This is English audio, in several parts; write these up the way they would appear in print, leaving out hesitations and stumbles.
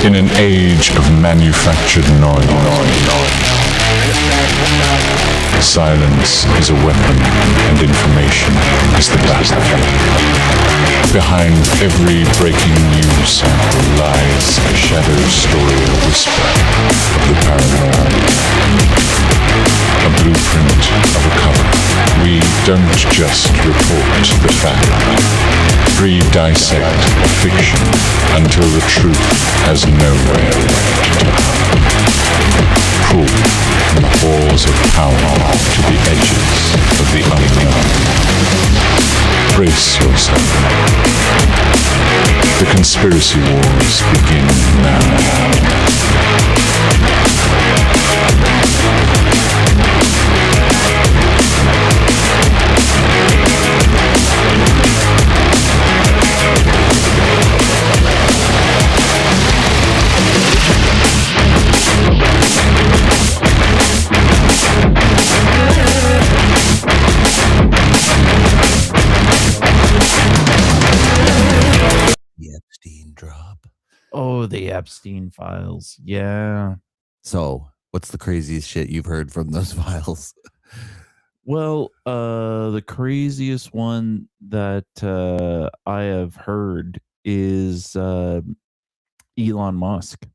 In an age of manufactured noise, silence is a weapon and information is the battlefield. Behind every breaking news sample lies a shadow story, a whisper of the paranormal, a blueprint of a cover. We don't just report the fact, we dissect fiction until the truth has nowhere left to hide. Pull from the halls of power to the edges of the unknown. Brace yourself. The conspiracy wars begin now. The Epstein drop. Oh, the Epstein files. Yeah. So, what's the craziest shit you've heard from those files? Well, the craziest one that I have heard is Elon Musk.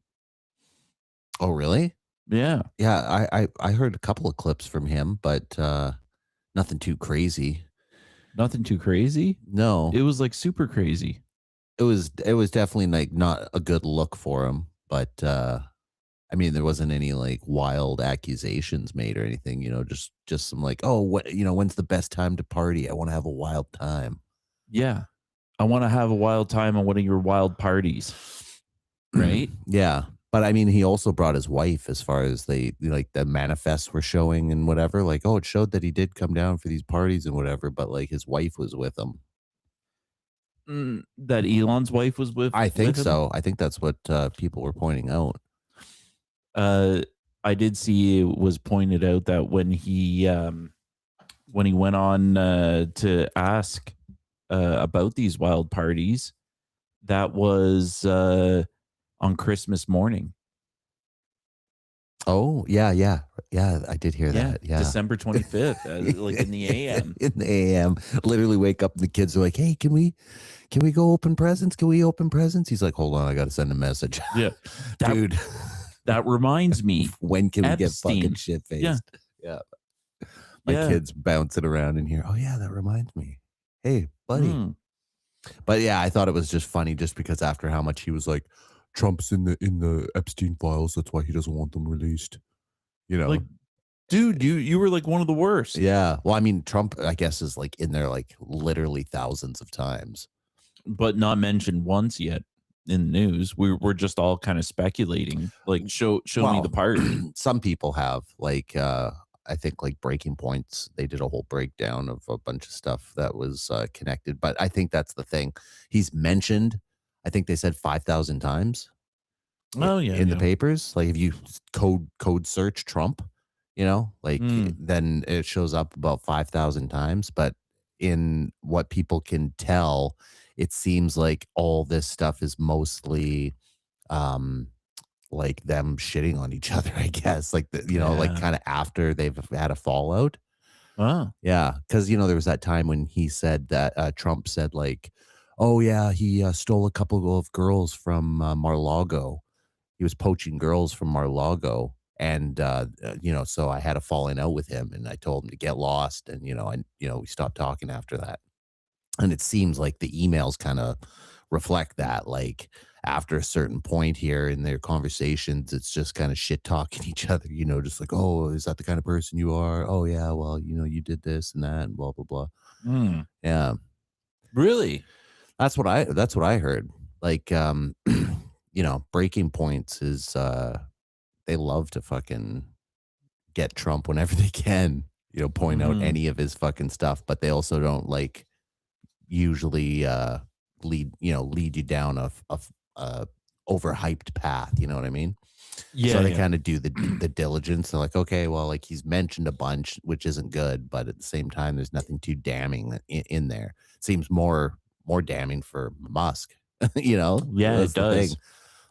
Oh, really? Yeah. Yeah, I heard a couple of clips from him, but nothing too crazy. Nothing too crazy. No, It was like super crazy. it was definitely like not a good look for him, but I mean, there wasn't any like wild accusations made or anything, just some like, oh, what, when's the best time to party? I want to have a wild time. Yeah. I want to have a wild time on one of your wild parties. Right? Yeah. But I mean, he also brought his wife as far as the manifests were showing and whatever. Like, oh, it showed that he did come down for these parties and whatever, but like his wife was with him. That Elon's wife was with. I think with him? so. I think that's what people were pointing out. I did see it was pointed out that when he went on to ask about these wild parties, that was on Christmas morning. Oh, yeah. I did hear that. Yeah. December 25th, like in the AM. In the AM. Literally wake up and the kids are like, hey, can we go open presents? Can we open presents? He's like, hold on, I got to send a message. Yeah. Dude. That reminds me. When can we get Epstein. fucking shit faced? Yeah. My kid's bouncing around in here. Oh, yeah, that reminds me. Hey, buddy. But yeah, I thought it was just funny just because after how much he was like, Trump's in the Epstein files. That's why he doesn't want them released. Like, dude, you were like one of the worst. Yeah. Well, I mean, Trump, I guess, is like in there like literally thousands of times. But not mentioned once yet in the news. We're just all kind of speculating. Like, show me the part. Some people have, like, I think like Breaking Points, they did a whole breakdown of a bunch of stuff that was connected. But I think that's the thing. He's mentioned, I think they said 5,000 times. Oh, yeah. In the papers. Like if you code search Trump, then it shows up about 5,000 times. But in what people can tell, it seems like all this stuff is mostly like them shitting on each other, I guess. Like, like kind of after they've had a fallout. Oh. Yeah. Because, there was that time when he said that Trump said like, oh, yeah, he stole a couple of girls from Mar-a-Lago. He was poaching girls from Mar-a-Lago. And, so I had a falling out with him and I told him to get lost. And, we stopped talking after that. And it seems like the emails kind of reflect that. Like after a certain point here in their conversations, it's just kind of shit talking each other, just like, oh, is that the kind of person you are? Oh, yeah, well, you did this and that and blah, blah, blah. Yeah. Really? That's what I heard. Like, Breaking Points is, they love to fucking get Trump whenever they can, point out any of his fucking stuff, but they also don't like usually lead you down a overhyped path. You know what I mean? Yeah. So they kind of do the diligence. They're like, okay, well, like he's mentioned a bunch, which isn't good, but at the same time, there's nothing too damning in there. It seems more damning for Musk. Yeah, That's it does.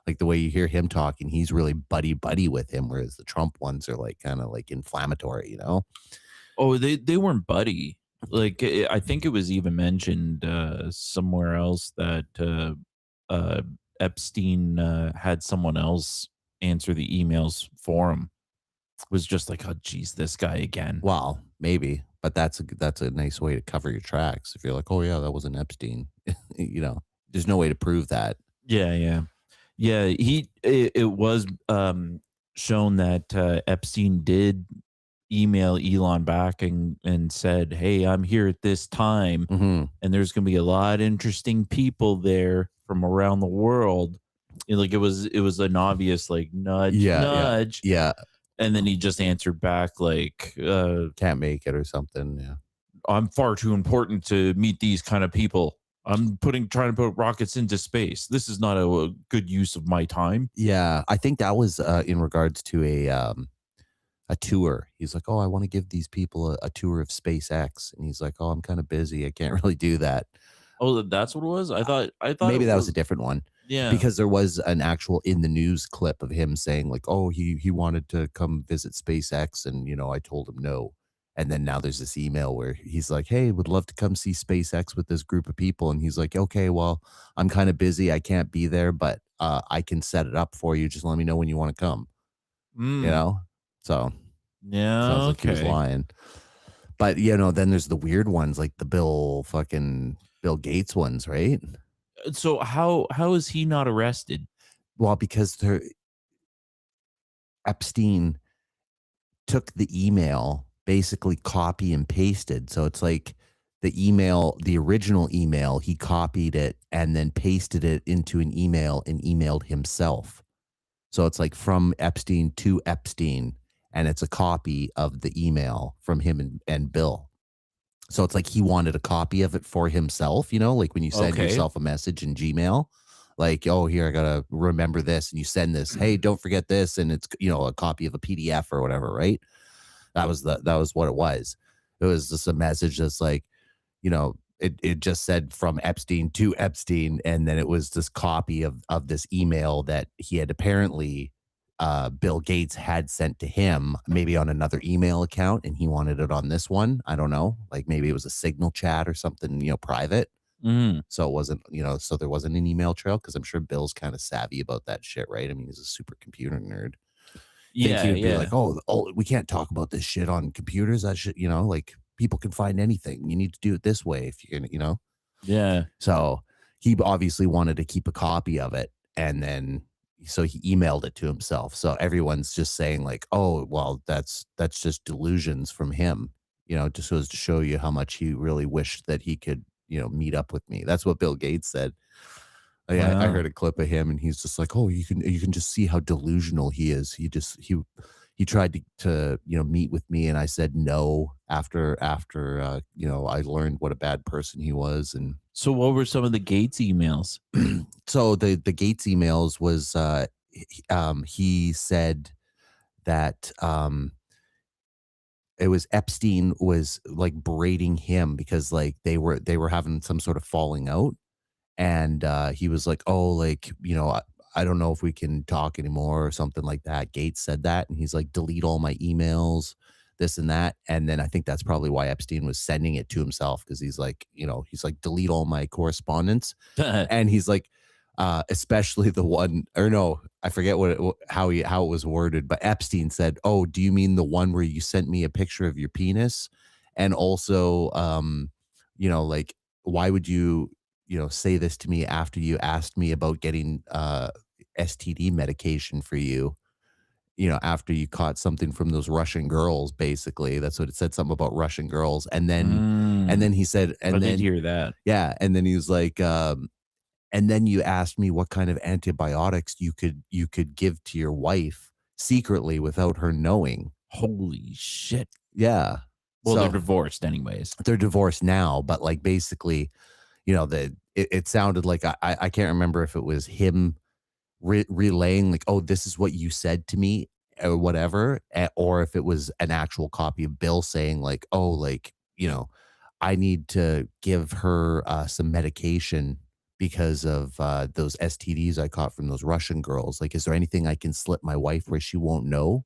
Like the way you hear him talking, he's really buddy buddy with him, whereas the Trump ones are like kind of like inflammatory, you know? Oh, they weren't buddy. Like I think it was even mentioned somewhere else that uh, Epstein had someone else answer the emails for him. Was just like, oh, geez, this guy again. Well, maybe, but that's a nice way to cover your tracks. If you're like, oh yeah, that was an Epstein, you know, there's no way to prove that. Yeah, yeah, yeah. It was shown that Epstein did email Elon back and said, "Hey, I'm here at this time, Hmm. and there's going to be a lot of interesting people there from around the world." And, like it was an obvious like nudge, Yeah, nudge, yeah, and then he just answered back like, can't make it or something. Yeah. "I'm far too important to meet these kind of people. I'm trying to put rockets into space. This is not a good use of my time." Yeah, I think that was in regards to a tour. He's like, "Oh, I want to give these people a tour of SpaceX," and he's like, "Oh, I'm kind of busy. I can't really do that." Oh, that's what it was. I thought Maybe it that was a different one yeah. because there was an actual in the news clip of him saying like, "Oh, he wanted to come visit SpaceX, and I told him no." And then now there's this email where he's like, "Hey, would love to come see SpaceX with this group of people," and he's like, "Okay, well, I'm kind of busy. I can't be there, but I can set it up for you. Just let me know when you want to come." You Mm, know, so. yeah. Sounds like he was Okay. lying. But, then there's the weird ones like the Bill Gates ones, right? So how is he not arrested? Well, because Epstein took the email, basically copy and pasted. So it's like the original email, he copied it and then pasted it into an email and emailed himself. So it's like from Epstein to Epstein, and it's a copy of the email from him and Bill. So it's like he wanted a copy of it for himself, like when you send Okay. yourself a message in Gmail, like, oh, here, I got to remember this. And you send this, hey, don't forget this. And it's, a copy of a PDF or whatever, right? That was what it was. It was just a message that's like, it just said from Epstein to Epstein. And then it was this copy of this email that he had apparently Bill Gates had sent to him, maybe on another email account, and he wanted it on this one. I don't know. Like maybe it was a Signal chat or something, private. Mm, So it wasn't, so there wasn't an email trail because I'm sure Bill's kind of savvy about that shit, right? I mean, he's a super computer nerd. Think yeah, he would be yeah, like, oh, we can't talk about this shit on computers. That shit, like people can find anything. You need to do it this way if you're gonna. yeah. So he obviously wanted to keep a copy of it. And then so he emailed it to himself. So everyone's just saying like, oh, well, that's just delusions from him, just so as to show you how much he really wished that he could, meet up with me. That's what Bill Gates said. I Wow. heard a clip of him and he's just like, oh, you can just see how delusional he is. He tried to meet with me, and I said no after I learned what a bad person he was. And So what were some of the Gates emails? so the Gates emails was he said that it was Epstein was like braiding him because like they were having some sort of falling out, and he was like, oh, like, I don't know if we can talk anymore or something like that. Gates said that, and he's like, delete all my emails, this and that. And then I think that's probably why Epstein was sending it to himself, because he's like, delete all my correspondence. And he's like, especially the one, or no, I forget how it was worded, but Epstein said, oh, do you mean the one where you sent me a picture of your penis? And also, like, why would you say this to me after you asked me about getting STD medication for you, after you caught something from those Russian girls. Basically, that's what it said, something about Russian girls. And then Mm, he said, I and did then hear that. yeah, and then he was like, and then you asked me what kind of antibiotics you could give to your wife secretly without her knowing. Holy shit. Yeah. Well, they're So divorced anyways. they're divorced now, but like basically, it sounded like I can't remember if it was him relaying like, oh, this is what you said to me or whatever, or if it was an actual copy of Bill saying like, oh, like, I need to give her some medication because of those STDs I caught from those Russian girls. Like, is there anything I can slip my wife where she won't know?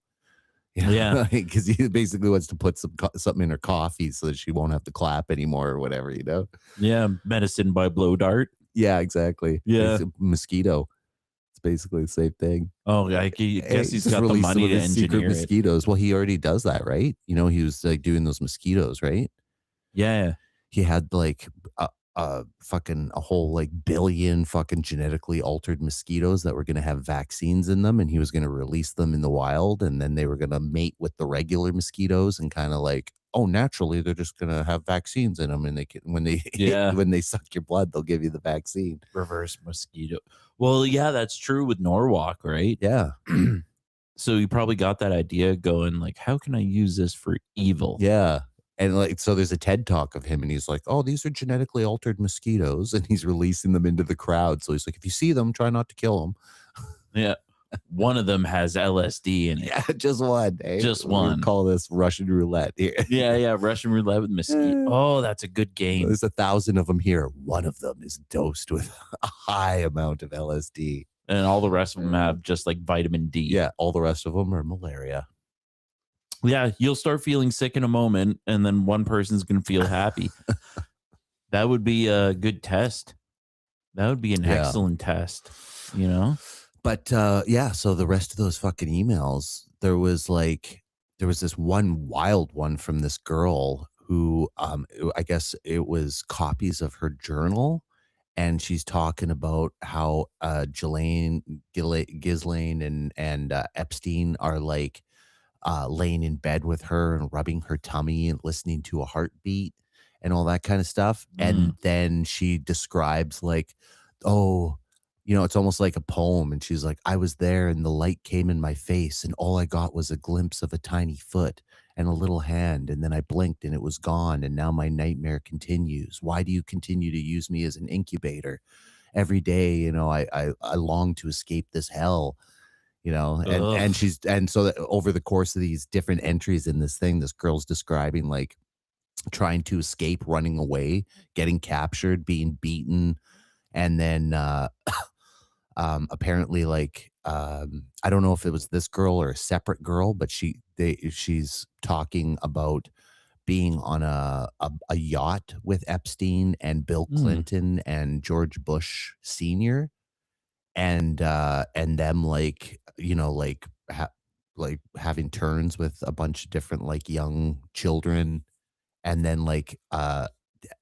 Yeah. Because he basically wants to put something in her coffee so that she won't have to clap anymore or whatever, you know? Yeah. Medicine by blow dart. Yeah, exactly. Yeah. It's a mosquito. It's basically the same thing. Oh, I guess he's Just got the released some money of to his secret engineer it. mosquitoes. Well, he already does that, right? You know, he was like doing those mosquitoes, right? Yeah. He had like a whole like billion fucking genetically altered mosquitoes that were going to have vaccines in them, and he was going to release them in the wild, and then they were going to mate with the regular mosquitoes and kind of like, oh, naturally they're just going to have vaccines in them, and they can when they Yeah. when they suck your blood, they'll give you the vaccine. Reverse mosquito. Well, yeah, that's true with Norwalk, right? Yeah, So you probably got that idea going, like, how can I use this for evil? yeah. And like, so there's a TED talk of him, and he's like, "Oh, these are genetically altered mosquitoes," and he's releasing them into the crowd. So he's like, "If you see them, try not to kill them." Yeah. One of them has LSD in it. Yeah, just one. Eh? Just We'll one. call this Russian roulette here. Yeah. Russian roulette with mosquito. Oh, that's a good game. There's 1,000 of them here. One of them is dosed with a high amount of LSD. And all the rest of them have just like vitamin D. Yeah, all the rest of them are malaria. Yeah, you'll start feeling sick in a moment, and then one person's going to feel happy. That would be a good test. That would be an excellent test, you know? But yeah, so the rest of those fucking emails, there was this one wild one from this girl who I guess it was copies of her journal, and she's talking about how Ghislaine and Epstein are like laying in bed with her and rubbing her tummy and listening to a heartbeat and all that kind of stuff. And then she describes like, oh, you know, it's almost like a poem. And she's like, I was there and the light came in my face and all I got was a glimpse of a tiny foot and a little hand. And then I blinked and it was gone. And now my nightmare continues. Why do you continue to use me as an incubator? Every day, you know, I long to escape this hell. You know, and so that over the course of these different entries in this thing, this girl's describing like trying to escape, running away, getting captured, being beaten, and then apparently like I don't know if it was this girl or a separate girl, but she's talking about being on a yacht with Epstein and Bill Clinton and George Bush Sr. and them like, you know, like like having turns with a bunch of different like young children, and then like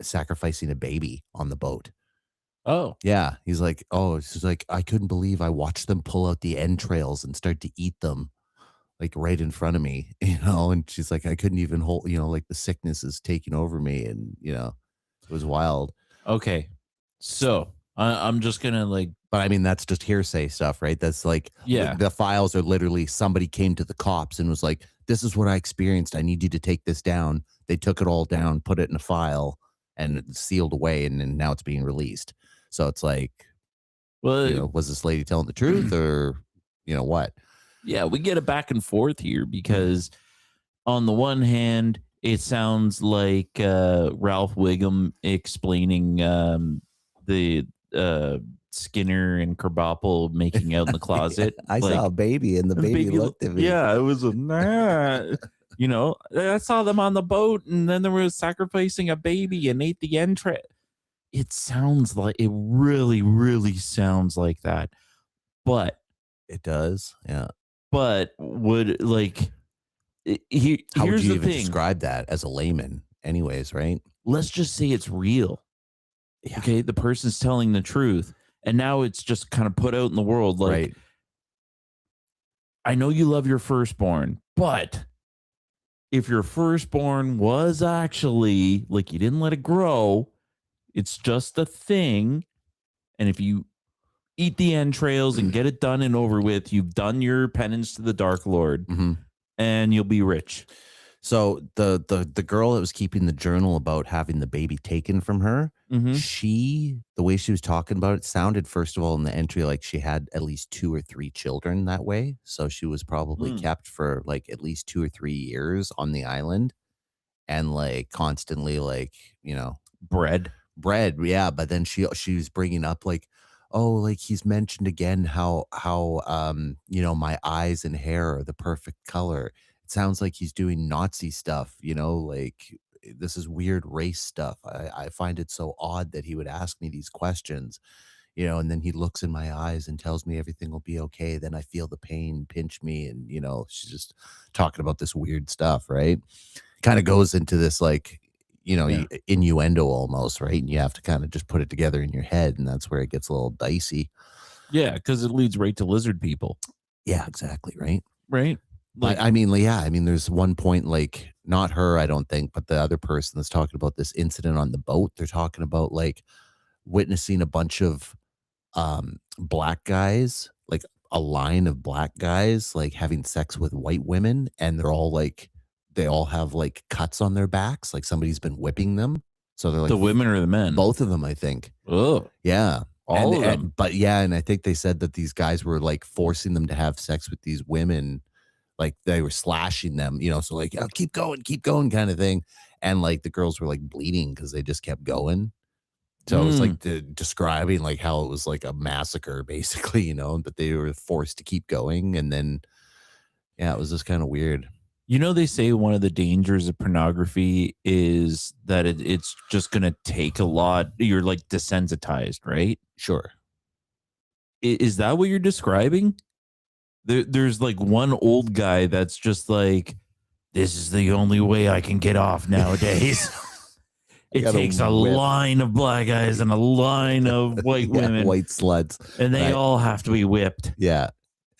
sacrificing a baby on the boat. Oh, Yeah, he's like, oh, it's just like I couldn't believe I watched them pull out the entrails and start to eat them like right in front of me, you know. And she's like, I couldn't even hold, you know, like the sickness is taking over me, and you know, it was wild. okay. So I'm just going to like, But I mean, that's just hearsay stuff, right? That's like, Yeah. the files are literally somebody came to the cops and was like, this is what I experienced. I need you to take this down. They took it all down, put it in a file, and it's sealed away, and then now it's being released. So it's like, well, you know, was this lady telling the truth or, you know, what? yeah, we get a back and forth here because on the one hand, it sounds like Ralph Wiggum explaining the Skinner and Krabappel making out in the closet. I Like, saw a baby and the baby looked at me. Yeah, it was a nah. You know, I saw them on the boat, and then there was sacrificing a baby and ate the entrail. It sounds like it really, really sounds like that. But It does. Yeah. would like How would here's you the even thing. describe that as a layman anyways, right? Let's just say it's real. Yeah. Okay, the person's telling the truth, and now it's just kind of put out in the world. Like, Right. I know you love your firstborn, but if your firstborn was actually like you didn't let it grow, it's just a thing. And if you eat the entrails and get it done and over with, you've done your penance to the Dark Lord, and you'll be rich. So the girl that was keeping the journal about having the baby taken from her, the way she was talking about it sounded, first of all, in the entry, like she had at least 2 or 3 children that way. So she was probably kept for like at least 2 or 3 years on the island, and like constantly like, you know, Bread. bread, yeah, but then she was bringing up like, oh, like he's mentioned again how you know, my eyes and hair are the perfect color. It sounds like he's doing Nazi stuff, you know, like this is weird race stuff. I find it so odd that he would ask me these questions, you know, and then he looks in my eyes and tells me everything will be okay. Then I feel the pain pinch me, and you know, she's just talking about this weird stuff, right? Kind of goes into this like, you know, Yeah. innuendo almost, right? And you have to kind of just put it together in your head, and that's where it gets a little dicey. Yeah, because it leads right to lizard people, Yeah, exactly, right? right? Like, I mean, yeah, I mean, there's one point, like, not her, I don't think, but the other person that's talking about this incident on the boat. They're talking about like witnessing a bunch of black guys, like a line of black guys, like having sex with white women, and they're all like, they all have like cuts on their backs, like somebody's been whipping them. So they're like the women or the men? both of them, I think. Oh, Yeah. all of them. But yeah, and I think they said that these guys were like forcing them to have sex with these women, like they were slashing them, you know, so like, oh, keep going kind of thing. And like the girls were like bleeding because they just kept going. So it was like describing like how it was like a massacre, basically, you know, but they were forced to keep going. And then, yeah, it was just kind of weird. You know, they say one of the dangers of pornography is that it's just going to take a lot. You're like desensitized, right? Sure. Is that what you're describing? There's like one old guy that's just like, this is the only way I can get off nowadays. It Gotta takes a whip. line of black guys and a line of white Yeah, women, white sluts. and they right. all have to be whipped. Yeah.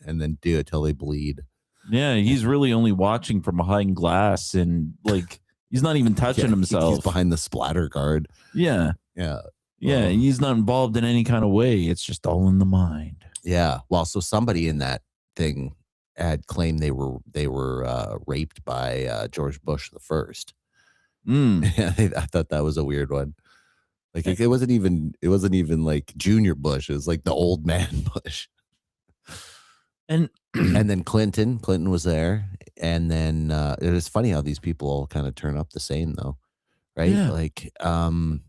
And then do it till they bleed. Yeah, he's really only watching from behind glass, and like he's not even touching Yeah, himself. He's behind the splatter guard. Yeah, Yeah. yeah, Oh. he's not involved in any kind of way. It's just all in the mind. Yeah. Well, so somebody in that thing had claimed they were raped by George Bush the first. Yeah, I thought that was a weird one. Like it wasn't even like Junior Bush. It was like the old man Bush. And And then Clinton was there. And then it is funny how these people all kind of turn up the same though. Right? Yeah. Like I'm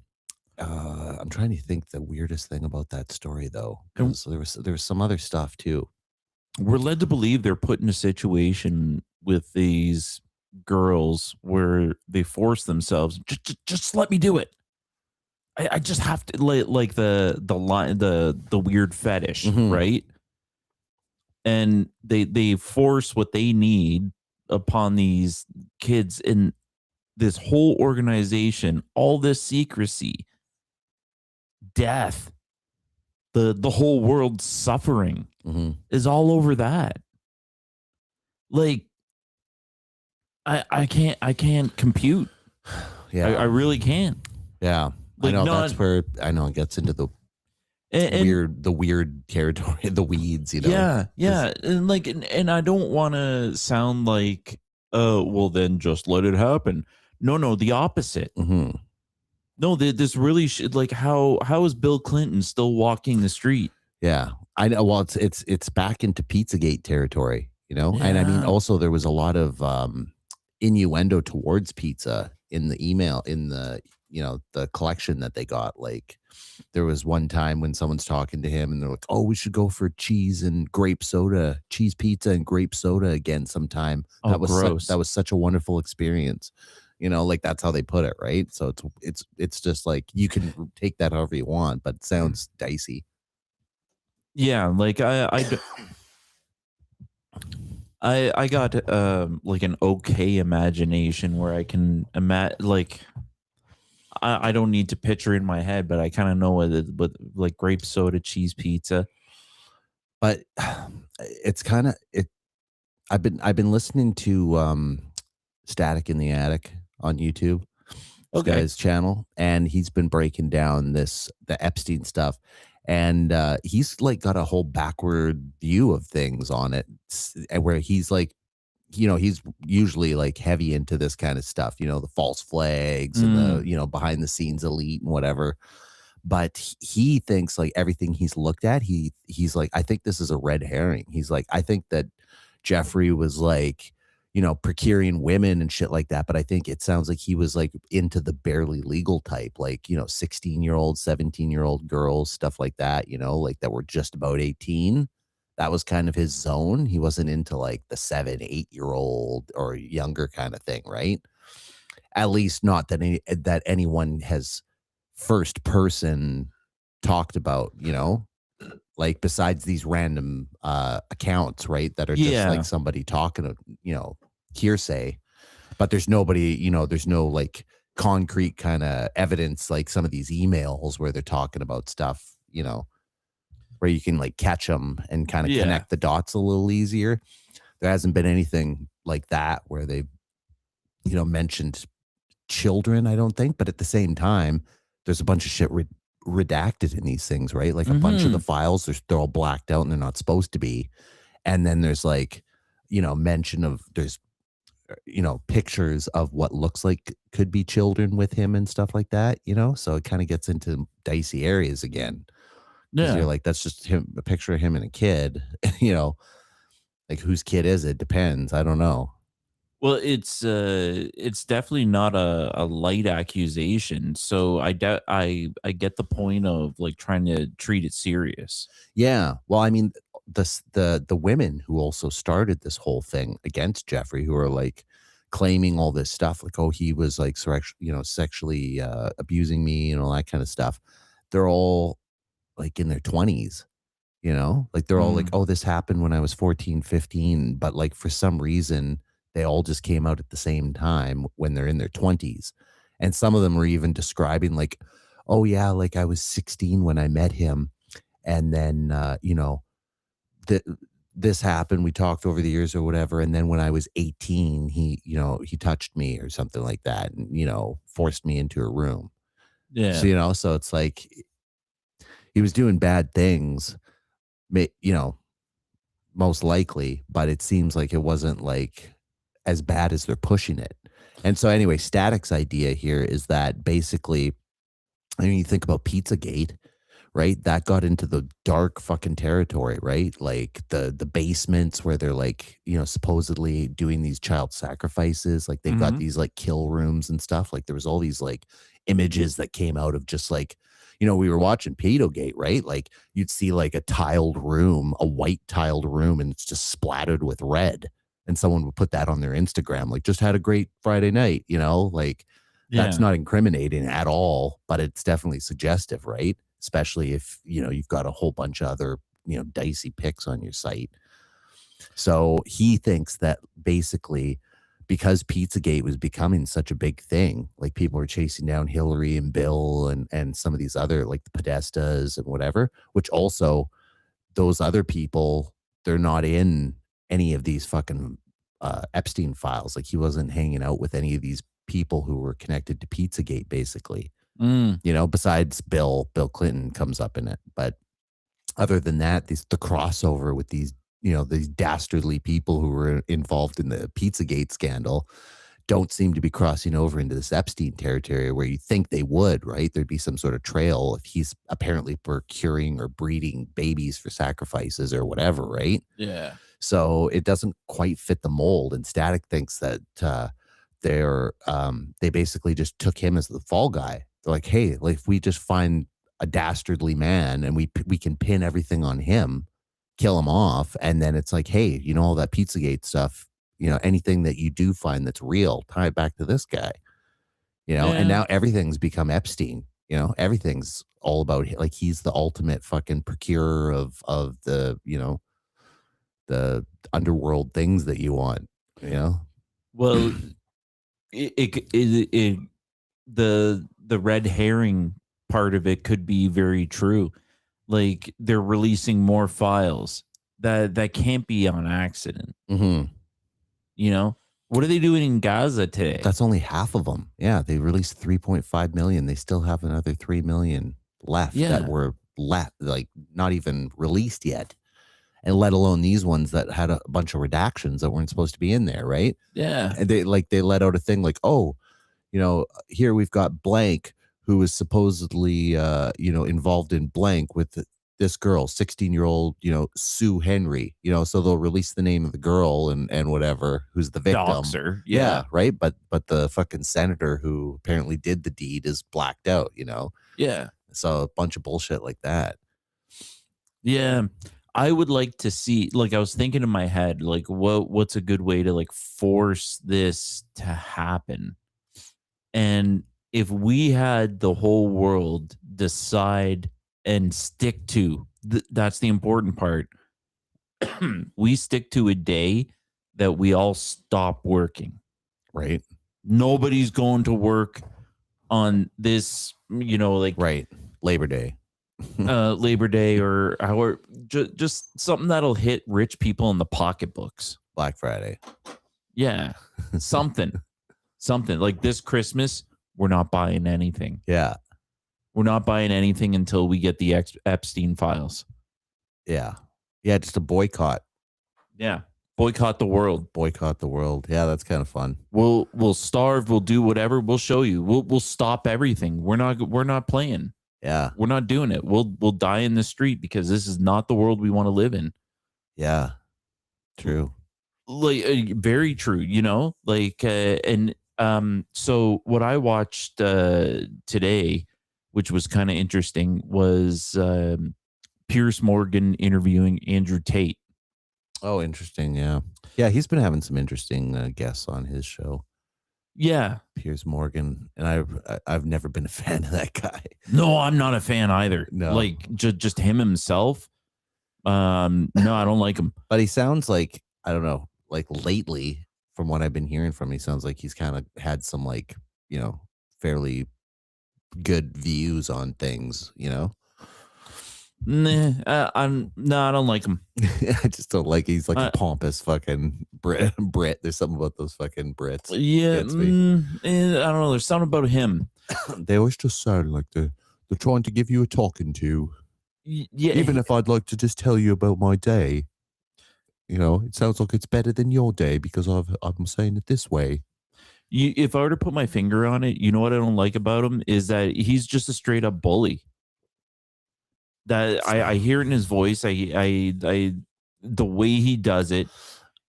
trying to think the weirdest thing about that story though. And- 'Cause there was some other stuff too. we're led to believe they're put in a situation with these girls where they force themselves. Just let me do it. I just have to like the line the weird fetish, Mhm. right? And they force what they need upon these kids in this whole organization, all this secrecy, death, the whole world suffering Hmm. is all over that. Like I can't compute. Yeah. I really can't. Yeah. Like, I know not- that's where I know it gets into the And weird territory, the weeds, you know. yeah, and like, and I don't want to sound like, well, then just let it happen. No, the opposite. Hmm. No, this really should, like, how is Bill Clinton still walking the street? Yeah. I know. Well, it's back into Pizzagate territory, you know. And I mean, Yeah. also there was a lot of innuendo towards pizza in the email, in the, you know, the collection that they got. Like there was one time when someone's talking to him and they're like, oh, we should go for cheese and grape soda, cheese pizza and grape soda again sometime. Oh, That was gross. that was such a wonderful experience. You know, like that's how they put it, right? So it's just like you can take that however you want, but it sounds dicey. Yeah, like I got like an okay imagination where I can imagine, like, I don't need to picture in my head, but I kind of know what like grape soda, cheese pizza. But it's kind of it. I've been listening to Static in the Attic on YouTube. This Okay. guy's channel, and he's been breaking down the Epstein stuff, and he's like got a whole backward view of things on it, where he's like, you know, he's usually like heavy into this kind of stuff, you know, the false flags and the, you know, behind the scenes elite and whatever. But he thinks like everything he's looked at, he's like, I think this is a red herring. He's like, I think that Jeffrey was like, procuring women and shit like that. But I think it sounds like he was like into the barely legal type, like, 16-year-old, 17-year-old girls, stuff like that, like that were just about 18. That was kind of his zone. He wasn't into like the 7, 8-year-old or younger kind of thing, right? At least not that anyone has first person talked about, like besides these random accounts, right? That are just Yeah. like somebody talking, hearsay, but there's nobody, there's no like concrete kind of evidence like some of these emails where they're talking about stuff, where you can like catch them and kind of Yeah. connect the dots a little easier. There hasn't been anything like that where they've, mentioned children, I don't think, but at the same time, there's a bunch of shit redacted in these things, right? Like a bunch of the files, they're all blacked out and they're not supposed to be. And then there's like, mention of there's pictures of what looks like could be children with him and stuff like that, so it kind of gets into dicey areas again, because Yeah. you're like, that's just him, a picture of him and a kid. Like whose kid is it? Depends. I don't know. Well, it's definitely not a light accusation. So I get the point of like trying to treat it serious. Yeah, well, I mean, the women who also started this whole thing against Jeffrey, who are like claiming all this stuff, like, oh, he was like sexually abusing me and all that kind of stuff. They're all like in their 20s, like they're all like, oh, this happened when I was 14, 15, but like for some reason they all just came out at the same time when they're in their 20s. And some of them were even describing like, oh yeah, like I was 16 when I met him, and then this happened, we talked over the years or whatever, and then when I was 18 he touched me or something like that, and forced me into a room. Yeah. So so it's like he was doing bad things, most likely, but it seems like it wasn't like as bad as they're pushing it. And so anyway, Static's idea here is that basically, I mean, you think about Pizzagate, right? That got into the dark fucking territory, right? Like the basements where they're like, supposedly doing these child sacrifices. Like they've got these like kill rooms and stuff. Like there was all these like images that came out of just like, we were watching Pedogate, right? Like you'd see like a tiled room, a white tiled room, and it's just splattered with red. And someone would put that on their Instagram, like just had a great Friday night, like that's not incriminating at all, but it's definitely suggestive, right? Especially if, you've got a whole bunch of other, dicey pics on your site. So he thinks that basically because Pizzagate was becoming such a big thing, like people were chasing down Hillary and Bill and some of these other like the Podestas and whatever, which also those other people, they're not in any of these fucking Epstein files. Like he wasn't hanging out with any of these people who were connected to Pizzagate, basically. Besides Bill Clinton comes up in it. But other than that, the crossover with these, these dastardly people who were involved in the Pizzagate scandal don't seem to be crossing over into this Epstein territory where you think they would, right? There'd be some sort of trail if he's apparently procuring or breeding babies for sacrifices or whatever, right? Yeah. So it doesn't quite fit the mold. And Static thinks that they basically just took him as the fall guy. They're like, hey, like if we just find a dastardly man and we can pin everything on him, kill him off, and then it's like, hey, all that Pizzagate stuff, anything that you do find that's real, tie it back to this guy, and now everything's become Epstein. Everything's all about like he's the ultimate fucking procurer of the the underworld things that you want. Well, the red herring part of it could be very true. Like they're releasing more files that can't be on accident. What are they doing in Gaza today? That's only half of them. Yeah, they released 3.5 million. They still have another 3 million left that were like not even released yet. And let alone these ones that had a bunch of redactions that weren't supposed to be in there, right? Yeah. And they let out a thing like, oh, here we've got blank who was supposedly involved in blank with this girl, 16-year-old, Sue Henry, so they'll release the name of the girl and whatever, who's the victim. Doxer. Yeah, right. But the fucking senator who apparently did the deed is blacked out, Yeah. So a bunch of bullshit like that. Yeah. I would like to see, like, I was thinking in my head, like, what's a good way to like force this to happen? And if we had the whole world decide and stick to, that's the important part. We stick to a day that we all stop working. Right. Nobody's going to work on this, like Right. Labor Day. Labor Day or just something that'll hit rich people in the pocketbooks. Black Friday. Yeah. Something like this Christmas, we're not buying anything. Yeah. We're not buying anything until we get the Epstein files. Yeah. Yeah. Just a boycott. Yeah. Boycott the world. Boycott the world. Yeah. That's kind of fun. We'll starve. We'll do whatever. We'll show you. We'll stop everything. We're not playing. Yeah. We're not doing it. We'll die in the street because this is not the world we want to live in. Yeah. True. Like very true, so what I watched today, which was kind of interesting, was Piers Morgan interviewing Andrew Tate. Oh, interesting. Yeah. Yeah. He's been having some interesting guests on his show. Yeah. Piers Morgan. And I've never been a fan of that guy. No, I'm not a fan either. No. Like just him himself. No, I don't like him. But he sounds like, I don't know, like lately, from what I've been hearing from him, he sounds like he's kind of had some like, fairly good views on things, Nah, I don't like him. I just don't like he's like a pompous fucking Brit. There's something about those fucking Brits. Yeah, I don't know. There's something about him. They always just sound like they're trying to give you a talking to. Yeah, even if I'd like to just tell you about my day, it sounds like it's better than your day because I'm saying it this way. If I were to put my finger on it, you know what I don't like about him is that he's just a straight up bully. That I hear it in his voice. The way he does it,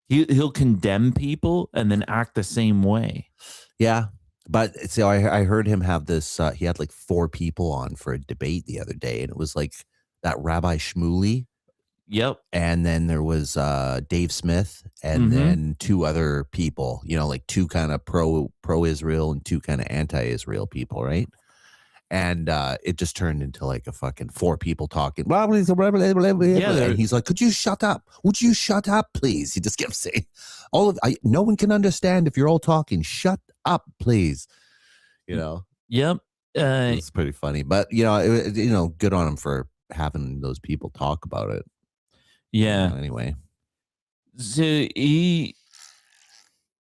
he'll condemn people and then act the same way. Yeah. But see, I heard him have this. He had like 4 people on for a debate the other day, and it was like that Rabbi Shmuley. Yep. And then there was Dave Smith, and then 2 other people. Like 2 kind of pro-Israel and 2 kind of anti-Israel people, right? And it just turned into like a fucking 4 people talking. Yeah, and he's like, "Could you shut up? Would you shut up, please?" He just kept saying, no one can understand if you're all talking. Shut up, please. Yep. It's pretty funny, but good on him for having those people talk about it. Yeah. Anyway, so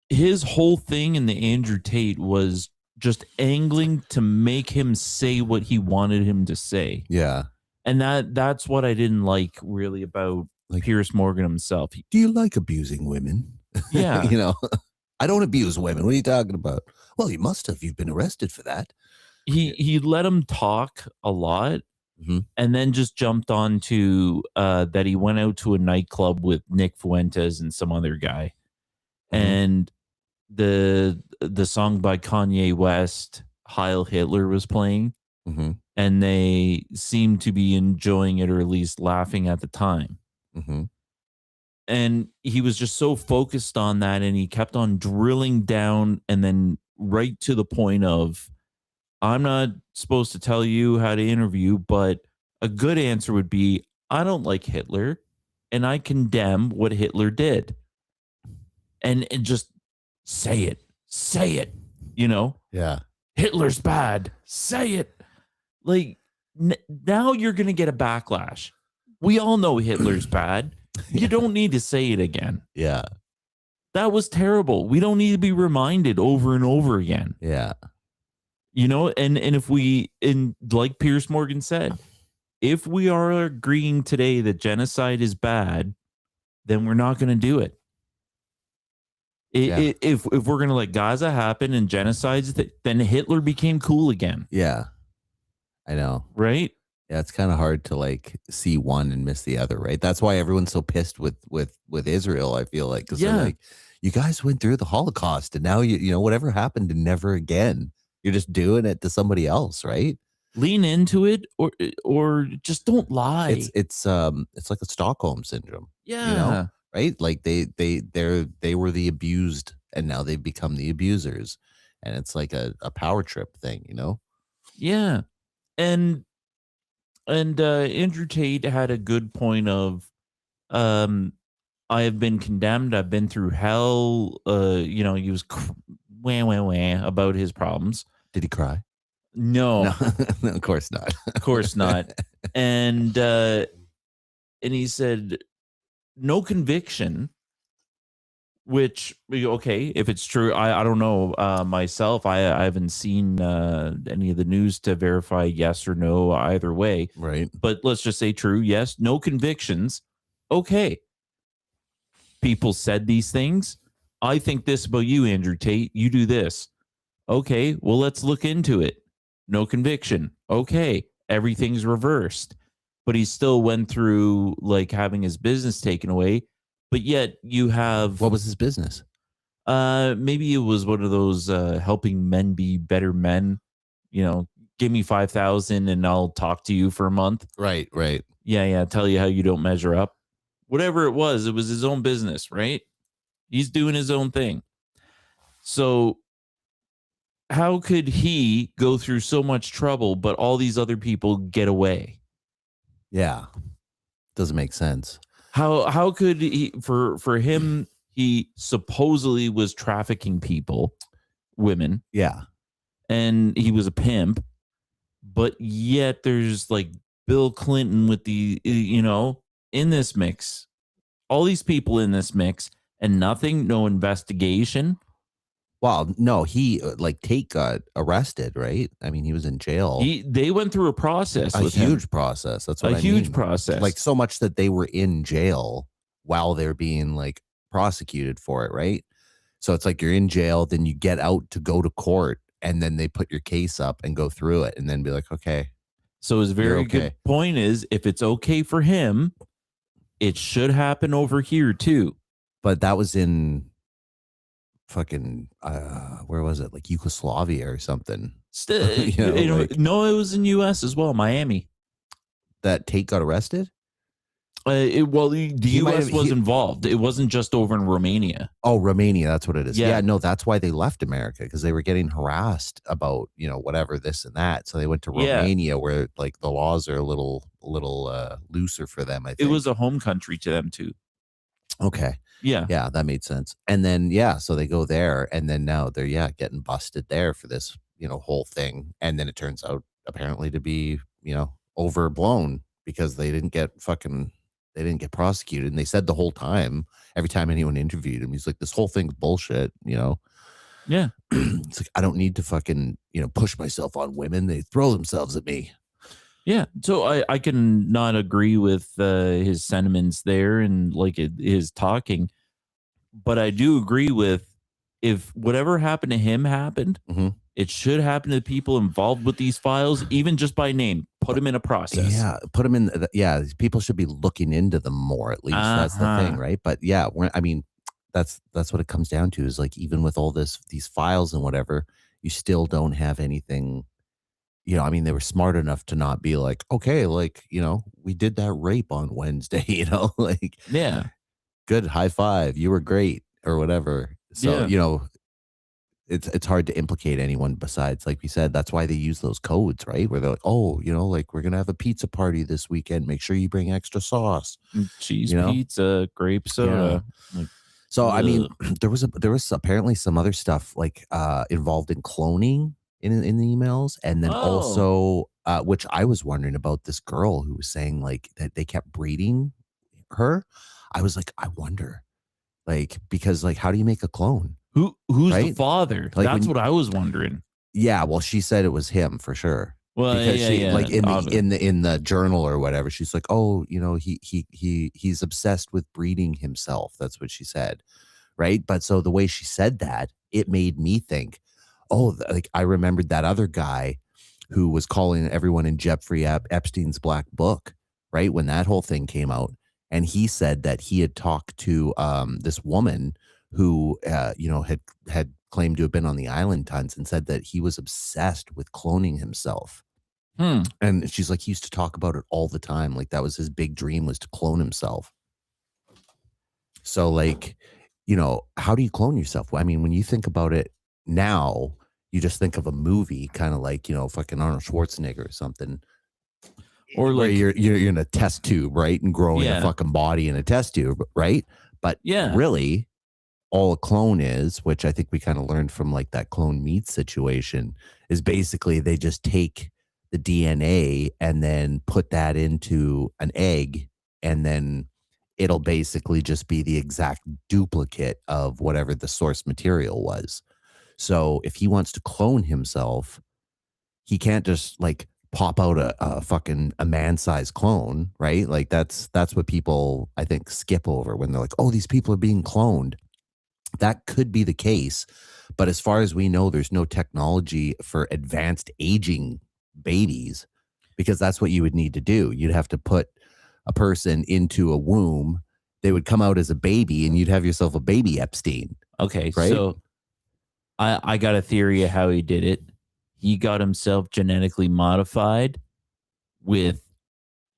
his whole thing in the Andrew Tate was just angling to make him say what he wanted him to say. Yeah. And that's what I didn't like really about Piers Morgan himself. Do you like abusing women? Yeah. I don't abuse women. What are you talking about? Well, you must have. You've been arrested for that. He let him talk a lot, and then just jumped on to that he went out to a nightclub with Nick Fuentes and some other guy. And the song by Kanye West, Heil Hitler, was playing, and they seemed to be enjoying it, or at least laughing at the time. And he was just so focused on that, and he kept on drilling down, and then right to the point of, I'm not supposed to tell you how to interview, but a good answer would be, I don't like Hitler, and I condemn what Hitler did. And just say it. Yeah. Hitler's bad. Say it. Like, now you're going to get a backlash. We all know Hitler's bad. You don't need to say it again. Yeah. That was terrible. We don't need to be reminded over and over again. Yeah. And if like Piers Morgan said, if we are agreeing today that genocide is bad, then we're not going to do it. If we're going to let Gaza happen and genocides, then Hitler became cool again. Yeah. I know. Right? Yeah, it's kind of hard to like see one and miss the other, right? That's why everyone's so pissed with Israel. I feel like because they're Yeah. like, you guys went through the Holocaust, and now you know whatever happened, and never again. You're just doing it to somebody else, right? Lean into it, or just don't lie. It's like a Stockholm syndrome, you know, Yeah. right? Like they were the abused, and now they've become the abusers, and it's like a power trip thing, you know? Yeah. And Andrew Tate had a good point of, um I have been condemned, I've been through hell. He was wah wah wah about his problems. Did he cry? No, No, no, of course not. of course not. And he said no conviction, which, okay, if it's true, I don't know, myself. I haven't seen any of the news to verify yes or no either way, Right. but let's just say true. Yes, no convictions. Okay, people said these things. I think this about you, Andrew Tate. You do this. Okay, well, let's look into it. No conviction. Okay, everything's reversed. But he still went through like having his business taken away. But yet you have, What was his business? maybe it was one of those helping men be better men. Give me 5,000 and I'll talk to you for a month. Right, right. Yeah, tell you how you don't measure up. Whatever it was his own business, right? He's doing his own thing. So how could he go through so much trouble, but all these other people get away? Yeah. Doesn't make sense. How could he, for him, he supposedly was trafficking people, women, Yeah. and he was a pimp, but yet there's like Bill Clinton with the, in this mix, all these people in this mix, and nothing, no investigation. Well, no, he like Tate got arrested, right? I mean, he was in jail. They went through a process, A with him. huge process. That's what A I huge mean. process. Like so much that they were in jail while they're being like prosecuted for it, right? So it's like you're in jail, then you get out to go to court, and then they put your case up and go through it, and then be like, okay. So his very okay. good point is, if it's okay for him, it should happen over here too. But that was in fucking where was it? Like Yugoslavia or something. Still, like- no, it was in U.S. as well, Miami. That Tate got arrested? The He might U.S. have- was involved. It wasn't just over in Romania. Oh, Romania, that's what it is. Yeah. Yeah, no, that's why they left America, because they were getting harassed about, whatever, this and that. So they went to Yeah. Romania, where like the laws are a little looser for them, I think. It was a home country to them too. okay. Yeah. Yeah, that made sense. And then so they go there, and then now they're getting busted there for this, whole thing. And then it turns out apparently to be, overblown, because they didn't get prosecuted. And they said the whole time, every time anyone interviewed him, he's like, this whole thing's bullshit, Yeah. It's like, I don't need to fucking, push myself on women. They throw themselves at me. Yeah. So I can not agree with his sentiments there and like his talking, but I do agree with, if whatever happened to him happened, Mhm. it should happen to the people involved with these files, even just by name. Put them in a process. Yeah, put them in. People should be looking into them more. At least that's the thing, right? But yeah, that's what it comes down to. Is like, even with all these files and whatever, you still don't have anything. They were smart enough to not be like, okay, like, we did that rape on Wednesday. Like, Yeah. good, high five, you were great, or whatever. So it's hard to implicate anyone besides, like we said, that's why they use those codes, right? Where they're like, oh, like, we're gonna have a pizza party this weekend. Make sure you bring extra sauce. Cheese pizza, grape soda. Like, so I mean, there was apparently some other stuff like involved in cloning in the emails, and then also which I was wondering about, this girl who was saying like that they kept breeding her. I was like, I wonder, like, because like, how do you make a clone? Who's the Right? father? Like, That's when- what I was wondering. Yeah, well, she said it was him for sure. Well, Because she like obviously. in the journal or whatever, she's like, oh, he's obsessed with breeding himself. That's what she said, right? But so the way she said that, it made me think, oh, like I remembered that other guy who was calling everyone in Jeffrey Epstein's black book, right? When that whole thing came out. And he said that he had talked to this woman who, had claimed to have been on the island tons, and said that he was obsessed with cloning himself. And she's like, he used to talk about it all the time. Like that was his big dream, was to clone himself. So like, how do you clone yourself? I mean, when you think about it now, you just think of a movie, kind of like, fucking Arnold Schwarzenegger or something. Or like you're in a test tube, right? And growing a fucking body in a test tube, right? But really all a clone is, which I think we kind of learned from like that clone meat situation, is basically they just take the DNA and then put that into an egg, and then it'll basically just be the exact duplicate of whatever the source material was. So if he wants to clone himself, he can't just like pop out a man-sized clone, right? Like that's what people, I think, skip over when they're like, oh, these people are being cloned. That could be the case, but as far as we know, there's no technology for advanced aging babies, because that's what you would need to do. You'd have to put a person into a womb, they would come out as a baby, and you'd have yourself a baby Epstein. Okay, right? So I got a theory of how he did it. He got himself genetically modified with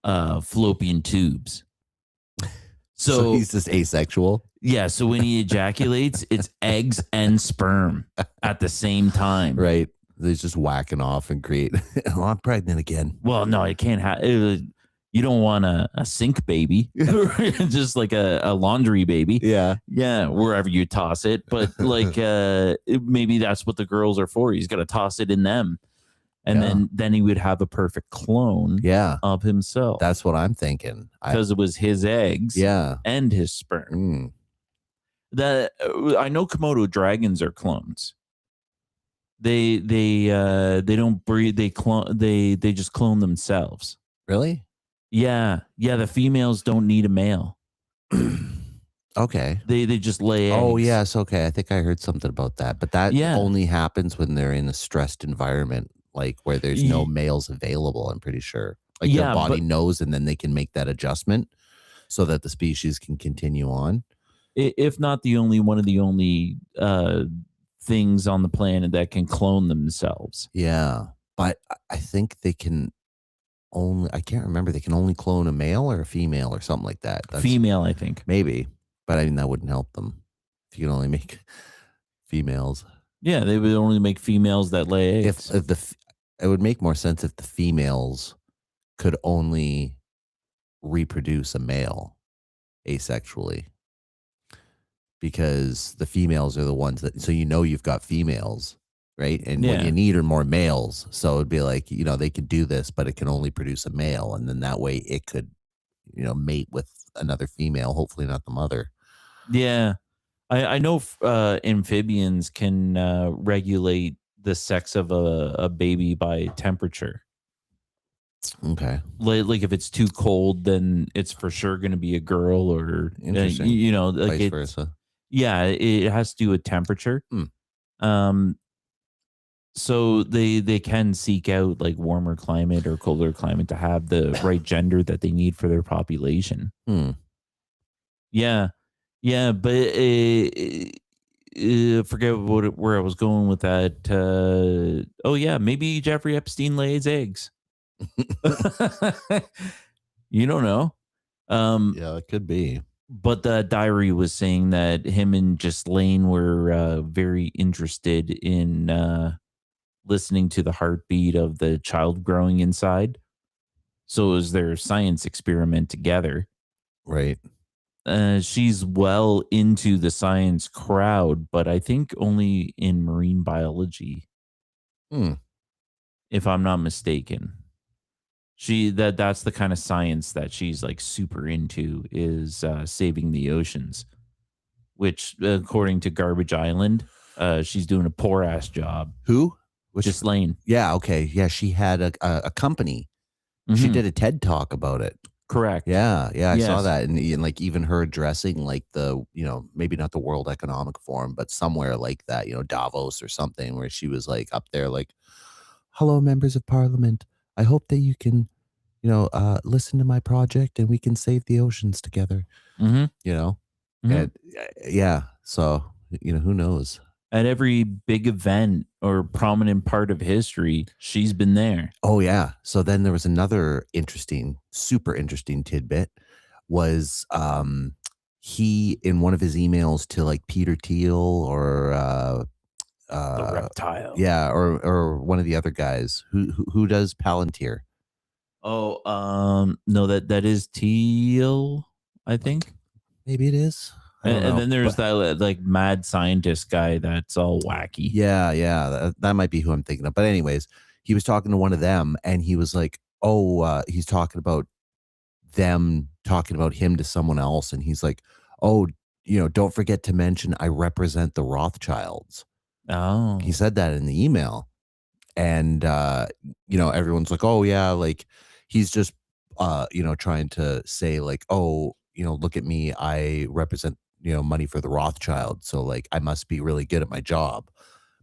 fallopian tubes. So he's just asexual. Yeah, so when he ejaculates, it's eggs and sperm at the same time. Right. He's just whacking off and create. Oh, I'm pregnant again. Well, no, it can't happen. You don't want a sink baby, just like a laundry baby. Yeah. Yeah, wherever you toss it. But like maybe that's what the girls are for. He's got to toss it in them. And then he would have a perfect clone of himself. That's what I'm thinking. Because it was his eggs and his sperm. I know Komodo dragons are clones. They don't breed, they just clone themselves. Really? Yeah. The females don't need a male. Okay. They just lay eggs. Oh, yes. Okay. I think I heard something about that. But that only happens when they're in a stressed environment, like where there's no males available, I'm pretty sure. Like their body knows, and then they can make that adjustment so that the species can continue on. If not the only one of the only things on the planet that can clone themselves. Yeah. But I think they can only, I can't remember, they can only clone a male or a female or something like that. That's female, I think. Maybe. But I mean, that wouldn't help them if you can only make females. Yeah, they would only make females that lay eggs. It would make more sense if the females could only reproduce a male asexually, because the females are the ones that, so you've got females, right? And what you need are more males. So it'd be like, they could do this, but it can only produce a male, and then that way it could, mate with another female, hopefully not the mother. Yeah. I know amphibians can regulate the sex of a baby by temperature. Okay. Like if it's too cold, then it's for sure going to be a girl, or like vice versa. Yeah, it has to do with temperature. So they can seek out like warmer climate or colder climate to have the right gender that they need for their population. Yeah, but forget where I was going with that. Maybe Jeffrey Epstein lays eggs. You don't know. Yeah, it could be. But the diary was saying that him and Ghislaine were very interested in listening to the heartbeat of the child growing inside. So it was their science experiment together. Right. She's well into the science crowd, but I think only in marine biology. If I'm not mistaken. That's the kind of science that she's like super into, is saving the oceans, which according to Garbage Island, she's doing a poor ass job. Who? Ghislaine. Yeah. Okay. Yeah. She had a company. She did a TED talk about it. Correct. Yeah. I saw that. And like even her addressing like the, maybe not the World Economic Forum, but somewhere like that, Davos or something, where she was like up there like, hello, members of parliament. I hope that you can, listen to my project and we can save the oceans together, Mm-hmm. you know? Mm-hmm. And yeah, so, who knows? At every big event or prominent part of history, she's been there. Oh yeah. So then there was another super interesting tidbit was he in one of his emails to like Peter Thiel or The reptile. yeah, or one of the other guys who does Palantir. Oh, no, that is Teal, I think. Maybe it is. I don't And know. then there's But- that like mad scientist guy that's all wacky. yeah, that might be who I'm thinking of. But anyways, he was talking to one of them and he was like, "Oh, he's talking about them talking about him to someone else and he's like, "Oh, don't forget to mention I represent the Rothschilds." Oh, He said that in the email. And everyone's like, "Oh yeah, like he's just trying to say like, oh, look at me, I represent, money for the Rothschild, so like I must be really good at my job."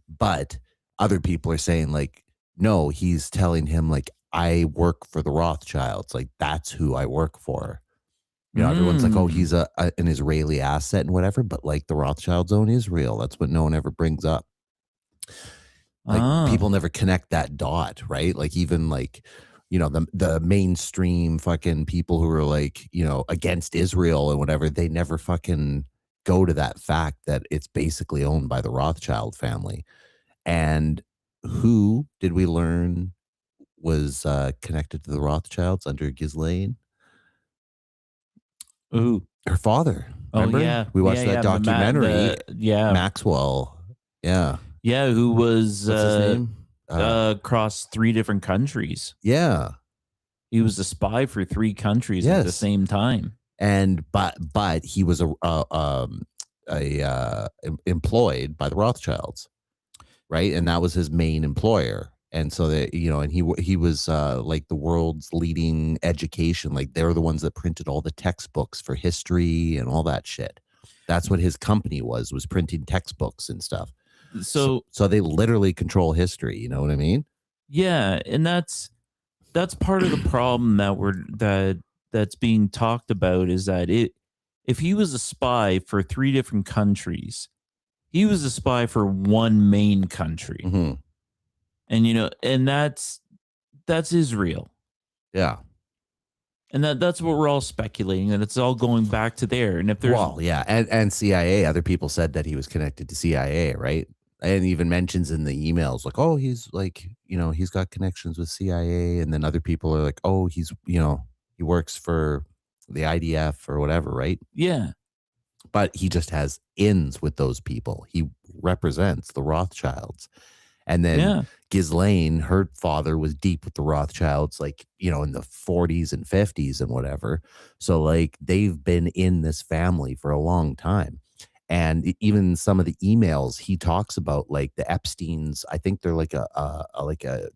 But other people are saying like, no, he's telling him like, I work for the Rothschilds, like that's who I work for. Everyone's like, oh, he's an Israeli asset and whatever, but like the Rothschilds own Israel. That's what no one ever brings up. Like people never connect that dot, right? Like even like, the mainstream fucking people who are like, against Israel and whatever, they never fucking go to that fact that it's basically owned by the Rothschild family. And who did we learn was connected to the Rothschilds under Ghislaine? Ooh. Her father. Oh, Remember? yeah. We watched Yeah, that yeah, documentary. yeah. Maxwell. Yeah. Yeah, who was What's his name? across 3 different countries. Yeah. He was a spy for 3 countries at the Yes. same time. And but he was employed by the Rothschilds, right? And that was his main employer. And so that and he was like the world's leading education. Like they're the ones that printed all the textbooks for history and all that shit. That's what his company was printing textbooks and stuff. So they literally control history. You know what I mean? yeah, and that's part of the problem that's being talked about is that if he was a spy for 3 different countries, he was a spy for one main country. Mm-hmm. And and that's Israel. Yeah. And that's what we're all speculating, that it's all going back to there. And if there's yeah, and CIA, other people said that he was connected to CIA, right? And even mentions in the emails like, oh, he's like, he's got connections with CIA, and then other people are like, oh, he's, he works for the IDF or whatever, right? yeah. But he just has ins with those people. He represents the Rothschilds. And then Yeah. Ghislaine, her father was deep with the Rothschilds, like, in the 40s and 50s and whatever. So like they've been in this family for a long time. And even some of the emails he talks about, like the Epsteins, I think they're like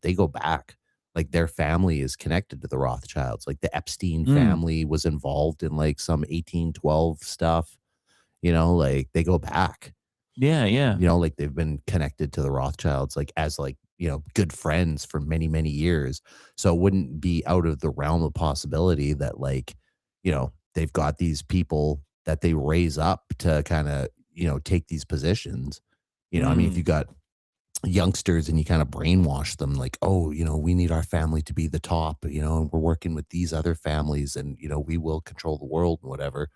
they go back, like their family is connected to the Rothschilds. Like the Epstein family was involved in like some 1812 stuff, like they go back. Yeah, yeah. Like they've been connected to the Rothschilds, like as like, good friends for many, many years. So it wouldn't be out of the realm of possibility that like, they've got these people that they raise up to kind of, take these positions. I mean, if you got youngsters and you kind of brainwash them like, oh, we need our family to be the top, and we're working with these other families and, we will control the world and whatever,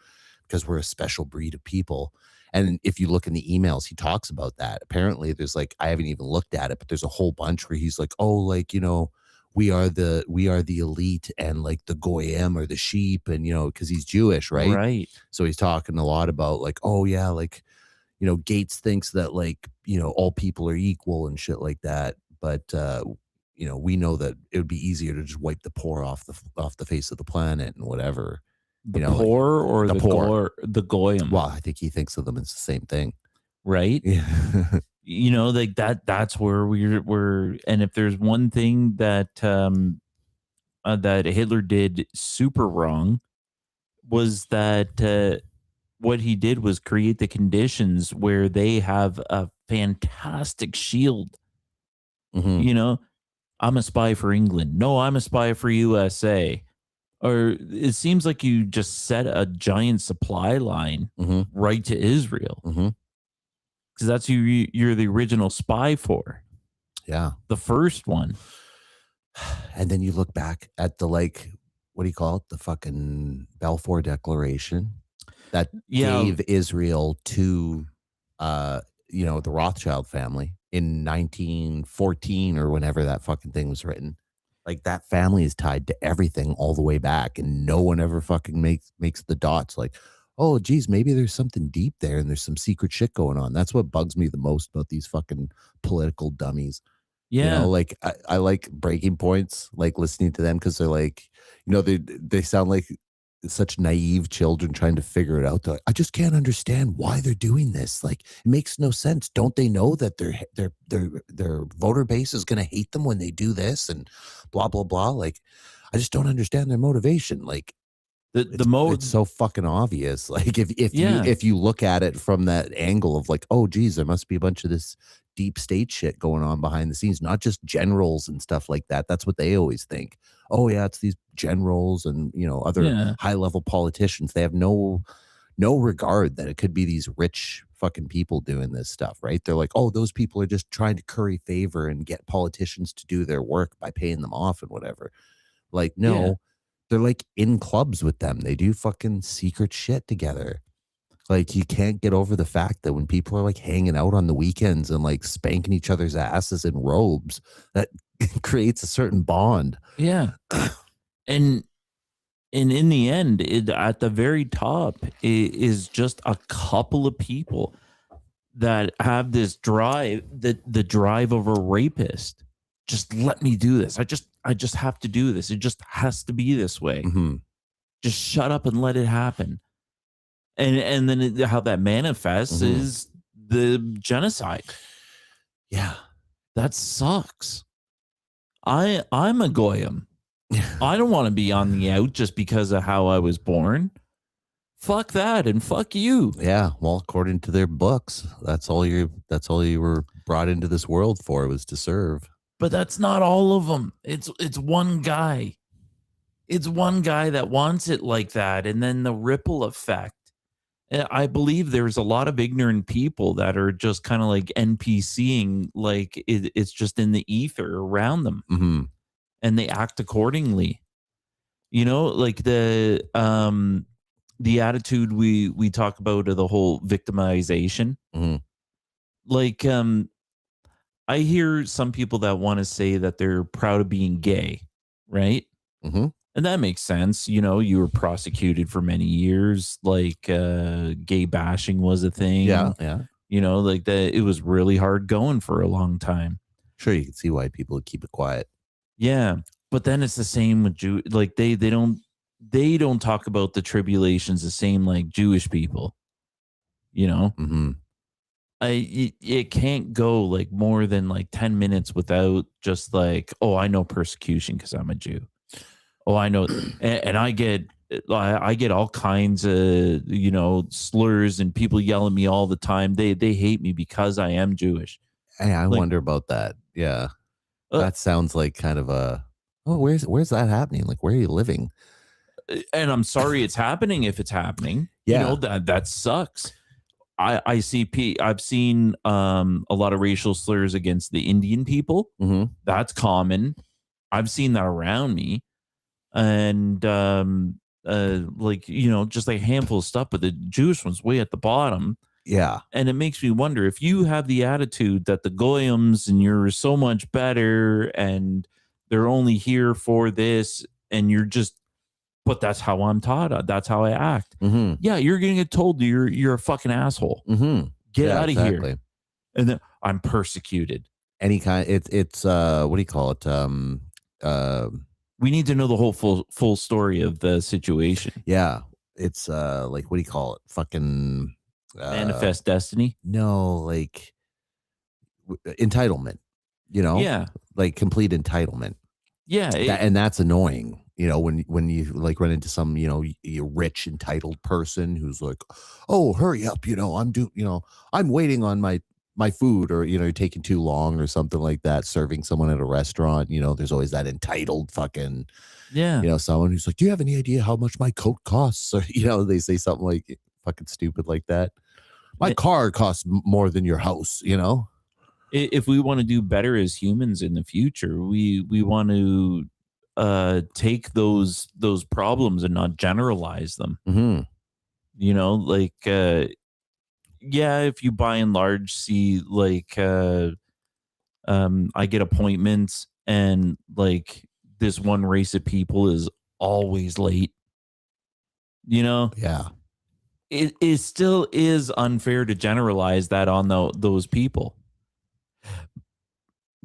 because we're a special breed of people. And if you look in the emails, he talks about that. Apparently there's like, I haven't even looked at it, but there's a whole bunch where he's like, oh, like, we are the elite and like the goyim or the sheep, and because he's Jewish, right? Right. So he's talking a lot about like, oh yeah, like, Gates thinks that like, all people are equal and shit like that. But we know that it would be easier to just wipe the poor off the face of the planet and whatever. The poor or the poor. the goyim. Well, I think he thinks of them as the same thing. Right? Yeah. Like that's where we're and if there's one thing that that Hitler did super wrong was that what he did was create the conditions where they have a fantastic shield. Mhm. I'm a spy for England. No, I'm a spy for USA. Or it seems like you just set a giant supply line Mm-hmm. right to Israel Mm-hmm. because that's who you're the original spy for, Yeah. the first one. And then you look back at the, like, what do you call it? The fucking Balfour Declaration that Yeah. gave Israel to, the Rothschild family in 1914 or whenever that fucking thing was written. Like, that family is tied to everything all the way back, and no one ever fucking makes the dots. Like, oh, geez, maybe there's something deep there, and there's some secret shit going on. That's what bugs me the most about these fucking political dummies. Yeah. Like I like Breaking Points, like listening to them because they're like, they sound like such naive children trying to figure it out. They're like, I just can't understand why they're doing this. Like, it makes no sense. Don't they know that their voter base is going to hate them when they do this and blah blah blah? Like, I just don't understand their motivation. Like, it's so fucking obvious. Like, if you look at it from that angle of like, oh geez, there must be a bunch of this deep state shit going on behind the scenes, not just generals and stuff like that. That's what they always think. Oh yeah, it's these generals and other high level politicians. They have no regard that it could be these rich fucking people doing this stuff, right? They're like, oh, those people are just trying to curry favor and get politicians to do their work by paying them off and whatever. Like, no, they're like in clubs with them. They do fucking secret shit together. Like, you can't get over the fact that when people are like hanging out on the weekends and like spanking each other's asses in robes, that creates a certain bond. Yeah. And in the end, at the very top is just a couple of people that have this drive, the drive of a rapist. Just let me do this. I just have to do this. It just has to be this way. Mm-hmm. Just shut up and let it happen. And then how that manifests is the genocide. Yeah, that sucks. I'm a goyim. I don't want to be on the out just because of how I was born. Fuck that and fuck you. Yeah, well, according to their books, that's all you were brought into this world for, was to serve. But that's not all of them. It's one guy. It's one guy that wants it like that, and then the ripple effect. I believe there's a lot of ignorant people that are just kind of like NPCing, like it's just in the ether around them, and they act accordingly. Like the attitude we talk about of the whole victimization. Like, I hear some people that want to say that they're proud of being gay, right? And that makes sense. You were prosecuted for many years. Like, gay bashing was a thing. Yeah. Like that. It was really hard going for a long time. Sure, you can see why people would keep it quiet. Yeah, but then it's the same with Jew. Like they don't talk about the tribulations the same like Jewish people. It can't go like more than like 10 minutes without just like, oh, I know persecution because I'm a Jew. Oh, I know, and I get all kinds of slurs and people yell at me all the time. They hate me because I am Jewish. Hey, I wonder about that. Yeah, that sounds like kind of a. Oh, where's that happening? Like, where are you living? And I'm sorry it's happening if it's happening. Yeah, that sucks. I've seen a lot of racial slurs against the Indian people. That's common. I've seen that around me. And just like a handful of stuff, but the Jewish one's way at the bottom. Yeah. And it makes me wonder if you have the attitude that the Goyams and you're so much better and they're only here for this and you're just, but that's how I'm taught. That's how I act. Yeah, you're going to get told you're a fucking asshole. Get out of here. And then I'm persecuted. Any kind. It's what do you call it? We need to know the whole full story of the situation. Yeah, it's like, what do you call it? Fucking manifest destiny. No, like entitlement. Yeah, like complete entitlement. Yeah, and that's annoying. When you like run into some rich entitled person who's like, oh, hurry up, I'm waiting on my my food, or you're taking too long or something like that, serving someone at a restaurant, there's always that entitled fucking, Yeah. someone who's like, do you have any idea how much my coat costs? Or they say something like fucking stupid like that. My Yeah. car costs more than your house. If we want to do better as humans in the future, we want to take those problems and not generalize them. Mm-hmm. Like yeah, if you by and large see like I get appointments and like this one race of people is always late, Yeah. it still is unfair to generalize that on those people.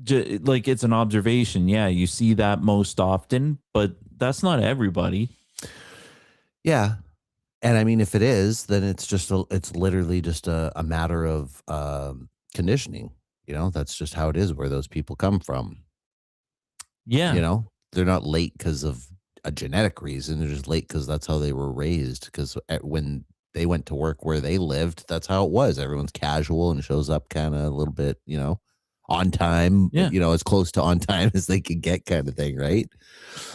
Like it's an observation. Yeah, you see that most often, but that's not everybody. Yeah. And I mean, if it is, then it's literally just a matter of conditioning. That's just how it is where those people come from. Yeah. They're not late because of a genetic reason. They're just late because that's how they were raised. Because when they went to work where they lived, that's how it was. Everyone's casual and shows up kind of a little bit, on time, Yeah. as close to on time as they can get, kind of thing, right?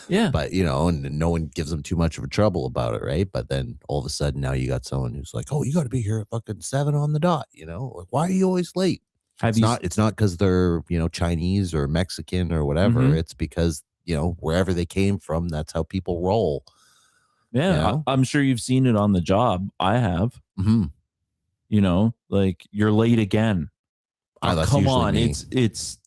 Yeah. But and no one gives them too much of a trouble about it, right? But then all of a sudden now you got someone who's like, oh, you got to be here at fucking 7 on the dot, like, why are you always late? It's not because they're Chinese or Mexican or whatever. Mhm. It's because wherever they came from, that's how people roll. Yeah, I'm sure you've seen it on the job. I have. Mm-hmm. Like you're late again. Oh, that's come usually on, me. it's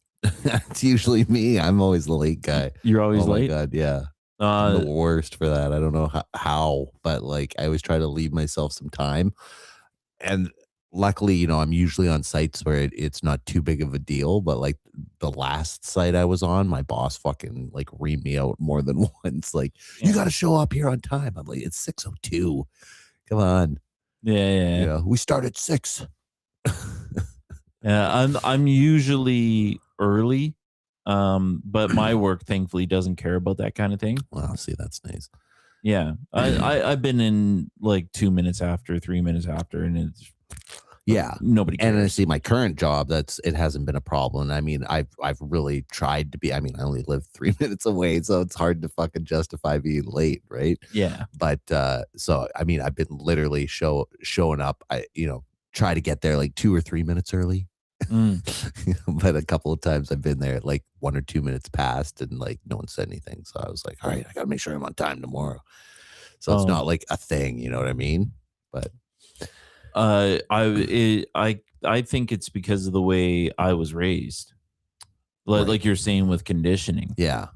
That's usually me. I'm always the late guy. you're always Oh my late. God, yeah. I'm the worst for that. I don't know how, but like I always try to leave myself some time. And luckily, I'm usually on sites where it's not too big of a deal. But like the last site I was on, my boss fucking like reamed me out more than once. Like, you got to show up here on time. I'm like, it's 6:02. Come on. Yeah. We start at 6. Yeah, I'm usually early, but my work thankfully doesn't care about that kind of thing. Well, see, that's nice. Yeah, I've been in like 2 minutes after, 3 minutes after, and it's nobody cares. And I see my current job, it hasn't been a problem. I mean, I've really tried to be. I mean, I only live 3 minutes away, so it's hard to fucking justify being late, right? Yeah, but so I mean, I've been literally showing up. I try to get there like 2 or 3 minutes early. But a couple of times I've been there like 1 or 2 minutes past, and like no one said anything. So I was like, all right, I gotta make sure I'm on time tomorrow. So it's not like a thing, you know what I mean? But I think it's because of the way I was raised, like you're saying with conditioning. Yeah.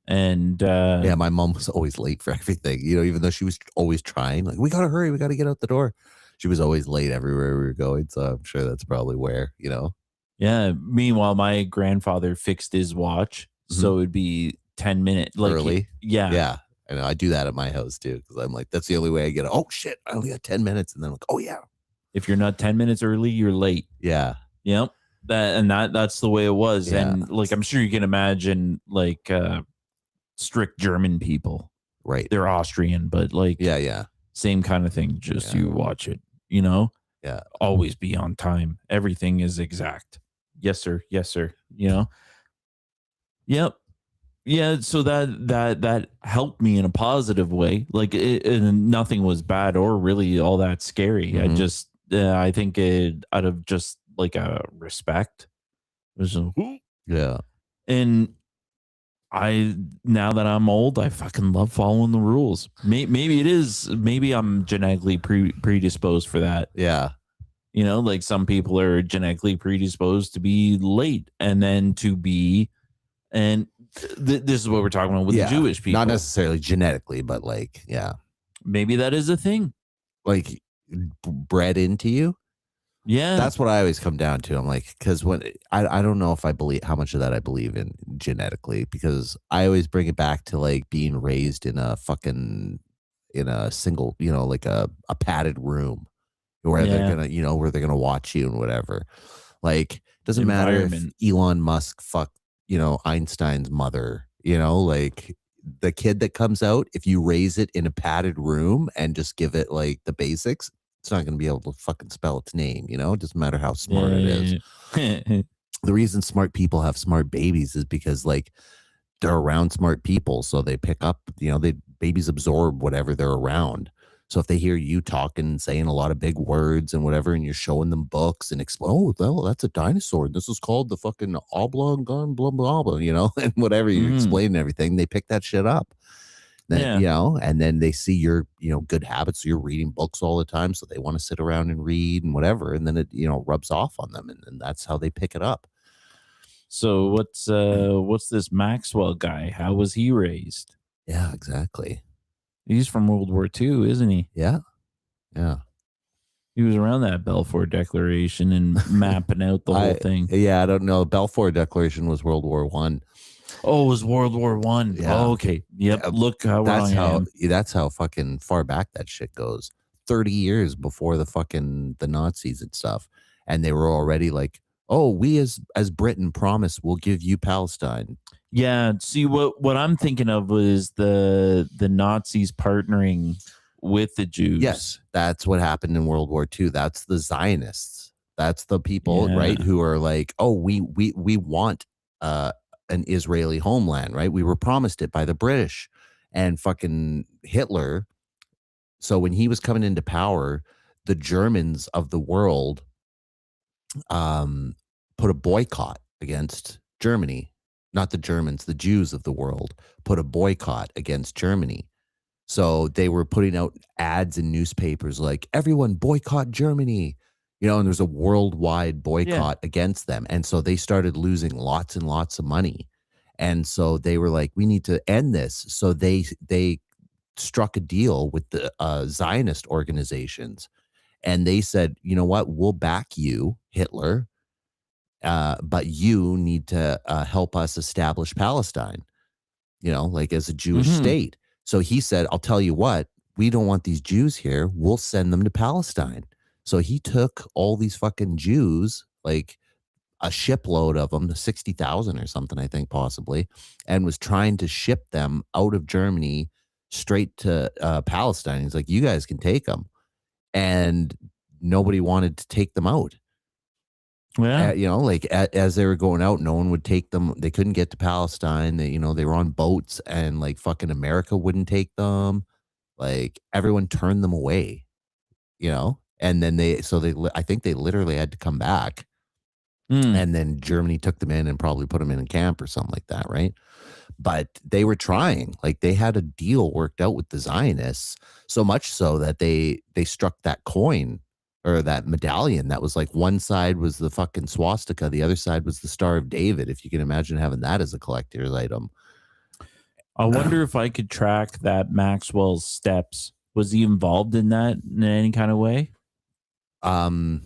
And yeah, my mom was always late for everything, even though she was always trying, like, we gotta hurry, we gotta get out the door. She was always late everywhere we were going. So I'm sure that's probably where, Yeah. Meanwhile, my grandfather fixed his watch, so it'd be 10 minutes early. Yeah. Yeah. I know. I do that at my house too, because I'm like, that's the only way I get it. Oh shit, I only got 10 minutes, and then I'm like, oh yeah. If you're not 10 minutes early, you're late. Yeah. Yep. That's the way it was. Yeah. And like I'm sure you can imagine like strict German people. Right. They're Austrian, but like yeah. Same kind of thing. Just you watch it, Yeah. Always be on time. Everything is exact. Yes, sir. Yes, sir. Yep. Yeah. So that helped me in a positive way. Like and nothing was bad or really all that scary. I think it out of just like a respect. It was Yeah. And now that I'm old, I fucking love following the rules. Maybe I'm genetically predisposed for that. Yeah. Like some people are genetically predisposed to be late and then to be, and this is what we're talking about with the Jewish people. Not necessarily genetically, but like, yeah. Maybe that is a thing. Like bred into you. Yeah. That's what I always come down to. I'm like, because when I don't know if I believe how much of that I believe in genetically, because I always bring it back to like being raised in a single, like a padded room where they're gonna watch you and whatever. Like, doesn't matter if Elon Musk fucked, Einstein's mother, like the kid that comes out, if you raise it in a padded room and just give it like the basics, It's not going to be able to fucking spell its name, you know? It doesn't matter how smart it is. The reason smart people have smart babies is because like they're around smart people, so they pick up, you know, babies absorb whatever they're around. So if they hear you talking and saying a lot of big words and whatever, and you're showing them books and oh, well, that's a dinosaur. This is called the fucking oblong gun, blah, blah, blah, you know, and whatever you explain everything, they pick that shit up. Then, you know, and then they see your, you know, good habits. So you're reading books all the time. So they want to sit around and read and whatever. And then it, you know, rubs off on them. And that's how they pick it up. So what's this Maxwell guy? How was he raised? Yeah, exactly. He's from World War II, isn't he? Yeah. Yeah. He was around that Balfour Declaration and mapping out the whole thing. Yeah, I don't know. Balfour Declaration was World War One. Oh, it was World War One. Yeah. Oh, okay. Yep. Yeah, Look how wrong I am. That's how fucking far back that shit goes. 30 years before the Nazis and stuff. And they were already like, oh, we as Britain promise we'll give you Palestine. Yeah. See, what I'm thinking of was the Nazis partnering with the Jews. Yes, that's what happened in World War II. That's the Zionists. That's the people, right, who are like, oh, we want an Israeli homeland, right? We were promised it by the British and fucking Hitler. So when he was coming into power, the Germans of the world put a boycott against Germany. Not the Germans, the Jews of the world put a boycott against Germany. So they were putting out ads in newspapers like, everyone boycott Germany, you know, and there's a worldwide boycott against them. And so they started losing lots and lots of money. And so they were like, we need to end this. So they struck a deal with the Zionist organizations. And they said, you know what, we'll back you, Hitler, but you need to help us establish Palestine, you know, like as a Jewish state. So he said, I'll tell you what, we don't want these Jews here. We'll send them to Palestine. So he took all these fucking Jews, like a shipload of them, 60,000 or something, I think possibly, and was trying to ship them out of Germany straight to Palestine. He's like, you guys can take them. And nobody wanted to take them out. Yeah. You know, like as they were going out, no one would take them. They couldn't get to Palestine. They, you know, they were on boats and like fucking America wouldn't take them. Like everyone turned them away, you know, and then I think they literally had to come back. And then Germany took them in and probably put them in a camp or something like that. Right. But they were trying, like they had a deal worked out with the Zionists, so much so that they struck that coin or that medallion that was like one side was the fucking swastika, the other side was the Star of David. If you can imagine having that as a collector's item. I wonder if I could track that Maxwell's steps. Was he involved in that in any kind of way? I don't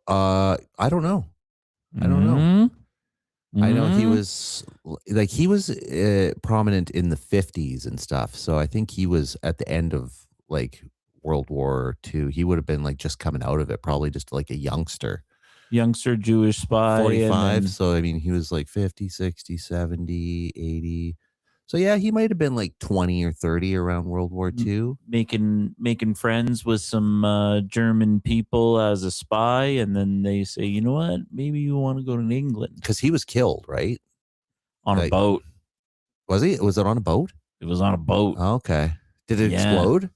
know. I don't know. I know he was prominent in the 50s and stuff. So I think he was at the end of like World War II. He would have been like just coming out of it, probably just like a youngster Jewish spy. 45. So I mean, he was like 50, 60, 70, 80. So yeah, he might have been like 20 or 30 around World War II. Making friends with some German people as a spy, and then they say, you know what, maybe you want to go to England. Because he was killed, right? On a boat. Was he? Was it on a boat? It was on a boat. Oh, okay. Did it explode?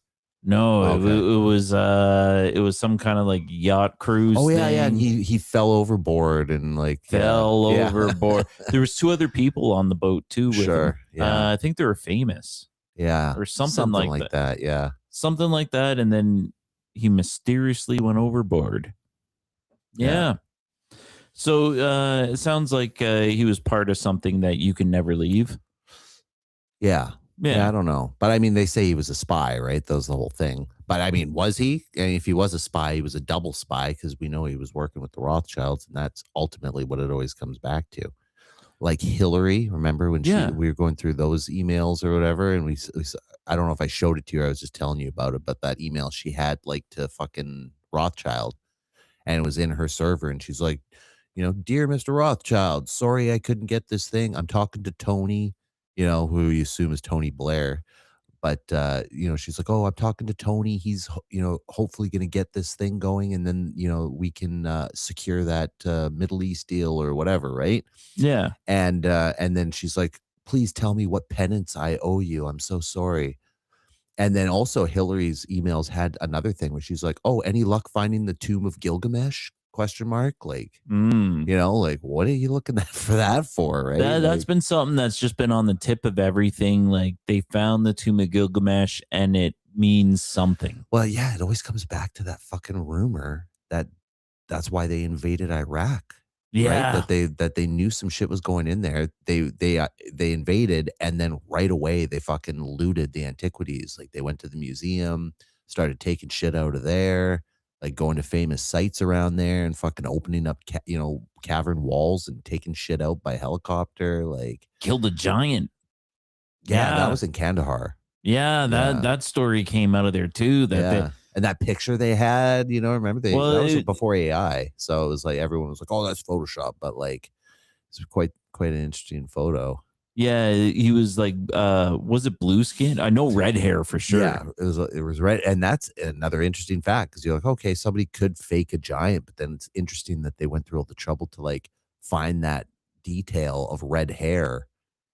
No, it was some kind of like yacht cruise. Oh yeah, thing. yeah. And he fell overboard and like fell overboard. There was 2 other people on the boat too. With him. Yeah. I think they were famous. Yeah, or something like that. Yeah, something like that. And then he mysteriously went overboard. Yeah. So it sounds like he was part of something that you can never leave. Yeah. Yeah, I don't know. But I mean, they say he was a spy, right? That was the whole thing. But I mean, was he? And if he was a spy, he was a double spy because we know he was working with the Rothschilds. And that's ultimately what it always comes back to. Like Hillary, remember when we were going through those emails or whatever? And we I don't know if I showed it to you. I was just telling you about it. But that email she had like to fucking Rothschild. And it was in her server. And she's like, you know, dear Mr. Rothschild, sorry I couldn't get this thing. I'm talking to Tony, you know, who you assume is Tony Blair, But she's like, oh, I'm talking to Tony. He's hopefully going to get this thing going, and then we can secure that Middle East deal or whatever, right? Yeah. And then she's like, please tell me what penance I owe you. I'm so sorry. And then also Hillary's emails had another thing where she's like, oh, any luck finding the tomb of Gilgamesh? Question mark. Like, like, what are you looking for that for? Right. That's been something that's just been on the tip of everything. Like, they found the tomb of Gilgamesh and it means something. Well, yeah, it always comes back to that fucking rumor that's why they invaded Iraq. Yeah. Right? That they knew some shit was going in there. They invaded, and then right away they fucking looted the antiquities. Like, they went to the museum, started taking shit out of there, like going to famous sites around there and fucking opening up cavern walls and taking shit out by helicopter. Like, killed a giant. Yeah, that was in Kandahar. Yeah, that story came out of there too. And that picture they had, remember that was before AI. So it was like everyone was like, oh, that's Photoshop. But like, it's quite an interesting photo. Yeah, he was like, was it blue skin? I know red hair for sure. Yeah, it was red. And that's another interesting fact, because you're like, okay, somebody could fake a giant, but then it's interesting that they went through all the trouble to like find that detail of red hair,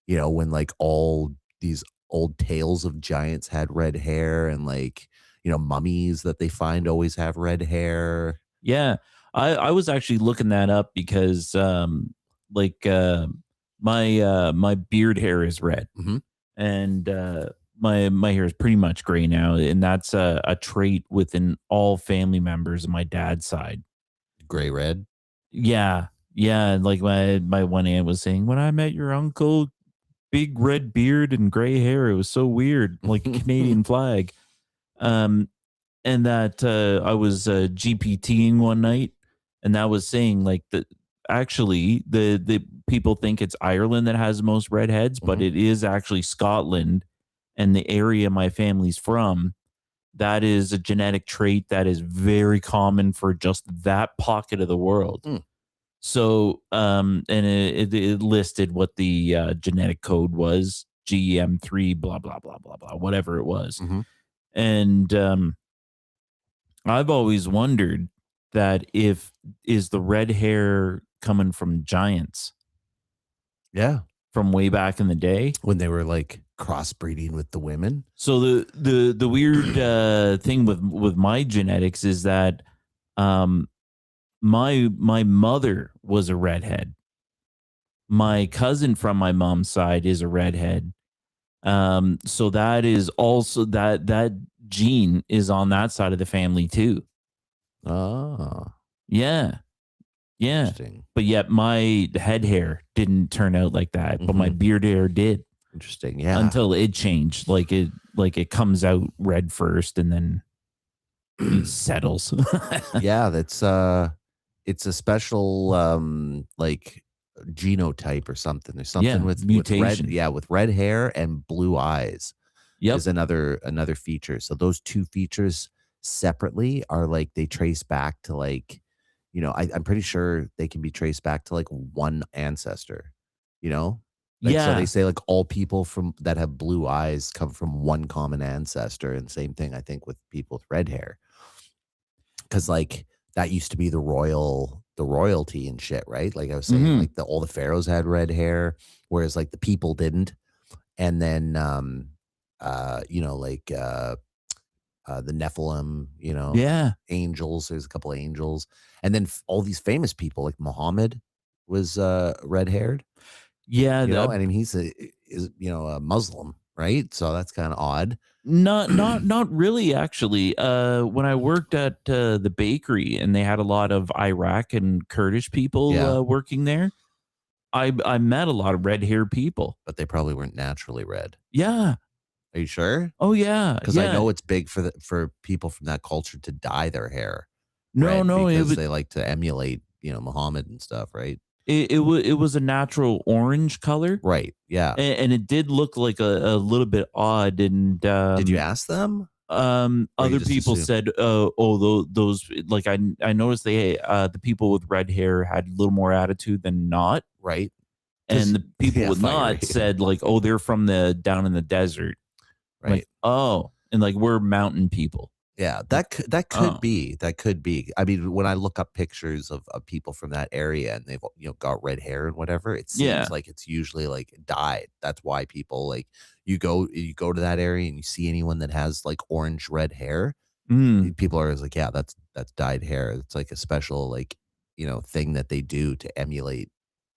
when like all these old tales of giants had red hair, and like, mummies that they find always have red hair. Yeah. I was actually looking that up because my beard hair is red, and my hair is pretty much gray now, and that's a trait within all family members of my dad's side. Gray red. Yeah. Like my one aunt was saying, when I met your uncle, big red beard and gray hair, it was so weird, like a Canadian flag. And that I was GPTing one night, and that was saying like that actually the people think it's Ireland that has the most redheads, but it is actually Scotland, and the area my family's from, that is a genetic trait that is very common for just that pocket of the world. So and it listed what the genetic code was, GM3 blah blah blah blah blah, whatever it was. And I've always wondered that is the red hair coming from giants? Yeah. From way back in the day when they were like crossbreeding with the women. So the weird thing with my genetics is that my mother was a redhead. My cousin from my mom's side is a redhead. So that is also that gene is on that side of the family too. Oh. Yeah. But yet my head hair didn't turn out like that, but my beard hair did. Interesting. Yeah. Until it changed. Like it comes out red first and then it settles. Yeah, it's a special like genotype or something. There's something with mutation. With red hair and blue eyes. Yep. Is another feature. So those two features separately are like, they trace back to like, I'm pretty sure they can be traced back to like one ancestor, So they say like all people that have blue eyes come from one common ancestor, and same thing I think with people with red hair, because like that used to be the royalty and shit, right? Like I was saying, like all the pharaohs had red hair, whereas like the people didn't. And then the Nephilim, angels. There's a couple of angels, and then all these famous people like Muhammad was red haired. Yeah, and he's a Muslim, right? So that's kind of odd. Not really, actually. When I worked at the bakery and they had a lot of Iraq and Kurdish people working there, I met a lot of red hair people, but they probably weren't naturally red. Yeah. Are you sure? Oh yeah, because I know it's big for people from that culture to dye their hair. No, because they like to emulate, Muhammad and stuff, right? It was a natural orange color, right? Yeah, and it did look like a little bit odd. And did you ask them? Other people said, those like I noticed the people with red hair had a little more attitude than not, right? And the people with not said like, oh, they're from down in the desert. right? Like, oh, and like we're mountain people. Yeah, that could Oh. be. That could be. I mean, when I look up pictures of people from that area and they've got red hair and whatever, it Yeah. seems like it's usually like dyed. That's why people like you go to that area and you see anyone that has like orange red hair, Mm. people are always like, yeah, that's dyed hair. It's like a special like thing that they do to emulate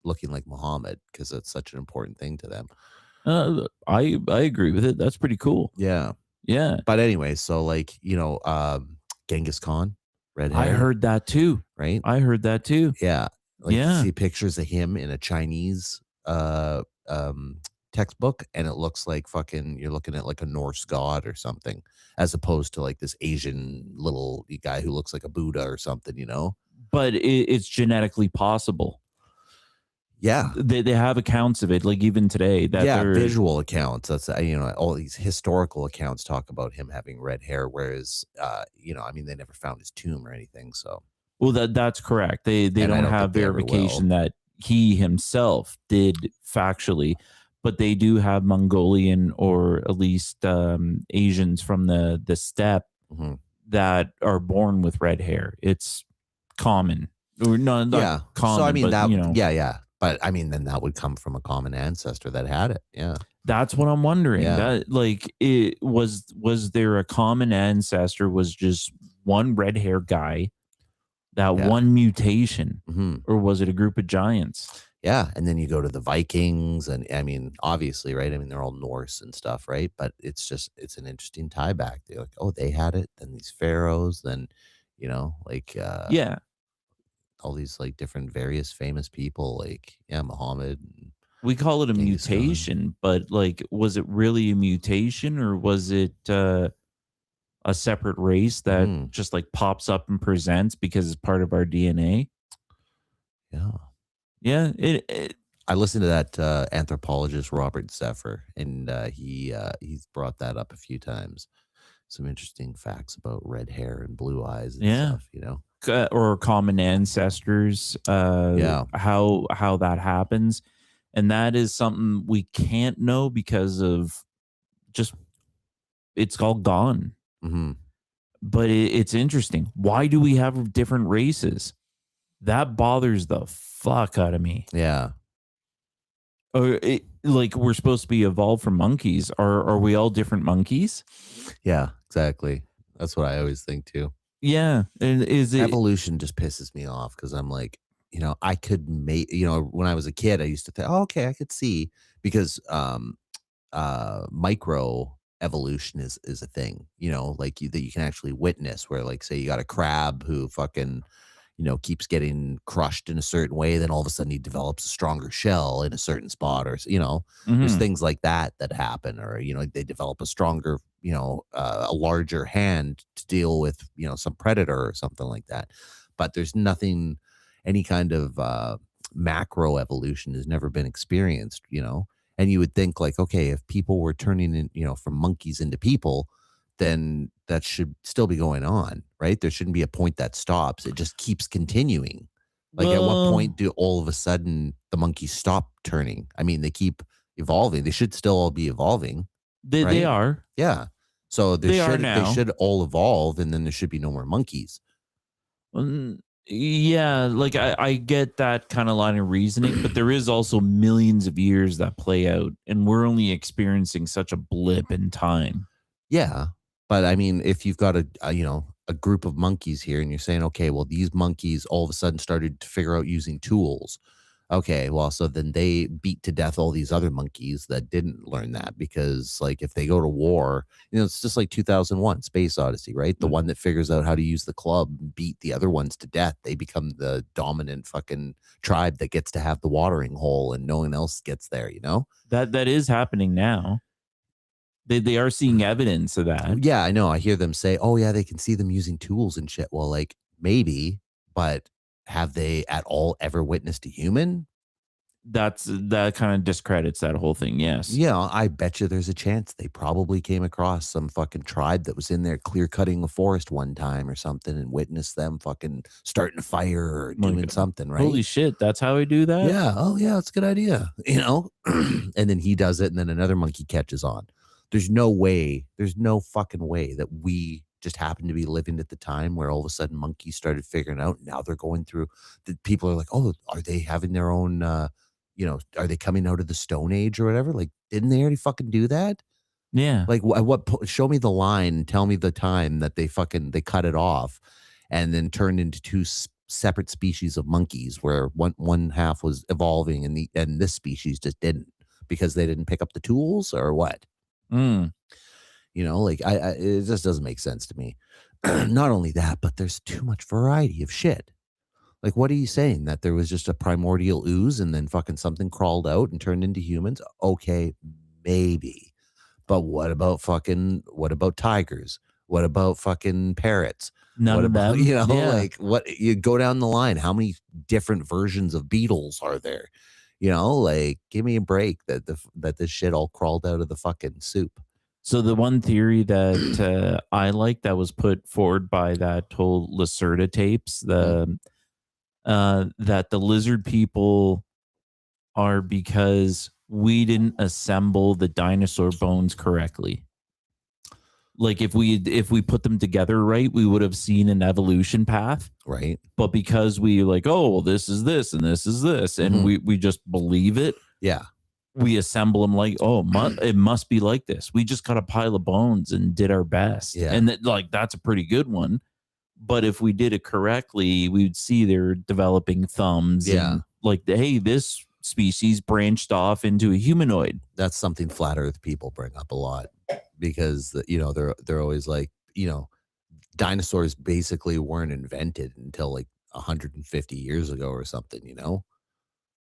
looking like Muhammad because it's such an important thing to them. I agree with it. That's pretty cool. Yeah. Yeah. But anyway, so like, Genghis Khan, red I hair, heard that too. right? I heard that too. Yeah. Like you Yeah. see pictures of him in a Chinese textbook and it looks like fucking you're looking at like a Norse god or something, as opposed to like this Asian little guy who looks like a Buddha or something, But it's genetically possible. Yeah. They have accounts of it, like even today. That Yeah, they're- visual accounts. That's all these historical accounts talk about him having red hair, whereas I mean they never found his tomb or anything. So Well, that's correct. They And I don't don't have think they ever verification that he himself did factually, but they do have Mongolian or at least Asians from the steppe mhm. that are born with red hair. It's common. Or not yeah. common. So I mean but, that yeah. But I mean then that would come from a common ancestor that had it. Yeah. That's what I'm wondering. Yeah. That like it was there a common ancestor? Was just one red hair guy, that Yeah. one mutation, hmm or was it a group of giants? Yeah. And then you go to the Vikings and I mean, obviously, right? I mean, they're all Norse and stuff, right? But it's an interesting tie back. They're like, oh, they had it, then these pharaohs, then like Yeah. all these like different various famous people, like Muhammad. We call it a Genghis Khan. mutation, but like, was it really a mutation or was it a separate race that Mm. just like pops up and presents because it's part of our DNA? Yeah. Yeah. It I listened to that anthropologist Robert Zephyr, and he's brought that up a few times. Some interesting facts about red hair and blue eyes and Yeah. stuff. or common ancestors. Yeah. How that happens, and that is something we can't know because of just it's all gone. hmm But it's interesting. Why do we have different races? That bothers the fuck out of me. Yeah. Or like we're supposed to be evolved from monkeys. Are we all different monkeys? Yeah. Exactly. That's what I always think too. Yeah. And is it Evolution just pisses me off because I'm like, I could make, when I was a kid, I used to think, oh, okay, I could see because micro evolution is a thing, like that you can actually witness where like say you got a crab who fucking keeps getting crushed in a certain way, then all of a sudden he develops a stronger shell in a certain spot, or there's Mhm. things like that happen, or they develop a stronger a larger hand to deal with some predator or something like that. But there's nothing, any kind of macro evolution has never been experienced, and you would think like, okay, if people were turning in from monkeys into people, then that should still be going on, right? There shouldn't be a point that stops. It just keeps continuing. Like at what Well, point do all of a sudden the monkeys stop turning? I mean, they keep evolving. They should still all be evolving. they right? are. Yeah. So They are now. they should all evolve, and then there should be no more monkeys. Yeah, like I get that kind of line of reasoning, but there is also millions of years that play out, and we're only experiencing such a blip in time. Yeah. But I mean, if you've got a group of monkeys here and you're saying, okay, well, these monkeys all of a sudden started to figure out using tools. Okay, well, so then they beat to death all these other monkeys that didn't learn that because, like, if they go to war, it's just like 2001 Space Odyssey, right? The one that figures out how to use the club and beat the other ones to death. They become the dominant fucking tribe that gets to have the watering hole and no one else gets there, That is happening now. They are seeing evidence of that. Yeah, I know. I hear them say, oh, yeah, they can see them using tools and shit. Well, like, maybe, but have they at all ever witnessed a human? That kind of discredits that whole thing. Yes. Yeah, I bet you there's a chance they probably came across some fucking tribe that was in there clear cutting a forest one time or something and witnessed them fucking starting a fire or My doing God. something, right? Holy shit! That's how I do that. Yeah. Oh, yeah, it's a good idea. And then he does it, and then another monkey catches on. There's no way, there's no fucking way that we just happened to be living at the time where all of a sudden monkeys started figuring out. Now they're going through, the people are like, oh, are they having their own, are they coming out of the Stone Age or whatever? Like, didn't they already fucking do that? Yeah. Like, show me the line and tell me the time that they cut it off and then turned into two separate species of monkeys where one half was evolving and this species just didn't because they didn't pick up the tools or what? Mm. Like it just doesn't make sense to me. Not only that, but there's too much variety of shit. Like, what are you saying? That there was just a primordial ooze and then fucking something crawled out and turned into humans? Okay, maybe. But what about tigers? What about fucking parrots? None What of about, them. Yeah. like what you go down the line? How many different versions of beetles are there? Like, give me a break that this shit all crawled out of the fucking soup. So the one theory that I like that was put forward by that whole Lacerda tapes, that the lizard people are because we didn't assemble the dinosaur bones correctly. Like if we put them together right, we would have seen an evolution path. Right. But because we like, oh, well, this is this and this is this, and we just believe it. Yeah. We assemble them like, oh, it must be like this. We just got a pile of bones and did our best. Yeah. And that's a pretty good one. But if we did it correctly, we would see they're developing thumbs. Yeah. And like, hey, this species branched off into a humanoid. That's something flat earth people bring up a lot because, they're always like, dinosaurs basically weren't invented until like 150 years ago or something,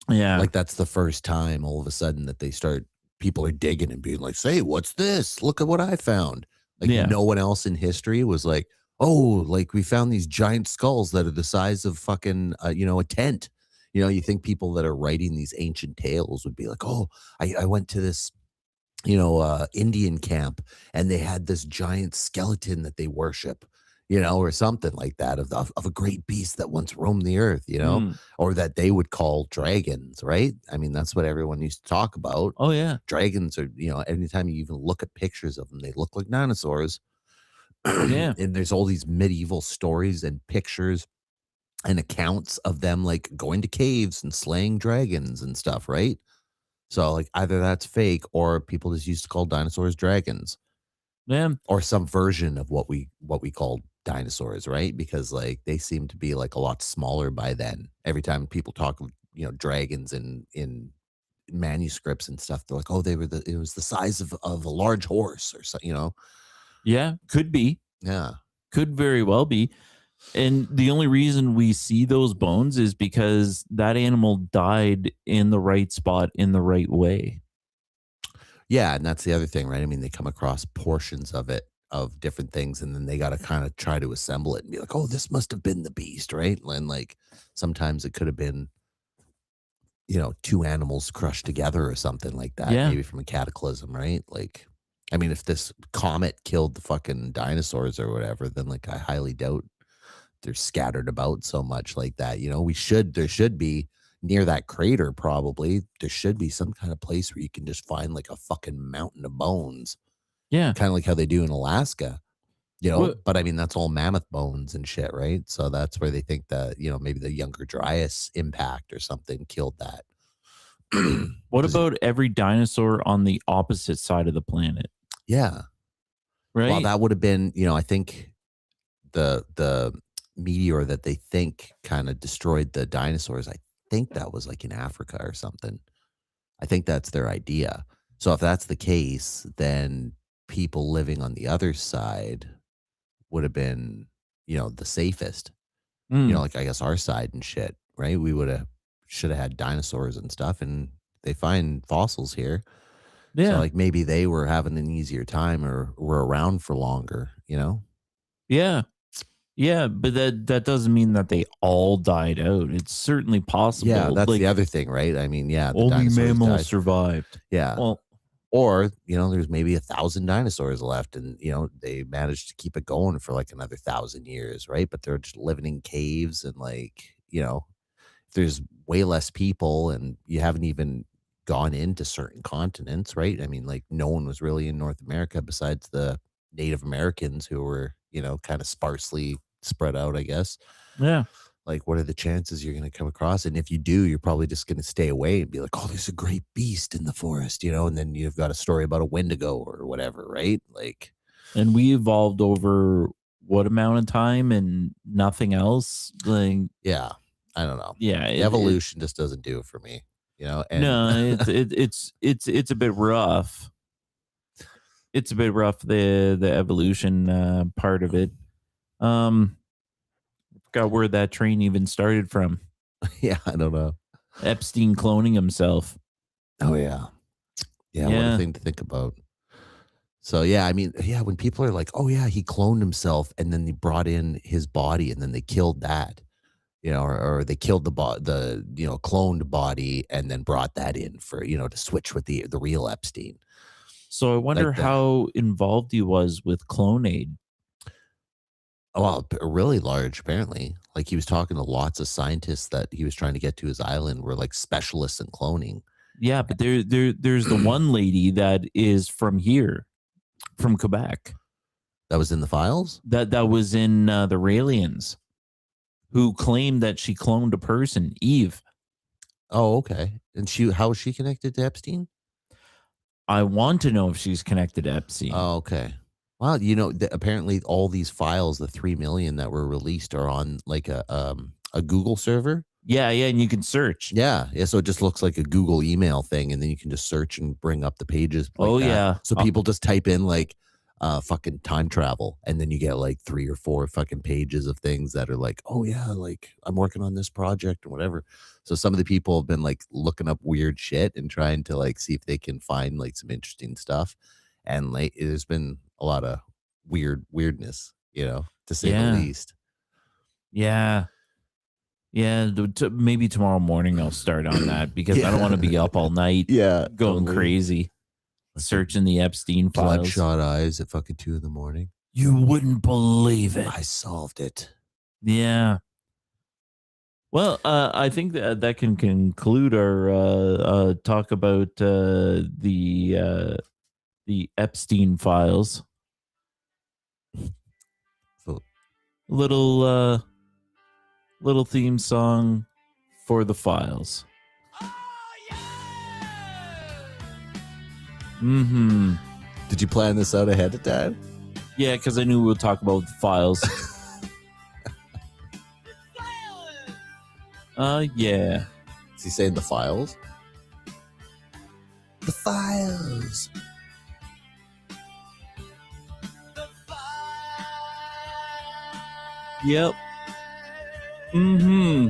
Yeah. Like that's the first time all of a sudden that people are digging and being like, say, what's this? Look at what I found. Like no one else in history was like, oh, like we found these giant skulls that are the size of fucking, a tent. You think people that are writing these ancient tales would be like, oh, I went to this, Indian camp and they had this giant skeleton that they worship, or something like that of a great beast that once roamed the earth, or that they would call dragons, right? I mean, that's what everyone used to talk about. Oh, yeah. Dragons are, anytime you even look at pictures of them, they look like dinosaurs. Yeah. And there's all these medieval stories and pictures and accounts of them like going to caves and slaying dragons and stuff, right? So like either that's fake or people just used to call dinosaurs dragons. Yeah. Or some version of what we called dinosaurs, right? Because like they seem to be like a lot smaller by then. Every time people talk of, dragons in manuscripts and stuff, they're like, oh, it was the size of a large horse or something, Yeah, could be. Yeah. Could very well be. And the only reason we see those bones is because that animal died in the right spot in the right way. Yeah, and that's the other thing, right? I mean, they come across portions of it, of different things, and then they got to kind of try to assemble it and be like, oh, this must have been the beast, right? And like sometimes it could have been, two animals crushed together or something like that, maybe from a cataclysm, right? Like, I mean, if this comet killed the fucking dinosaurs or whatever, then like I highly doubt they're scattered about so much like that. There should be near that crater, probably there should be some kind of place where you can just find like a fucking mountain of bones. Yeah. Kind of like how they do in Alaska, but I mean, that's all mammoth bones and shit, right? So that's where they think that, maybe the Younger Dryas impact or something killed that. What about every dinosaur on the opposite side of the planet? Yeah. Right. Well, that would have been, I think the meteor that they think kind of destroyed the dinosaurs, I think that was like in Africa or something. I think that's their idea. So if that's the case, then people living on the other side would have been, the safest. Like I guess our side and shit, right? We should have had dinosaurs and stuff, and they find fossils here. Yeah. So like maybe they were having an easier time or were around for longer, Yeah. Yeah, but that doesn't mean that they all died out. It's certainly possible. Yeah, that's the other thing, right? I mean, yeah, the only dinosaurs mammals died. survived. Yeah. Well, or, there's maybe 1,000 dinosaurs left and, they managed to keep it going for like another 1,000 years, right? But they're just living in caves and like, there's way less people and you haven't even gone into certain continents, right? I mean, like no one was really in North America besides the Native Americans who were, kind of sparsely spread out, I guess. Yeah. Like, what are the chances you're going to come across? And if you do, you're probably just going to stay away and be like, oh, there's a great beast in the forest, and then you've got a story about a Wendigo or whatever, right? Like, And we evolved over what amount of time and nothing else? Like, yeah, I don't know. yeah, Evolution just doesn't do it for me, and no, it's a bit rough. It's a bit rough, the evolution part of it. Forgot where that train even started from. yeah, I don't know. Epstein cloning himself. Oh, yeah. Yeah, what Yeah. a thing to think about. So, yeah, I mean, yeah, when people are like, oh, yeah, he cloned himself and then they brought in his body and then they killed that, or they killed the cloned body and then brought that in for, to switch with the real Epstein. So I wonder Like that. how involved he was with Clonade. Well, really large, apparently. Like he was talking to lots of scientists that he was trying to get to his island were like specialists in cloning. Yeah, but there's the one lady that is from here, from Quebec. That was in the files? That was in the Raelians, who claimed that she cloned a person, Eve. Oh, okay. And how is she connected to Epstein? I want to know if she's connected to Epstein. Oh, okay. Well, apparently all these files, the 3 million that were released, are on like a Google server. Yeah, and you can search. Yeah. So it just looks like a Google email thing, and then you can just search and bring up the pages. Like that. Yeah. So people just type in like fucking time travel, and then you get like 3 or 4 fucking pages of things that are like, oh yeah, like I'm working on this project or whatever. So some of the people have been like looking up weird shit and trying to like see if they can find like some interesting stuff. And like there's been a lot of weirdness, to say the least. Yeah. Maybe tomorrow morning I'll start on that because I don't want to be up all night. Yeah, going crazy, searching the Epstein files. Bloodshot eyes at fucking 2 a.m. You wouldn't believe it. I solved it. Yeah. Well, I think that can conclude our talk about the Epstein files. So, little theme song for the files. Mm-hmm. Did you plan this out ahead of time? Yeah, because I knew we'll talk about the files. Yeah. Is he saying the files? The files. Yep. Mm-hmm.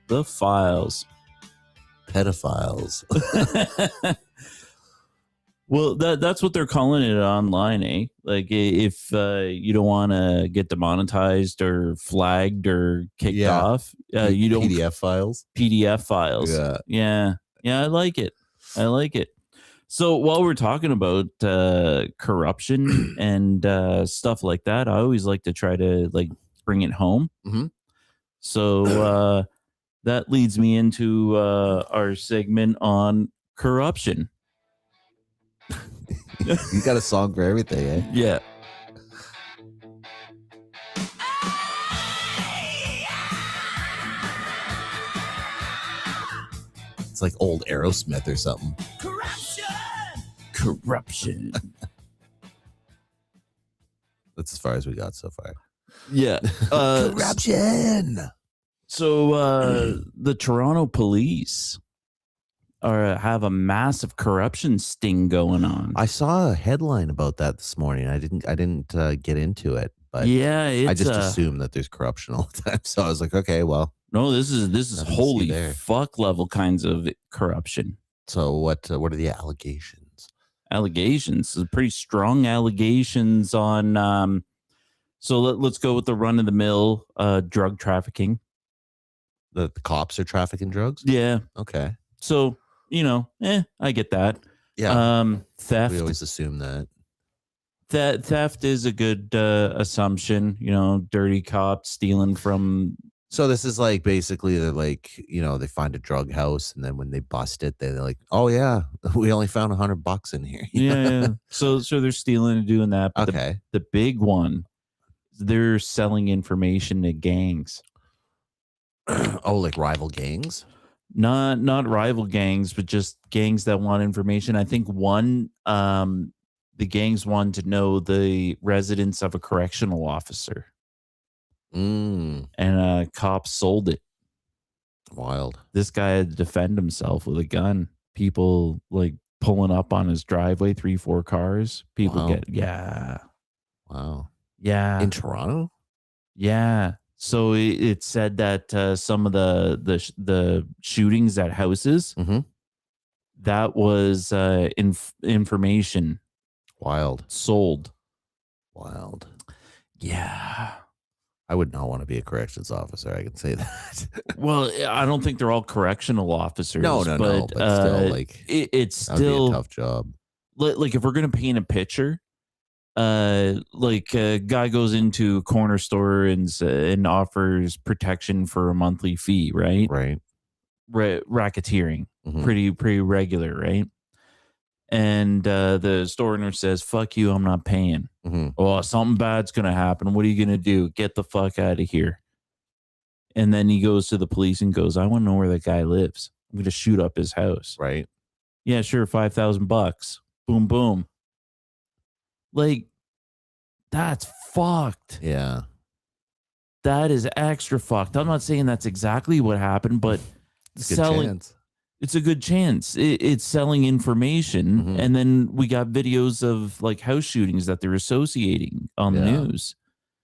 The files. Pedophiles. Well, that's what they're calling it online, eh? Like if you don't want to get demonetized or flagged or kicked off, you don't PDF files. PDF files. Yeah. I like it. So while we're talking about corruption and stuff like that, I always like to try to like bring it home. Mm-hmm. So that leads me into our segment on corruption. You got a song for everything, eh? Yeah. It's like old Aerosmith or something. Corruption. That's as far as we got so far. Yeah. Corruption. So the Toronto police have a massive corruption sting going on. I saw a headline about that this morning. I didn't get into it, but yeah, I just assume that there's corruption all the time. So I was like, okay, well, no, this is holy fuck level kinds of corruption. So what are the allegations? Allegations, pretty strong allegations on. So let's go with the run of the mill drug trafficking. The cops are trafficking drugs? Yeah. Okay. So, I get that. Yeah. Theft. We always assume that. Theft is a good assumption. Dirty cops stealing from So this is like basically they're like, they find a drug house and then when they bust it, they're like, oh yeah, we only found $100 in here. Yeah. So they're stealing and doing that. But Okay. the big one, they're selling information to gangs. Oh, like rival gangs? Not rival gangs, but just gangs that want information. I think the gangs want to know the residence of a correctional officer, Mm, and cops sold it. wild. This guy had to defend himself with a gun. People like pulling up on his driveway, 3-4 cars. People Wow. yeah. In Toronto? Yeah. So it said that some of the shootings at houses, Mm-hmm. that was information Wild. sold. Wild. Yeah. I would not want to be a corrections officer. I can say that. Well, I don't think they're all correctional officers. No. But still, like, it's that would be a still tough job. like if we're gonna paint a picture, like a guy goes into a corner store and offers protection for a monthly fee, right? Right. Racketeering, Mhm. pretty regular, right? And the store owner says, "Fuck you, I'm not paying." Mhm. Oh, something bad's gonna happen. What are you gonna do? Get the fuck out of here. And then he goes to the police and goes, "I want to know where that guy lives. I'm gonna shoot up his house." Right. Yeah, sure, $5,000. Boom, boom. Like, that's fucked. Yeah. That is extra fucked. I'm not saying that's exactly what happened, but It's a good chance. it's a good chance. It's selling information. Mhm. And then we got videos of like house shootings that they're associating on the Yeah. news.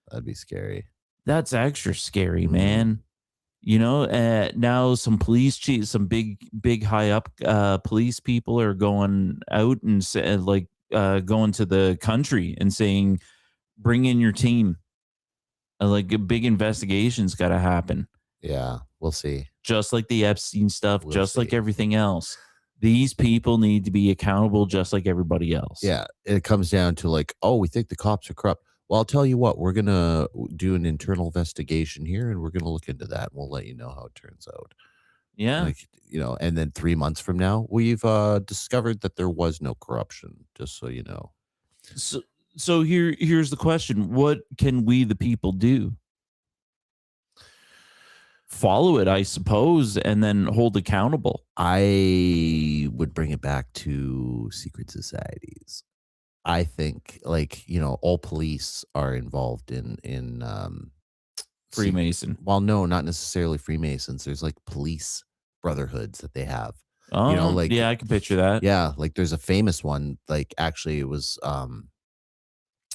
That'd be scary. That's extra scary, Mhm. man. Now some police chiefs, some big high up police people are going out and going to the country and saying, bring in your team. Like a big investigation's got to happen. Yeah. We'll see. Just like the Epstein stuff, We'll just like see. everything else. These people need to be accountable just like everybody else. Yeah. It comes down to like, oh, we think the cops are corrupt. Well, I'll tell you what, we're going to do an internal investigation here and we're going to look into that. And we'll let you know how it turns out. Yeah. Like, and then 3 months from now, we've discovered that there was no corruption, just so you know. So here's the question. What can we, the people, do? Follow it, I suppose, and then hold accountable. I would bring it back to secret societies. I think, like, all police are involved in Freemason. Well, no, not necessarily Freemasons. There's like police brotherhoods that they have. Oh, like, yeah, I can picture that. Yeah, like there's a famous one. Like, actually, it was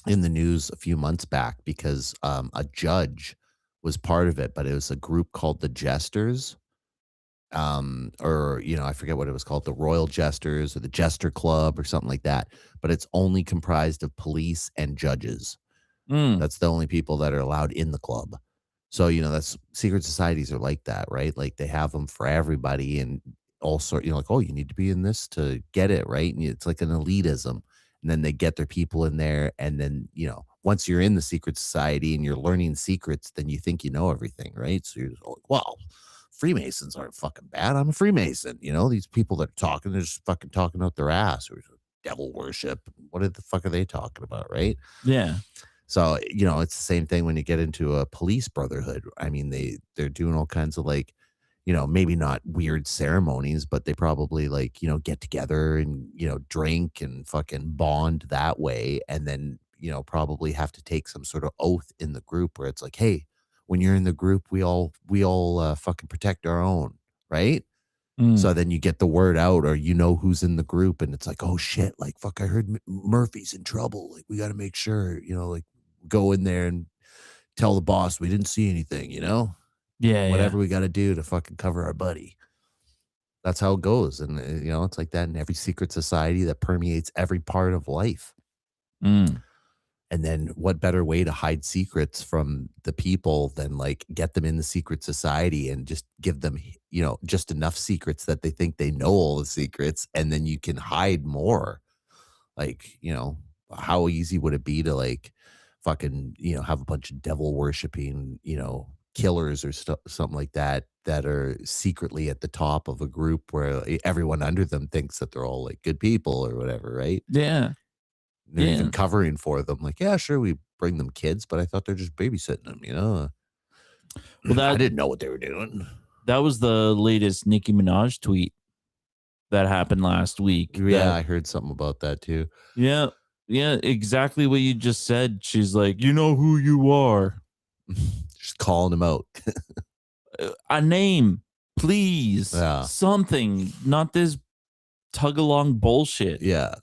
in the news a few months back because a judge was part of it, but it was a group called the Jesters. Or I forget what it was called, the Royal Jesters or the Jester Club or something like that. But it's only comprised of police and judges. Mm. That's the only people that are allowed in the club. So, that's secret societies are like that, right? Like they have them for everybody and all sort, like, oh, you need to be in this to get it, right? And it's like an elitism. And then they get their people in there. And then, once you're in the secret society and you're learning secrets, then you think you know everything, right? So you're like, well, Freemasons aren't fucking bad. I'm a Freemason. These people that are talking, they're just fucking talking out their ass or devil worship. What the fuck are they talking about, right? Yeah. So, it's the same thing when you get into a police brotherhood. I mean, they're doing all kinds of like, maybe not weird ceremonies, but they probably like, get together and, drink and fucking bond that way. And then, probably have to take some sort of oath in the group where it's like, hey, when you're in the group, we all fucking protect our own. Right. Mm. So then you get the word out or who's in the group and it's like, oh shit, like fuck, I heard Murphy's in trouble. Like we got to make sure, like go in there and tell the boss we didn't see anything, Yeah. whatever we got to do to fucking cover our buddy. That's how it goes. And it's like that in every secret society that permeates every part of life. Mm. And then what better way to hide secrets from the people than like get them in the secret society and just give them, just enough secrets that they think they know all the secrets. And then you can hide more. Like, how easy would it be to like fucking, have a bunch of devil worshiping, killers or something like that are secretly at the top of a group where everyone under them thinks that they're all like good people or whatever, right? Yeah. They're Yeah. even covering for them. Like, yeah, sure, we bring them kids, but I thought they're just babysitting them, you know? Well, I that didn't know what they were doing. that was the latest Nicki Minaj tweet that happened last week. Yeah, I heard something about that too. Yeah. Yeah, exactly what you just said. She's like, you know who you are. Just calling them out. A name, please. Yeah. Something, not this tug along bullshit. Yeah.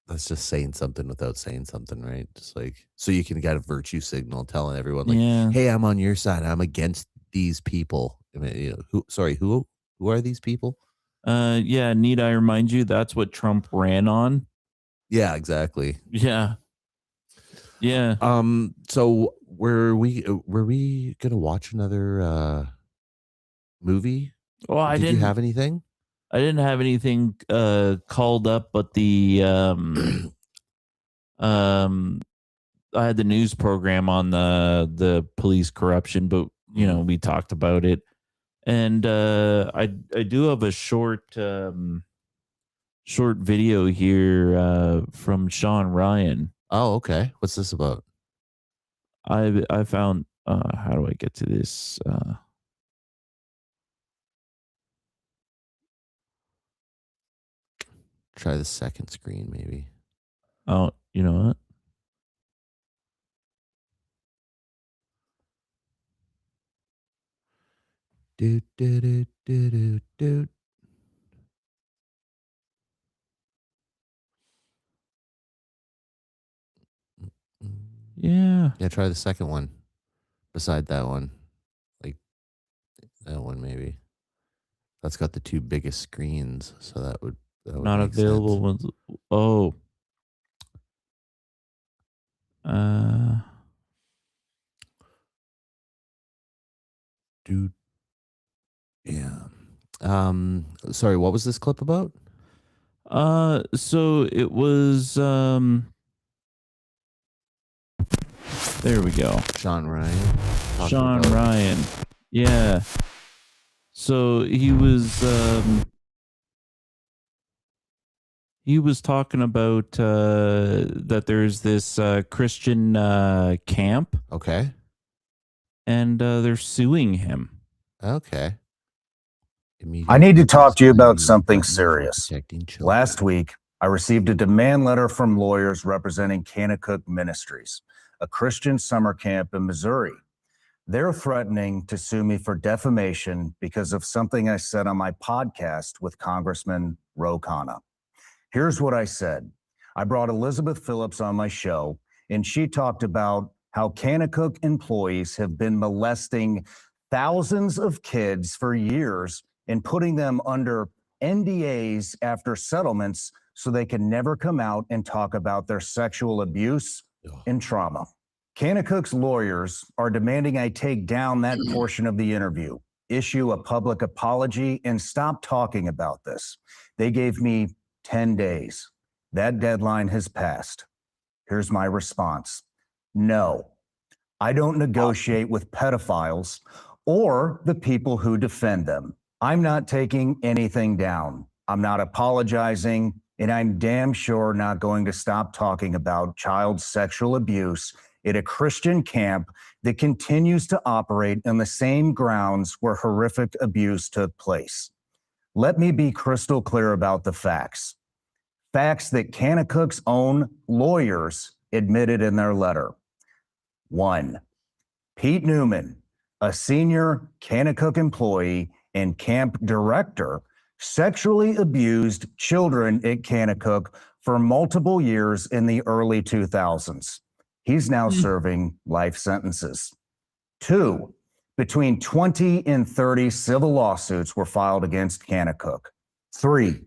That's just saying something without saying something, right? Just like, so you can get a virtue signal telling everyone, like, Yeah. hey, I'm on your side. I'm against these people. I mean, you know, who are these people? Yeah, need I remind you that's what Trump ran on? Yeah, exactly. Yeah. Yeah. So were we gonna watch another movie? Well, Did you have anything? I didn't have anything called up, but the I had the news program on the police corruption, but you know, we talked about it. And I do have a short video here from Sean Ryan. Oh, okay. What's this about? I found how do I get to this? Try the second screen, maybe. Oh, you know what? Do do do do do do. Yeah. Yeah, try the second one. Beside that one. Like that one maybe. That's got the two biggest screens, so that would Not make available sense. ones. Oh. Dude. Yeah. Sorry, what was this clip about? So it was there we go. Sean Ryan. Sean Ryan. Yeah. So he was talking about that there's this Christian camp. Okay. And they're suing him. Okay. I need to talk to you about something serious. Last week, I received a demand letter from lawyers representing Kanakuk Ministries, a Christian summer camp in Missouri. They're threatening to sue me for defamation because of something I said on my podcast with Congressman Ro Khanna. Here's what I said. I brought Elizabeth Phillips on my show, and she talked about how Kanakuk employees have been molesting thousands of kids for years and putting them under NDAs after settlements so they can never come out and talk about their sexual abuse and trauma. Kanakuk's lawyers are demanding I take down that portion of the interview, issue a public apology, and stop talking about this. They gave me 10 days. That deadline has passed. Here's my response. No, I don't negotiate with pedophiles or the people who defend them. I'm not taking anything down. I'm not apologizing, and I'm damn sure not going to stop talking about child sexual abuse at a Christian camp that continues to operate on the same grounds where horrific abuse took place. Let me be crystal clear about the facts. Facts that Kanakuk's own lawyers admitted in their letter. 1. Pete Newman, a senior Kanakuk employee and camp director, sexually abused children at Kanakuk for multiple years in the early 2000s. He's now serving life sentences. 2, between 20 and 30 civil lawsuits were filed against Kanakuk. 3,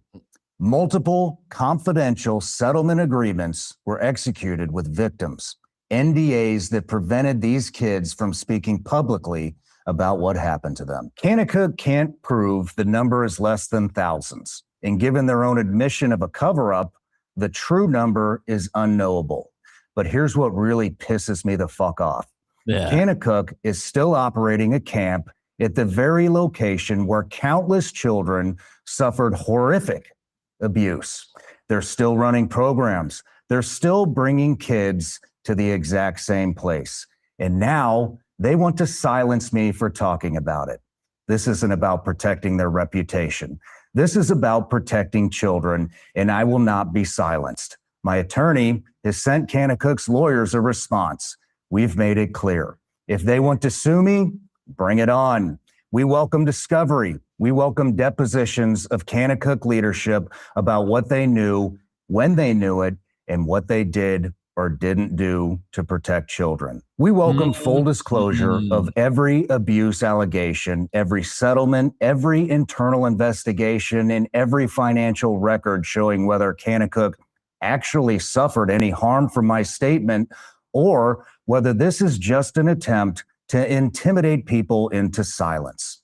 multiple confidential settlement agreements were executed with victims, NDAs that prevented these kids from speaking publicly about what happened to them. Kanakuk can't prove the number is less than thousands, and given their own admission of a cover-up, the true number is unknowable. But here's what really pisses me the fuck off. Kanakuk is still operating a camp at the very location where countless children suffered horrific abuse. They're still running programs. They're still bringing kids to the exact same place. And now they want to silence me for talking about it. This isn't about protecting their reputation. This is about protecting children, and I will not be silenced. My attorney has sent Kanakuk's lawyers a response. We've made it clear. If they want to sue me, bring it on. We welcome discovery. We welcome depositions of Kanakuk leadership about what they knew, when they knew it, and what they did or didn't do to protect children. We welcome full disclosure of every abuse allegation, every settlement, every internal investigation, and every financial record showing whether Kanakuk actually suffered any harm from my statement or whether this is just an attempt to intimidate people into silence.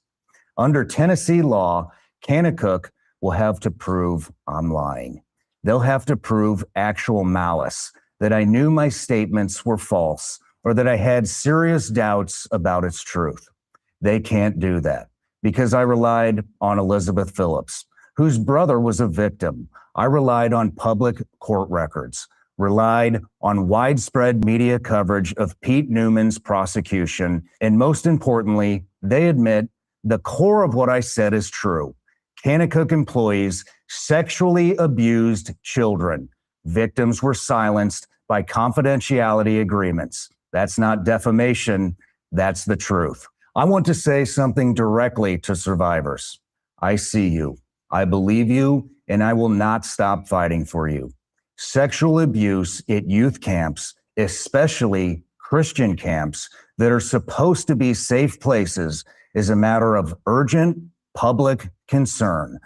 Under Tennessee law, Kanakuk will have to prove I'm lying. They'll have to prove actual malice, that I knew my statements were false, or that I had serious doubts about its truth. They can't do that because I relied on Elizabeth Phillips, whose brother was a victim. I relied on public court records, relied on widespread media coverage of Pete Newman's prosecution, and most importantly, they admit the core of what I said is true. Kanakuk employees sexually abused children. Victims were silenced by confidentiality agreements. That's not defamation, that's the truth. I want to say something directly to survivors. I see you, I believe you, and I will not stop fighting for you. Sexual abuse at youth camps, especially Christian camps that are supposed to be safe places, is a matter of urgent public concern.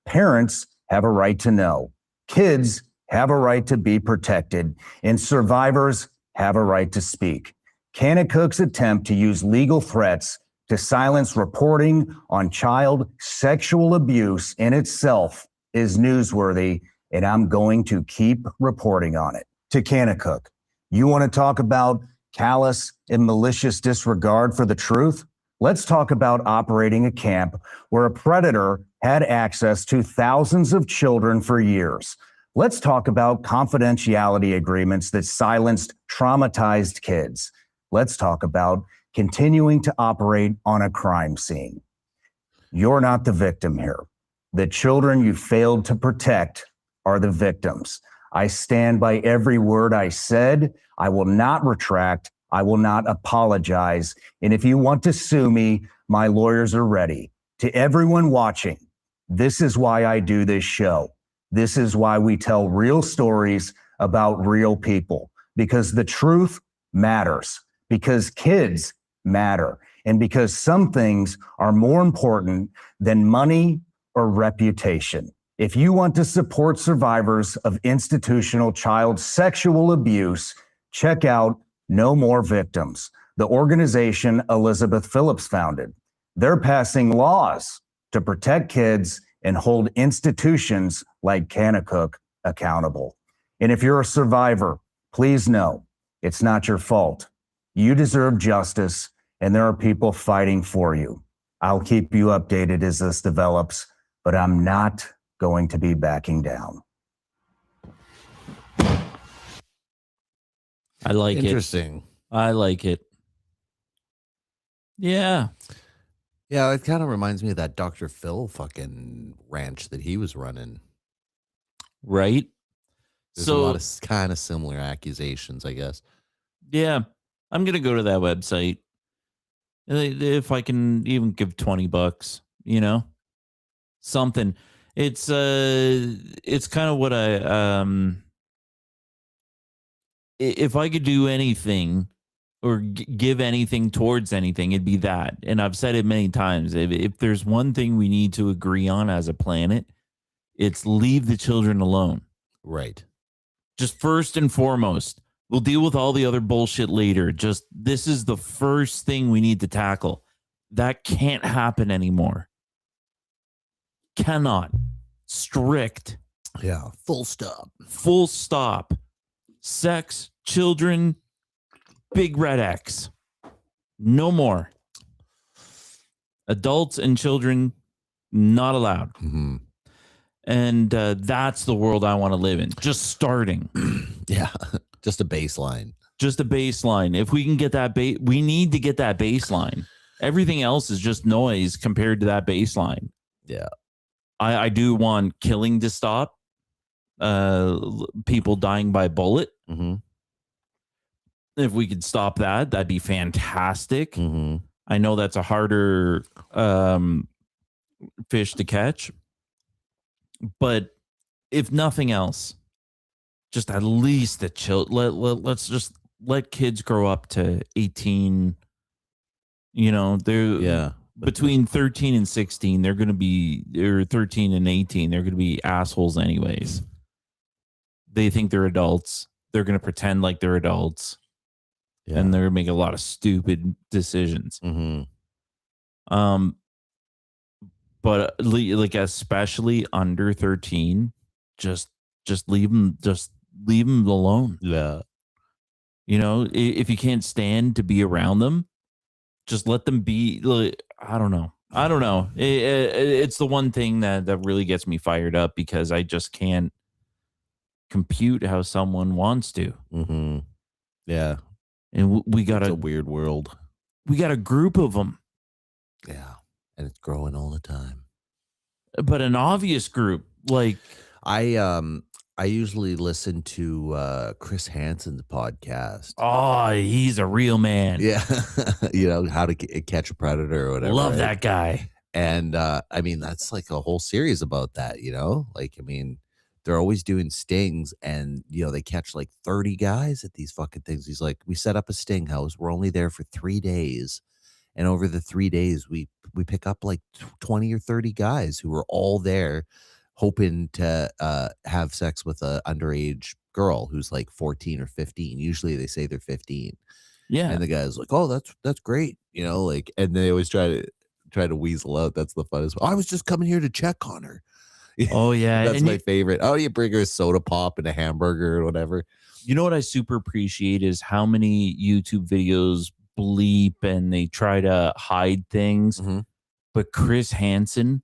Parents have a right to know. Kids have a right to be protected, and survivors have a right to speak. Kanakuk's attempt to use legal threats to silence reporting on child sexual abuse in itself is newsworthy, and I'm going to keep reporting on it. To Kanakuk, you want to talk about callous and malicious disregard for the truth? Let's talk about operating a camp where a predator had access to thousands of children for years. Let's talk about confidentiality agreements that silenced traumatized kids. Let's talk about continuing to operate on a crime scene. You're not the victim here. The children you failed to protect are the victims. I stand by every word I said. I will not retract. I will not apologize. And if you want to sue me, my lawyers are ready. To everyone watching, this is why I do this show. This is why we tell real stories about real people, because the truth matters, because kids matter, and because some things are more important than money or reputation. If you want to support survivors of institutional child sexual abuse, check out No More Victims, the organization Elizabeth Phillips founded. They're passing laws to protect kids and hold institutions like Kanakuk accountable. And if you're a survivor, please know it's not your fault. You deserve justice, and there are people fighting for you. I'll keep you updated as this develops, but I'm not going to be backing down. I like it. Interesting. I like it. Yeah. Yeah, it kind of reminds me of that Dr. Phil fucking ranch that he was running. Right. There's a lot of kind of similar accusations, I guess. Yeah. I'm going to go to that website. If I can even give $20, you know, something. It's kind of what if I could do anything or give anything towards anything, it'd be that. And I've said it many times. If there's one thing we need to agree on as a planet, it's leave the children alone. Right. Just first and foremost, we'll deal with all the other bullshit later. Just this is the first thing we need to tackle. That can't happen anymore. Cannot. Strict. Yeah. Full stop. Full stop. Sex, children, big red X. No more. Adults and children not allowed. Mm-hmm. And that's the world I want to live in. Just starting. Yeah. Just a baseline. Just a baseline. If we can get that we need to get that baseline. Everything else is just noise compared to that baseline. Yeah. I do want killing to stop. People dying by bullet. Mm-hmm. If we could stop that, that'd be fantastic. Mm-hmm. I know that's a harder fish to catch. But if nothing else, just at least let's just let kids grow up to 18. You know, they're between 13 and 16, they're going to be, or 13 and 18, they're going to be assholes anyways. They think they're adults. They're going to pretend like they're adults. Yeah. And they're going to make a lot of stupid decisions. Mm-hmm. But like especially under 13, just leave them alone. Yeah. You know, if you can't stand to be around them, just let them be. Like, I don't know. It's the one thing that really gets me fired up because I just can't compute how someone wants to. Mm-hmm. Yeah. And we got a weird world. We got a group of them. Yeah. And it's growing all the time. But an obvious group. Like I usually listen to Chris Hansen's podcast. Oh, he's a real man. Yeah. You know, how to catch a predator or whatever. Love that guy. And I mean, that's like a whole series about that, you know? Like, I mean, they're always doing stings and, you know, they catch like 30 guys at these fucking things. He's like, we set up a sting house. We're only there for 3 days. And over the 3 days, we pick up like 20 or 30 guys who are all there hoping to have sex with a underage girl who's like 14 or 15. Usually they say they're 15. Yeah. And the guy's like, oh, that's great. You know, like, and they always try to weasel out. That's the funnest. I was just coming here to check on her. Oh, yeah. That's my favorite. Oh, you bring her a soda pop and a hamburger or whatever. You know what I super appreciate is how many YouTube videos bleep and they try to hide things. Mm-hmm. But Chris Hansen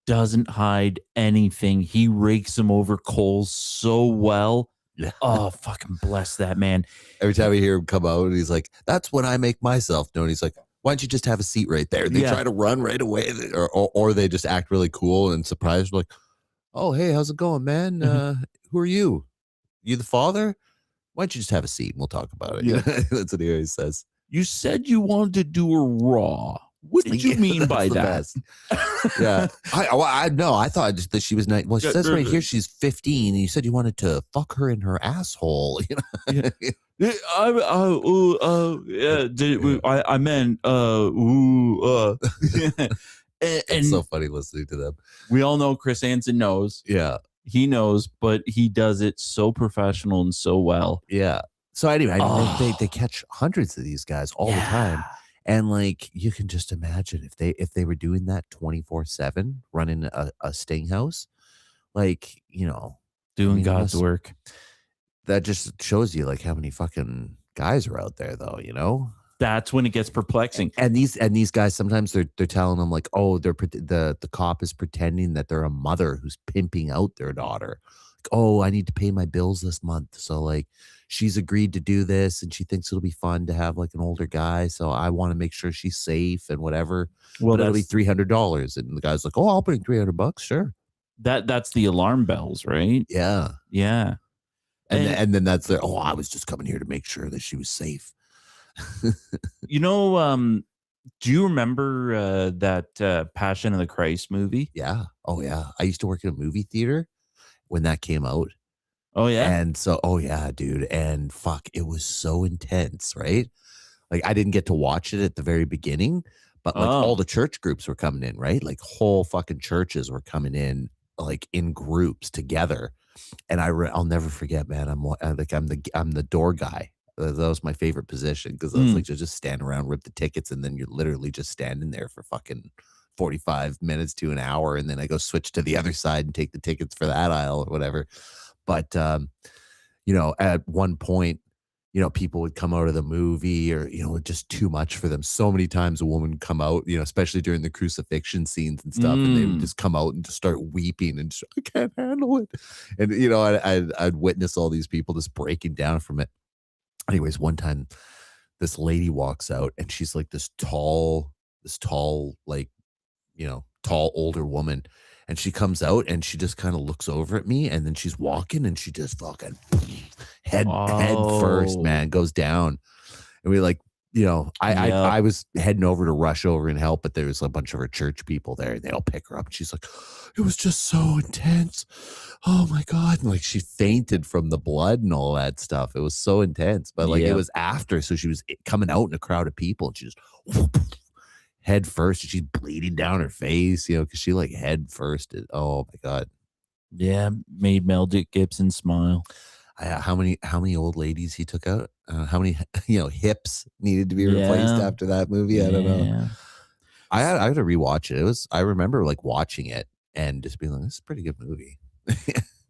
doesn't hide anything. He rakes them over coals so well. Yeah. Oh, fucking bless that man. Every time we hear him come out, he's like, that's when I make myself known. He's like, why don't you just have a seat right there? They try to run right away, or they just act really cool and surprised, like, oh, hey, how's it going, man? Who are you? You the father? Why don't you just have a seat and we'll talk about it? Yeah. That's what he always says. You said you wanted to do her raw. What did you mean by that? Yeah. I know. I thought just that she was nice. Well, she says right here she's 15, and you said you wanted to fuck her in her asshole. You know? I meant It's so funny listening to them. We all know Chris Hansen knows. Yeah. He knows, but he does it so professional and so well. Yeah. So anyway, they catch hundreds of these guys all the time. And like, you can just imagine if they were doing that 24/7, running a sting house, like, you know, doing God's work. That just shows you like how many fucking guys are out there, though. You know, that's when it gets perplexing. And these guys sometimes they're telling them like, oh, the cop is pretending that they're a mother who's pimping out their daughter. Like, oh, I need to pay my bills this month, so like, she's agreed to do this and she thinks it'll be fun to have like an older guy. So I want to make sure she's safe and whatever. Well, it'll be $300. And the guy's like, oh, I'll bring $300. Sure. That's the alarm bells, right? Yeah. Yeah. And then that's the, I was just coming here to make sure that she was safe. You know, do you remember that Passion of the Christ movie? Yeah. Oh yeah. I used to work in a movie theater when that came out. Oh yeah. And so, oh yeah, dude. And fuck, it was so intense, right? Like I didn't get to watch it at the very beginning, but like all the church groups were coming in, right? Like whole fucking churches were coming in, like in groups together. And I'll never forget, man. I'm the door guy. That was my favorite position because I was like, just stand around, rip the tickets, and then you're literally just standing there for fucking 45 minutes to an hour, and then I go switch to the other side and take the tickets for that aisle or whatever. But, you know, at one point, people would come out of the movie or, just too much for them. So many times a woman would come out, especially during the crucifixion scenes and stuff, and they would just come out and just start weeping and just, I can't handle it. And, I'd witness all these people just breaking down from it. Anyways, one time this lady walks out and she's like this tall, like, tall older woman. And she comes out and she just kind of looks over at me, and then she's walking and she just fucking head first, man, goes down. And we I was heading over to rush over and help, but there was a bunch of her church people there, and they all pick her up. And she's like, it was just so intense. Oh my God. And she fainted from the blood and all that stuff. It was so intense, but it was after. So she was coming out in a crowd of people, and she just head first, and she's bleeding down her face, because she head first. Oh my God. Yeah. Made Mel Gibson smile. How many old ladies he took out? How many, hips needed to be replaced after that movie? I don't know. I had to rewatch it. I remember watching it and just being like, this is a pretty good movie.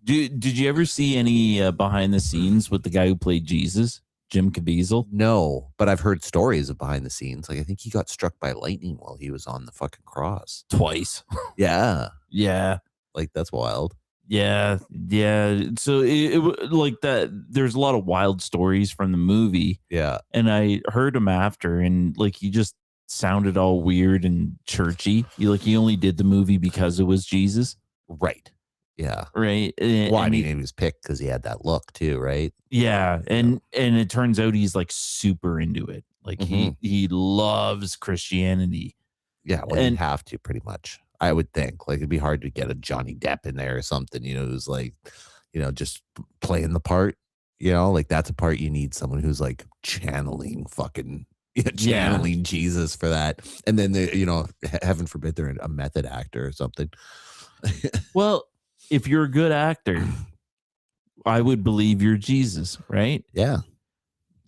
Did you ever see any behind the scenes with the guy who played Jesus? Jim Caviezel? No, but I've heard stories of behind the scenes. I think he got struck by lightning while he was on the fucking cross. Twice. Yeah. Yeah. That's wild. Yeah. Yeah. So it like that. There's a lot of wild stories from the movie. Yeah. And I heard him after, and he just sounded all weird and churchy. He only did the movie because it was Jesus. Right. Yeah. Right. Well, I mean, he was picked because he had that look too, right? Yeah. And it turns out he's super into it. He loves Christianity. Yeah. Well, you have to, pretty much. I would think it'd be hard to get a Johnny Depp in there or something, who's just playing the part, that's a part you need someone who's channeling channeling Jesus for that. And then heaven forbid they're a method actor or something. Well, if you're a good actor, I would believe you're Jesus, right? Yeah.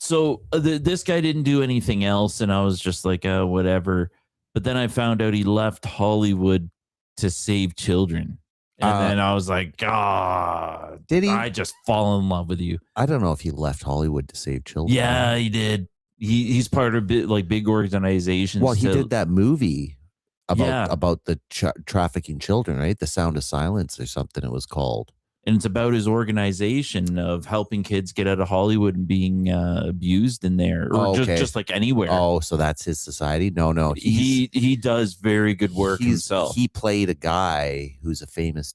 So this guy didn't do anything else, and I was just like, whatever. But then I found out he left Hollywood to save children. And then I was like, God, did he? I just fall in love with you. I don't know if he left Hollywood to save children. Yeah, he did. He's part of big organizations. Well, he did that movie about the trafficking children, right? The Sound of Silence or something it was called. And it's about his organization of helping kids get out of Hollywood and being abused in there, or just anywhere. Oh, so that's his society? No. He does very good work himself. He played a guy who's a famous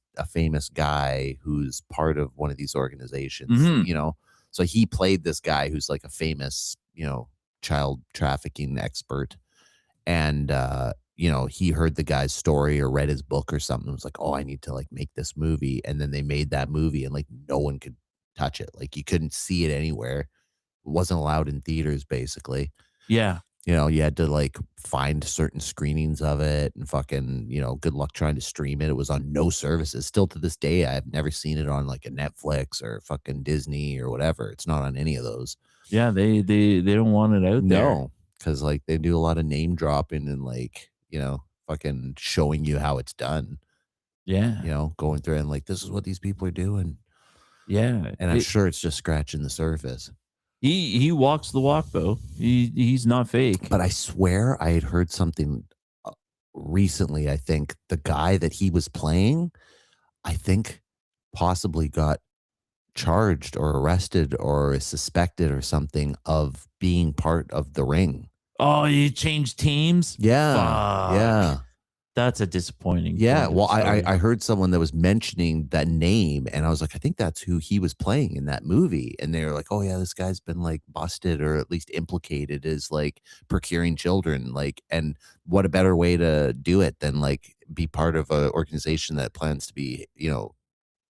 guy who's part of one of these organizations. Mm-hmm. So he played this guy who's a famous, child trafficking expert, and he heard the guy's story or read his book or something. It was like, oh, I need to make this movie. And then they made that movie, and no one could touch it. You couldn't see it anywhere. It wasn't allowed in theaters, basically. Yeah. You had to find certain screenings of it, and fucking, good luck trying to stream it. It was on no services. Still to this day, I've never seen it on a Netflix or fucking Disney or whatever. It's not on any of those. Yeah. They don't want it out there. No, because they do a lot of name dropping and fucking showing you how it's done. Yeah. Going through and this is what these people are doing. Yeah. And I'm sure it's just scratching the surface. He walks the walk, though. He's not fake. But I swear I had heard something recently. I think the guy that he was playing, I think possibly got charged or arrested or suspected or something of being part of the Ring. Oh, you changed teams? Yeah. Fuck. Yeah. That's a disappointing. Yeah. Well, I heard someone that was mentioning that name, and I was like, I think that's who he was playing in that movie. And they were like, oh yeah, this guy's been busted or at least implicated as procuring children. And what a better way to do it than be part of an organization that plans to be,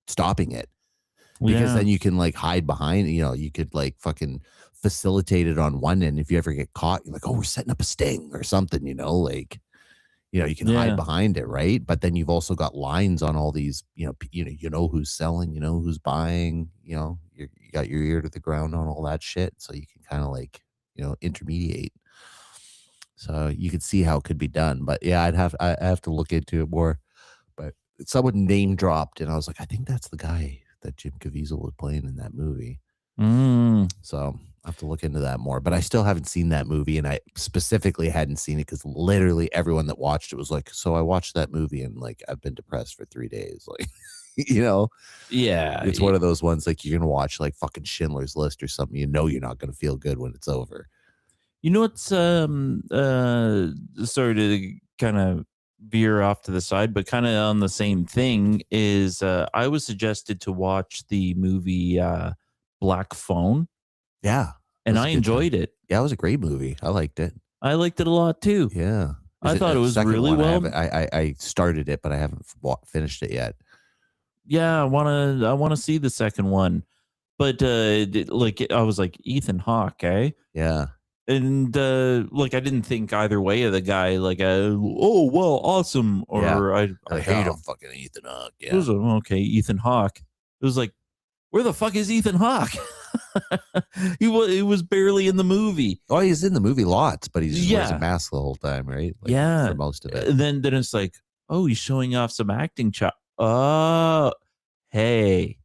stopping it. Because then you can hide behind, you could fucking facilitate it on one end. If you ever get caught, you're like, oh, we're setting up a sting or something, you can hide behind it, right? But then you've also got lines on all these, who's selling, who's buying, you got your ear to the ground on all that shit. So you can kind of intermediate. So you could see how it could be done. But yeah, I have to look into it more. But someone name dropped, and I was like, I think that's the guy that Jim Caviezel was playing in that movie. Mm. So I have to look into that more, but I still haven't seen that movie, and I specifically hadn't seen it because literally everyone that watched it was like, "So I watched that movie, and like I've been depressed for 3 days." Like, Yeah, it's one of those ones like you're gonna watch like fucking Schindler's List or something. You know, you're not gonna feel good when it's over. You know what's sorry to kind of veer off to the side, but kind of on the same thing is I was suggested to watch the movie Black Phone, Yeah, and was a I good enjoyed it. Yeah, it was a great movie. I liked it. I liked it a lot too. Yeah, I thought the it was second really one, well. I started it, but I haven't finished it yet. Yeah, I wanna see the second one, but I was like Ethan Hawke, eh? Yeah, And like I didn't think either way of the guy. Like, oh well, awesome, or Yeah. I like, hate oh, him. fucking Ethan Hawke. It was Yeah, okay, Ethan Hawke. It was like, where the fuck is Ethan Hawke? He was barely in the movie. oh, he's in the movie lots, but he just wears a Yeah. mask the whole time, right? Like, Yeah. for most of it. And then it's like, oh, he's showing off some acting chop. Oh, hey,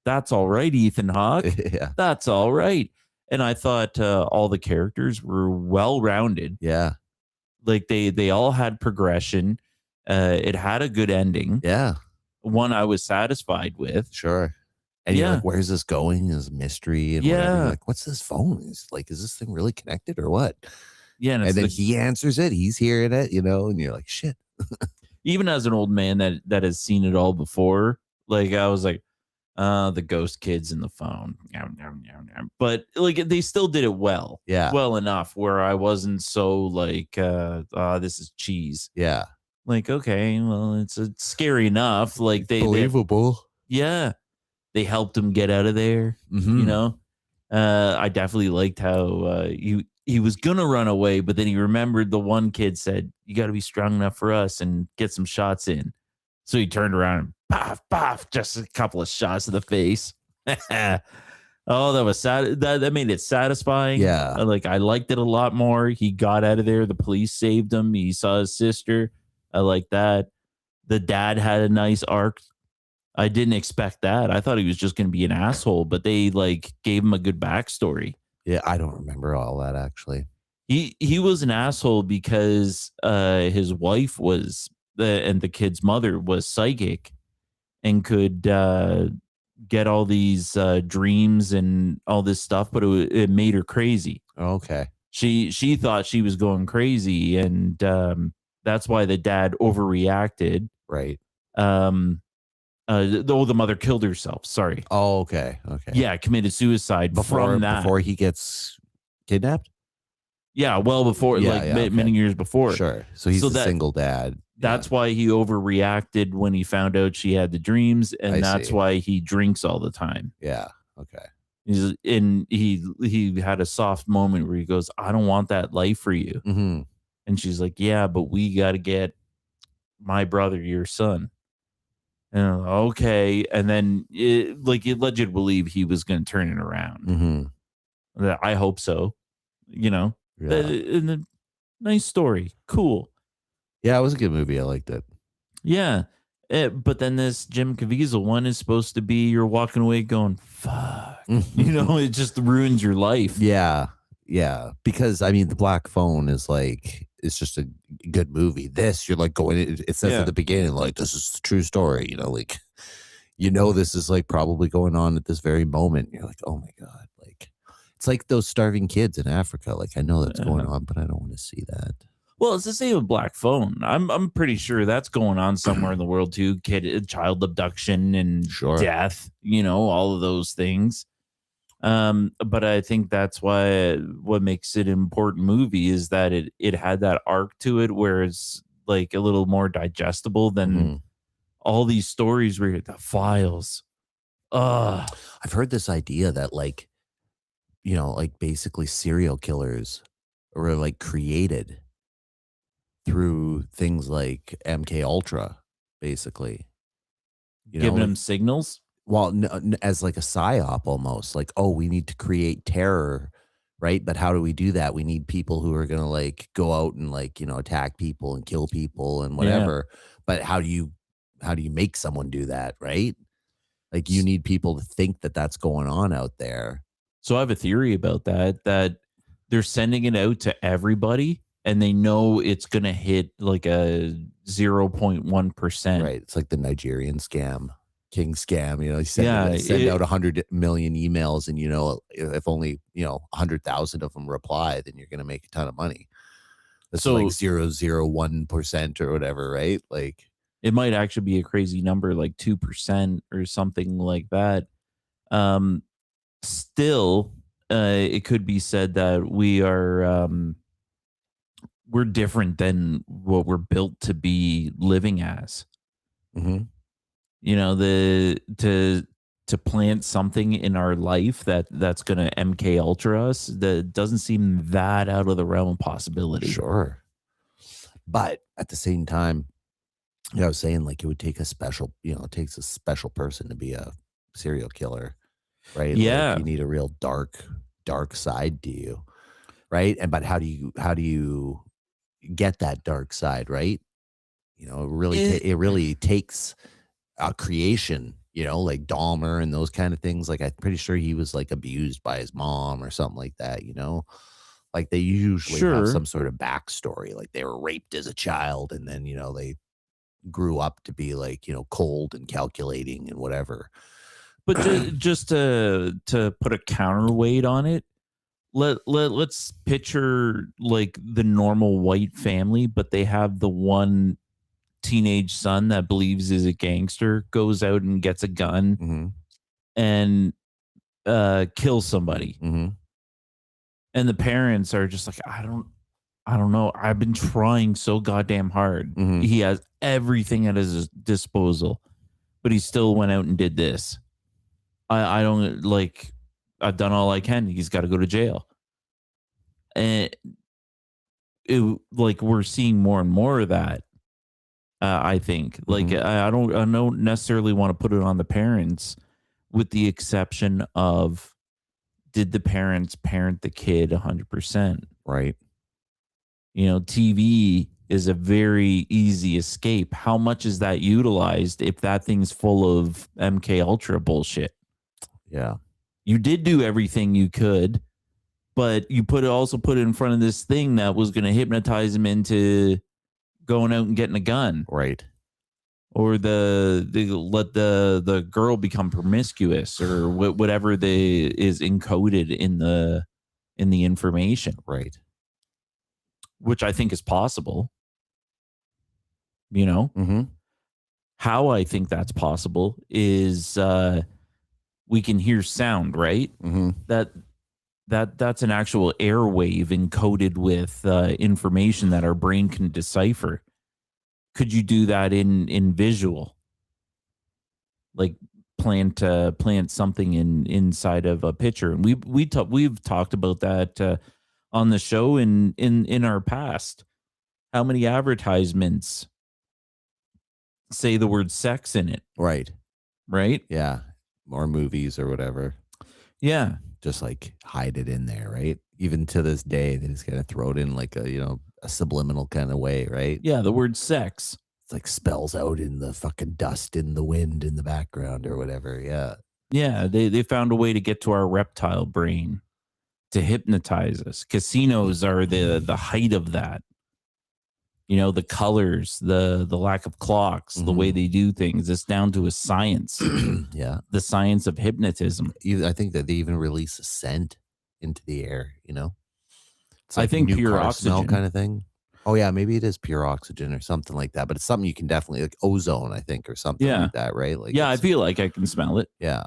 that's all right, Ethan Hawke. Yeah, That's all right. And I thought all the characters were well rounded. yeah, Like they all had progression. It had a good ending. yeah. One I was satisfied with. Sure. And you're Yeah. like, where's this going? Is mystery and whatever. Yeah. You're like, what's this phone? Is this thing really connected or what? Yeah, And it's then the- he answers it. He's hearing it, and you're like, shit. even as an old man that has seen it all before, like I was like, the ghost kids in the phone. But like they still did it well. Yeah. Well enough where I wasn't so like this is cheese. Yeah. Like, okay, well, it's scary enough. Like they Believable. yeah. They helped him get out of there. Mhm. You know? I definitely liked how he was gonna run away, but then he remembered the one kid said, "You got to be strong enough for us and get some shots in." So he turned around and paf, paf, just a couple of shots to the face. Oh, that was sad. That made it satisfying. Yeah. Like I liked it a lot more. He got out of there. The police saved him. He saw his sister. I like that. The dad had a nice arc. I didn't expect that. I thought he was just going to be an asshole, but they like gave him a good backstory. Yeah. I don't remember all that actually. He was an asshole because his wife was and the kid's mother was psychic and could get all these dreams and all this stuff, but it made her crazy. Okay. She thought she was going crazy, and that's why the dad overreacted. Right. The mother killed herself. Sorry. Oh, okay. Okay. Yeah, committed suicide from that. Before he gets kidnapped? Yeah, well before, Yeah, like yeah, okay. many years before. Sure. So he's So a that- single dad. That's why he overreacted when he found out she had the dreams, and I that's see. why he drinks all the time. Yeah. Okay. He had a soft moment where he goes, "I don't want that life for you," Mm-hmm. and she's like, "Yeah, but we got to get my brother, your son." And I'm like, okay, and then it led you to believe he was going to turn it around. Mm-hmm. I hope so. You know, Yeah. and a nice story, cool. Yeah, it was a good movie. I liked it. Yeah. But then this Jim Caviezel one is supposed to be you're walking away going, fuck. You know, it just ruins your life. Yeah. Yeah. Because I mean, The Black Phone is like, it's just a good movie. This, you're like going, it says Yeah. at the beginning, like, this is the true story, like, this is like probably going on at this very moment. You're like, oh my God. Like, it's like those starving kids in Africa. Like, I know that's going on, but I don't want to see that. Well, it's the same with Black Phone. I'm pretty sure that's going on somewhere in the world too. Child abduction and Sure. death, all of those things. But I think that's why what makes it an important movie is that it had that arc to it where it's like a little more digestible than Mhm. all these stories where the files. I've heard this idea that like basically serial killers were like created through things like MK Ultra, basically. Giving like- them signals. well, as like a psyop almost, like, oh, we need to create terror, right? But how do we do that? We need people who are gonna like go out and like attack people and kill people and whatever. But how do you make someone do that, right? Like you need people to think that that's going on out there. So I have a theory about that they're sending it out to everybody and they know it's going to hit like a 0.1%. Right. It's like the Nigerian scam, King scam. You know, you send Yeah, out 100 million emails, and if only 100,000 of them reply, then you're going to make a ton of money. That's So- like 0.001% or whatever, right? Like, it might actually be a crazy number, like 2% or something like that. Still, it could be said that we're different than what we're built to be living as. mhm. You know, to plant something in our life that's going to MK Ultra us, that doesn't seem that out of the realm of possibility. Sure. But at the same time, I was saying, like, it would take a special, it takes a special person to be a serial killer, right? Yeah. Like, you need a real dark side to you, right? But how do you get that dark side, right? It really takes a creation, like Dahmer and those kind of things. Like, I'm pretty sure he was like abused by his mom or something like that, like they usually have Sure. some sort of backstory, like they were raped as a child and then, they grew up to be like, cold and calculating and whatever. But just to put a counterweight on it, let's picture like the normal white family, but they have the one teenage son that believes is a gangster, goes out and gets a gun Mm-hmm. and kills somebody. Mm-hmm. And the parents are just like, I don't know. I've been trying so goddamn hard. Mhm. He has everything at his disposal, but he still went out and did this. I don't like, I've done all I can. He's got to go to jail. And like we're seeing more and more of that. I think like Mhm. I don't necessarily want to put it on the parents, with the exception of, did the parents parent the kid 100%? Right. TV is a very easy escape. How much is that utilized if that thing's full of MK Ultra bullshit? Yeah. You did do everything you could, but you also put it in front of this thing that was going to hypnotize him into going out and getting a gun, Right. or let the girl become promiscuous, or whatever is encoded in the information, Right. which I think is possible. Mm-hmm. How I think that's possible is we can hear sound, right? Mm-hmm. That's an actual airwave encoded with information that our brain can decipher. Could you do that in visual? Like plant something inside of a picture, and we've talked about that on the show in our past. How many advertisements say the word sex in it? Right. Right? Yeah. More movies or whatever. Yeah. Just like hide it in there, right? Even to this day, they just kind of throw it in like a subliminal kind of way, right? Yeah, the word sex. It's like spells out in the fucking dust in the wind in the background or whatever. Yeah. Yeah, they found a way to get to our reptile brain to hypnotize us. Casinos are the height of that. The colors, the lack of clocks, the way they do things. It's down to a science. Yeah. The science of hypnotism. I think that they even release a scent into the air, It's I think new pure car smell oxygen. kind of thing. Oh yeah, maybe it is pure oxygen or something like that. But it's something you can definitely, like ozone, I think, or something Yeah. like that, right? Like, Yeah, I it's- feel like I can smell it. yeah.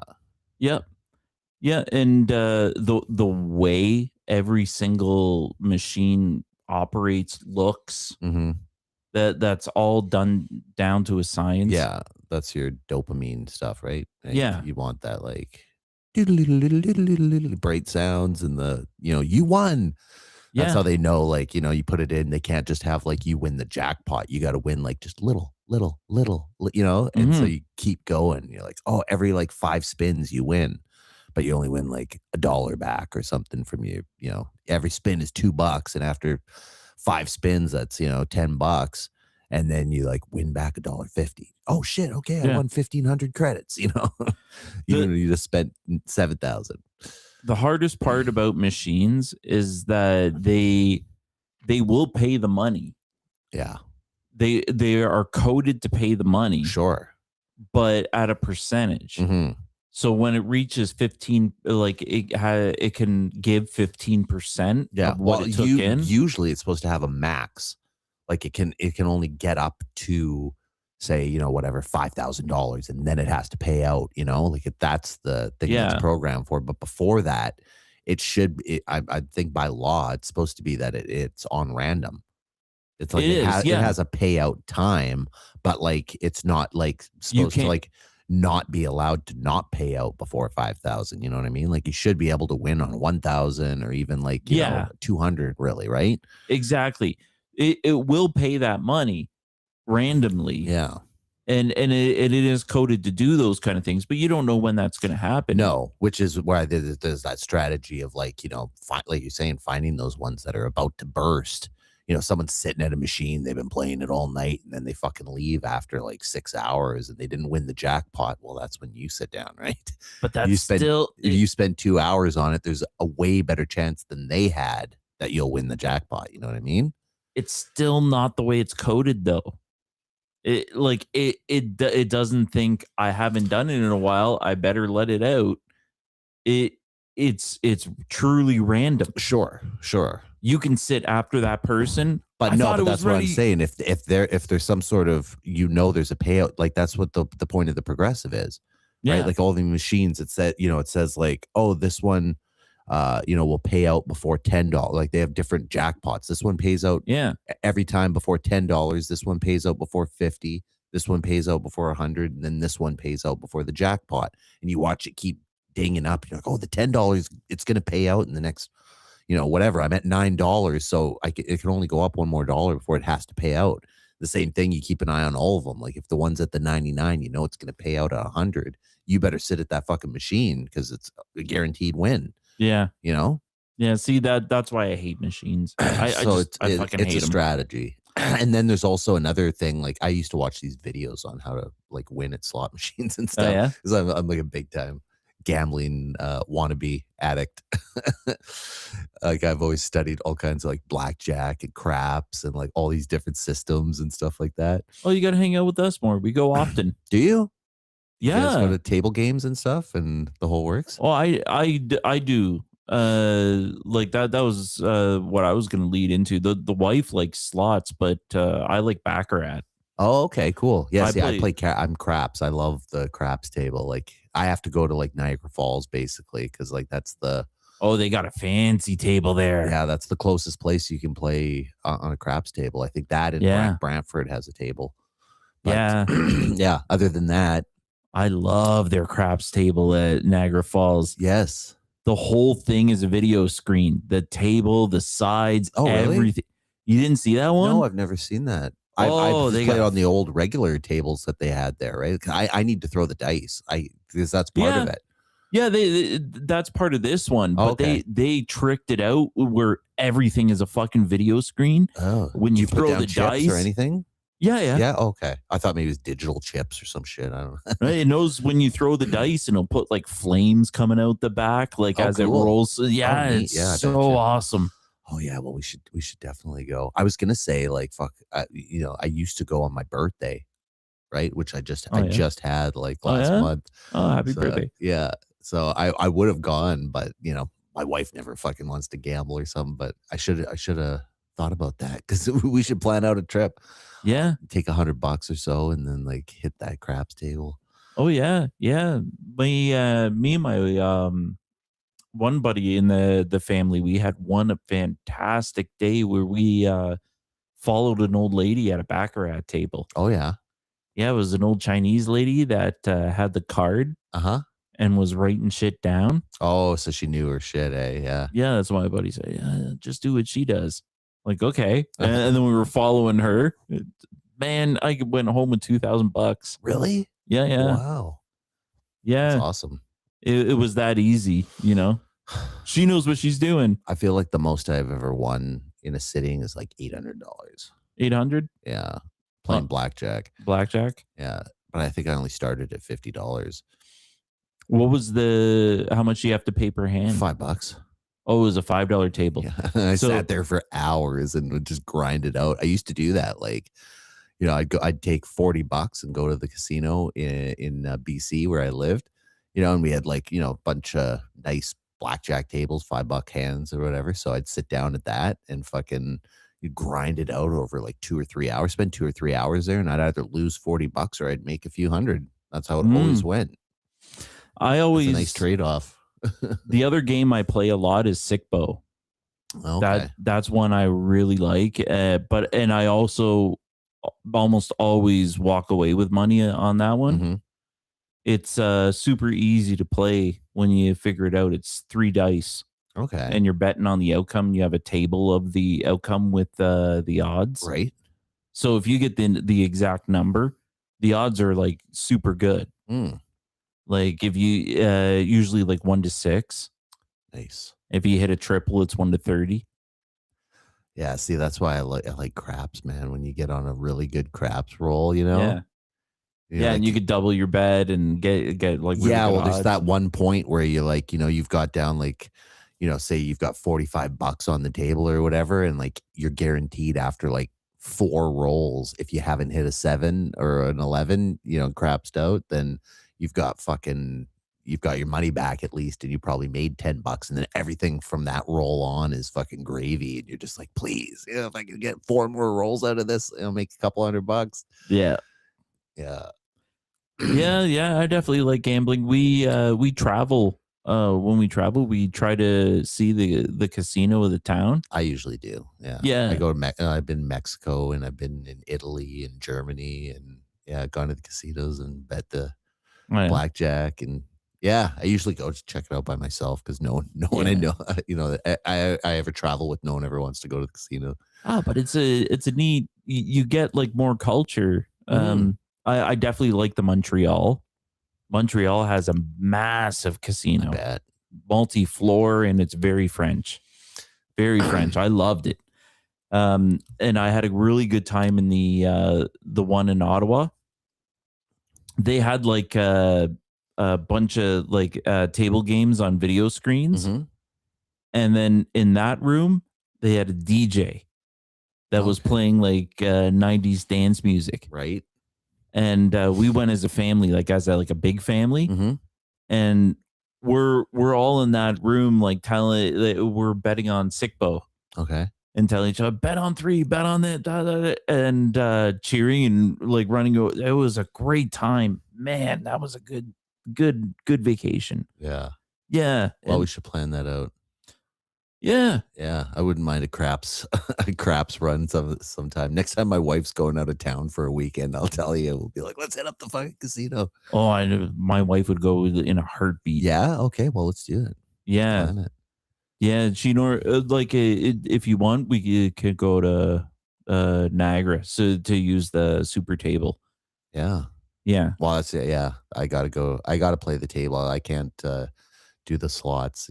Yep. Yeah, and the way every single machine operates, looks, Mm-hmm. that's all done down to a science. Yeah, that's your dopamine stuff, right? Like, Yeah. you want that like bright sounds and the you won. That's Yeah. how they know, like, you put it in, they can't just have like you win the jackpot. You got to win like just little, and so you keep going. You're like, oh, every like 5 spins you win, but you only win like $1 back or something from you. Every spin is $2, and after 5 spins, that's $10, and then you like win back $1.50. Oh shit! Okay, I Yeah. won 1,500 credits. You just spent 7,000. The hardest part about machines is that they will pay the money. Yeah. They are coded to pay the money, Sure. but at a percentage. Mm-hmm. So when it reaches 15, like it can give 15% of what it took in. Usually it's supposed to have a max. Like it can only get up to, say, you know, whatever, $5,000, and then it has to pay out, you know, like that's the thing that's programmed for. But before that, it should, I think by law, it's supposed to be that it's on random. It's like it has a payout time, but like it's not like supposed to like not be allowed to not pay out before 5,000. You know what I mean? Like you should be able to win on 1,000 or even like you know 200, really, right? Exactly. It will pay that money randomly. Yeah. And it is coded to do those kind of things, but you don't know when that's going to happen. No, which is why there's that strategy of like, you know, like you're saying, finding those ones that are about to burst. You know, someone's sitting at a machine, they've been playing it all night, and then they fucking leave after like 6 hours and they didn't win the jackpot. Well, that's when you sit down, right? But that's if you spend 2 hours on it, there's a way better chance than they had that you'll win the jackpot. You know what I mean? It's still not the way it's coded, though. It doesn't think I haven't done it in a while, I better let it out. It's truly random. Sure. You can sit after that person, but but that's what I'm saying. If there's some sort of, you know, there's a payout, like that's what the point of the progressive is, right? Like all the machines, it says like, oh, this one, you know, will pay out before $10. Like they have different jackpots. This one pays out every time before $10. This one pays out before 50. This one pays out before 100, and then this one pays out before the jackpot. And you watch it keep dinging up. You're like, oh, the $10, it's going to pay out in the next, you know, whatever. I'm at $9, so it can only go up one more dollar before it has to pay out. The same thing, you keep an eye on all of them. Like if the one's at the 99, you know it's going to pay out at 100. You better sit at that fucking machine because it's a guaranteed win. Yeah, you know. Yeah, see that's why I hate machines. I fucking hate a strategy. And then there's also another thing. Like I used to watch these videos on how to like win at slot machines and stuff. Oh, yeah? Because I'm like a big time gambling wannabe addict. Like I've always studied all kinds of like blackjack and craps and like all these different systems and stuff like that. Oh, you got to hang out with us more. We go often. Do you? Yeah. You guys go to table games and stuff and the whole works? Oh, I do. Like that was what I was going to lead into. The wife likes slots, but I like baccarat. Oh, okay, cool. Yeah, I'm craps. I love the craps table. Like I have to go to like Niagara Falls basically because like that's the. Oh, they got a fancy table there. Yeah, that's the closest place you can play on a craps table. I think that in Brantford has a table. But, yeah. Other than that, I love their craps table at Niagara Falls. Yes. The whole thing is a video screen. The table, the sides, everything. Really? You didn't see that one? No, I've never seen that. I played on the old regular tables that they had there, right? I need to throw the dice. Because that's part of it. Yeah, that's part of this one. But they tricked it out where everything is a fucking video screen. Oh, when you throw the dice or anything. Yeah. Okay. I thought maybe it was digital chips or some shit. I don't know. Right, it knows when you throw the dice and it'll put like flames coming out the back, like as it rolls. Yeah, it's so awesome. Oh yeah, well we should definitely go. I was gonna say like fuck, you know, I used to go on my birthday, right? Which I just had like last month. Oh, happy birthday! Yeah, so I would have gone, but you know, my wife never fucking wants to gamble or something. But I should have thought about that because we should plan out a trip. Yeah, take $100 or so, and then like hit that craps table. Oh yeah. Me and my one buddy in the family, we had a fantastic day where we followed an old lady at a baccarat table. Oh yeah, it was an old Chinese lady that had the card, and was writing shit down. Oh, so she knew her shit, eh? Yeah, that's why my buddy said, just do what she does. Like, okay. And then we were following her. Man, I went home with $2,000. Really? Yeah. Wow. Yeah. That's awesome. It was that easy, you know? She knows what she's doing. I feel like the most I've ever won in a sitting is like $800. 800? Yeah. Playing blackjack. Blackjack? Yeah. But I think I only started at $50. What was how much do you have to pay per hand? $5. Oh, it was a $5 table. Yeah. I sat there for hours and would just grind it out. I used to do that. Like, I'd take $40 and go to the casino in BC where I lived, and we had like, a bunch of nice blackjack tables, $5 hands or whatever. So I'd sit down at that and fucking you grind it out over like 2 or 3 hours, spend 2 or 3 hours there, and I'd either lose $40 or I'd make a few hundred. That's how it always went. I always That's a nice trade-off. The other game I play a lot is Sick Bow. Okay. That's one I really like. And I also almost always walk away with money on that one. Mm-hmm. It's super easy to play when you figure it out. It's 3 dice. Okay. And you're betting on the outcome. You have a table of the outcome with the odds. Right. So if you get the exact number, the odds are like super good. Like if you usually like 1 to 6. Nice. If you hit a triple, it's 1 to 30. Yeah, see, that's why I like craps, man. When you get on a really good craps roll, Yeah. Yeah, and you could double your bet and get like really well, good there's odds. that one point where you like, you've got down like, say you've got $45 on the table or whatever, and like you're guaranteed after like 4 rolls, if you haven't hit a 7 or an 11, crapsed out, then you've got your money back at least, and you probably made $10, and then everything from that roll on is fucking gravy, and you're just like, please, if I can get 4 more rolls out of this, it'll make a couple $100. Yeah. I definitely like gambling. We travel. When we travel, we try to see the casino of the town. I usually do. Yeah. Yeah. I go to I've been in Mexico, and I've been in Italy and Germany, and gone to the casinos and bet the blackjack, and I usually go to check it out by myself because no one I know, I ever travel with, no one ever wants to go to the casino. But it's a neat. You get like more culture. I definitely like the Montreal. Montreal has a massive casino, multi-floor, and it's very French. Very French. I loved it. And I had a really good time in the one in Ottawa. They had like a bunch of like table games on video screens. And then in that room, they had a DJ that was playing like 90s dance music. Right. And we went as a family, like as a big family. And we're all in that room, like we're betting on Sick Bow. Okay. And telling each other, bet on 3, bet on that, and cheering and like running. It was a great time, man. That was a good vacation. Yeah. Yeah. Well, we should plan that out. Yeah. Yeah. I wouldn't mind a craps run sometime. Next time my wife's going out of town for a weekend, I'll tell you, we'll be like, let's hit up the fucking casino. Oh, I know. My wife would go in a heartbeat. Yeah. Okay. Well, let's do it. Yeah. Plan it. Yeah. If you want, we could go to Niagara to use the super table. Yeah. Yeah. Well, that's it. Yeah. I got to go. I got to play the table. I can't do the slots,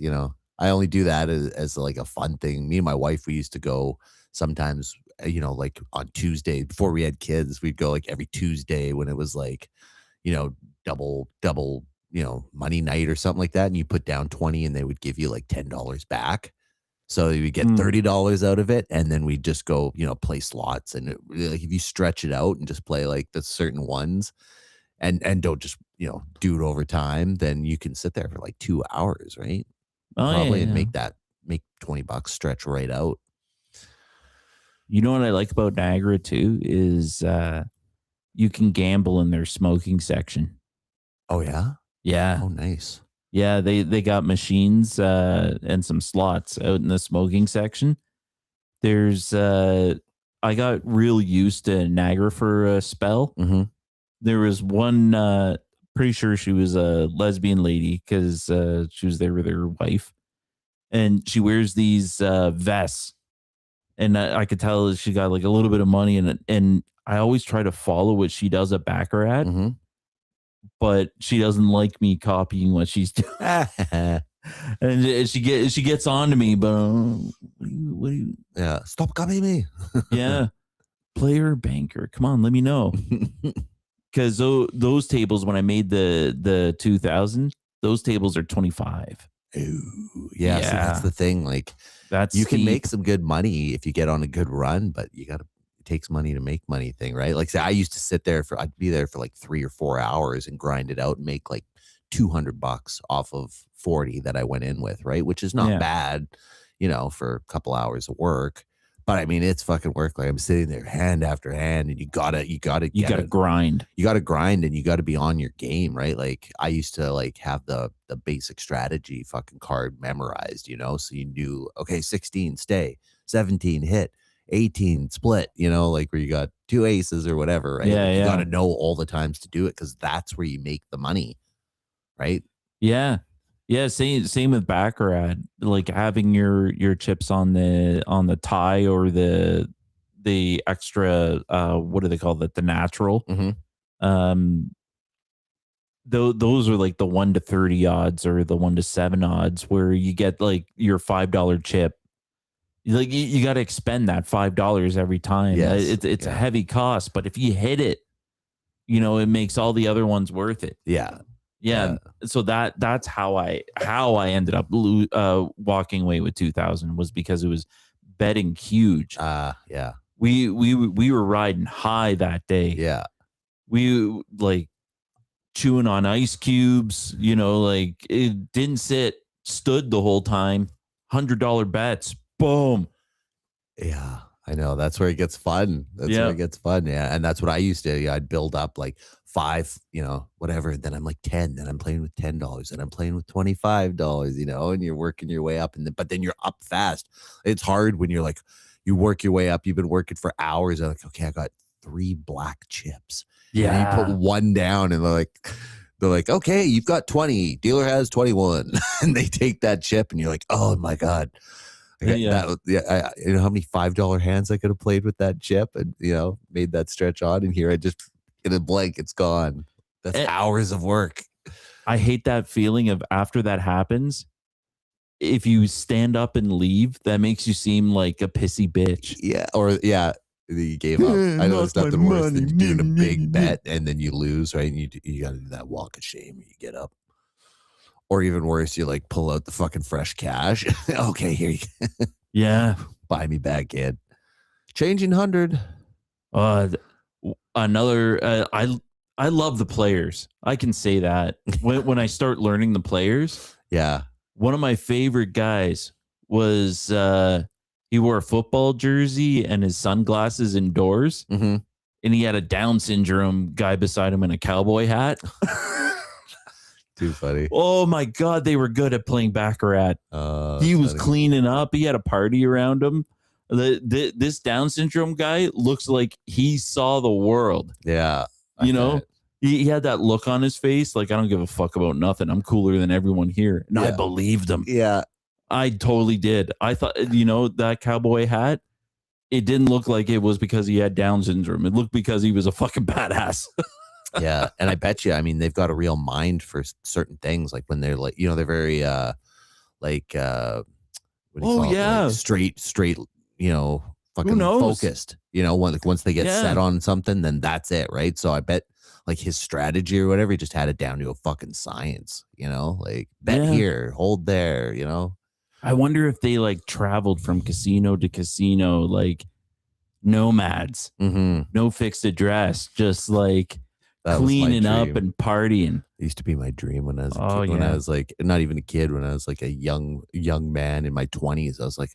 I only do that as like a fun thing. Me and my wife, we used to go sometimes, like on Tuesday before we had kids, we'd go like every Tuesday when it was like, double, money night or something like that. And you put down 20 and they would give you like $10 back. So you would get $30 out of it. And then we just go, play slots. And like if you stretch it out and just play like the certain ones and don't just, do it over time, then you can sit there for like 2 hours, right? Probably and make $20 stretch right out. You know what I like about Niagara too is you can gamble in their smoking section. Oh yeah? Yeah. Oh nice. Yeah, they got machines and some slots out in the smoking section. There's I got real used to Niagara for a spell. There was one pretty sure she was a lesbian lady because she was there with her wife, and she wears these vests, and I could tell she got like a little bit of money in it. And I always try to follow what she does at Baccarat, but she doesn't like me copying what she's doing. And she gets on to me, but what do you? Yeah, stop copying me. Yeah, player banker. Come on, let me know. Because those tables, when I made the 2000, those tables are 25. Ooh, yeah. See, that's the thing. Like, That's you can steep. make some good money if you get on a good run, but it takes money to make money thing, right? Like, say I used to I'd be there for like 3 or 4 hours and grind it out and make like $200 off of 40 that I went in with, right? Which is not bad, for a couple hours of work. But I mean, it's fucking work. Like, I'm sitting there hand after hand, and you gotta grind. You gotta grind, and you gotta be on your game, right? Like, I used to like have the basic strategy fucking card memorized, so you knew, okay, 16 stay, 17 hit, 18 split, like where you got 2 aces or whatever, right? Yeah, You gotta know all the times to do it, because that's where you make the money, right? Yeah. Yeah, same with Baccarat. Like having your chips on the tie or the extra what do they call that? The natural. Mm-hmm. Those are like the 1 to 30 odds or the 1 to 7 odds where you get like your $5 chip. Like you got to expend that $5 every time. Yes. It's a heavy cost, but if you hit it, it makes all the other ones worth it. Yeah. Yeah. So that's how I ended up walking away with 2,000 was because it was betting huge. Yeah. We were riding high that day. Yeah. We like chewing on ice cubes, like it didn't stood the whole time. $100 bets. Boom. Yeah. I know. That's where it gets fun. Where it gets fun. Yeah. And that's what I used to. I'd build up like 5, whatever. Then I'm like 10. Then I'm playing with $10. Then I'm playing with $25, and you're working your way up. But then you're up fast. It's hard when you're like, you work your way up. You've been working for hours. I'm like, okay, I got 3 black chips. Yeah. And you put 1 down, and they're like, okay, you've got 20. Dealer has 21. And they take that chip, and you're like, oh my God. You know how many $5 hands I could have played with that chip and made that stretch on, and here I just in a blank, it's gone. That's hours of work. I hate that feeling of after that happens, if you stand up and leave, that makes you seem like a pissy bitch. Yeah, you gave up. I know it's nothing worse than doing a big bet and then you lose, right? And you got to do that walk of shame when you get up. Or even worse, you like pull out the fucking fresh cash. Okay, here you go. Yeah. Buy me back, kid. Changing 100. Another, I love the players. I can say that. When I start learning the players. Yeah. One of my favorite guys was, he wore a football jersey and his sunglasses indoors. Mm-hmm. And he had a Down syndrome guy beside him in a cowboy hat. Too funny. Oh my God, they were good at playing Baccarat. He was cleaning up. He had a party around him. This Down syndrome guy looks like he saw the world. Yeah. He had that look on his face. Like, I don't give a fuck about nothing. I'm cooler than everyone here. And I believed him. Yeah. I totally did. I thought, that cowboy hat, it didn't look like it was because he had Down syndrome. It looked because he was a fucking badass. Yeah. And I bet you, they've got a real mind for certain things. Like when they're like, they're very, straight, fucking focused, once they get set on something, then that's it. Right. So I bet like his strategy or whatever, he just had it down to a fucking science, like bet here, hold there, I wonder if they like traveled from casino to casino, like nomads, no fixed address, just like cleaning up and partying. It used to be my dream when I was a kid, when I was like not even a kid, when I was like a young man in my 20s. I was like,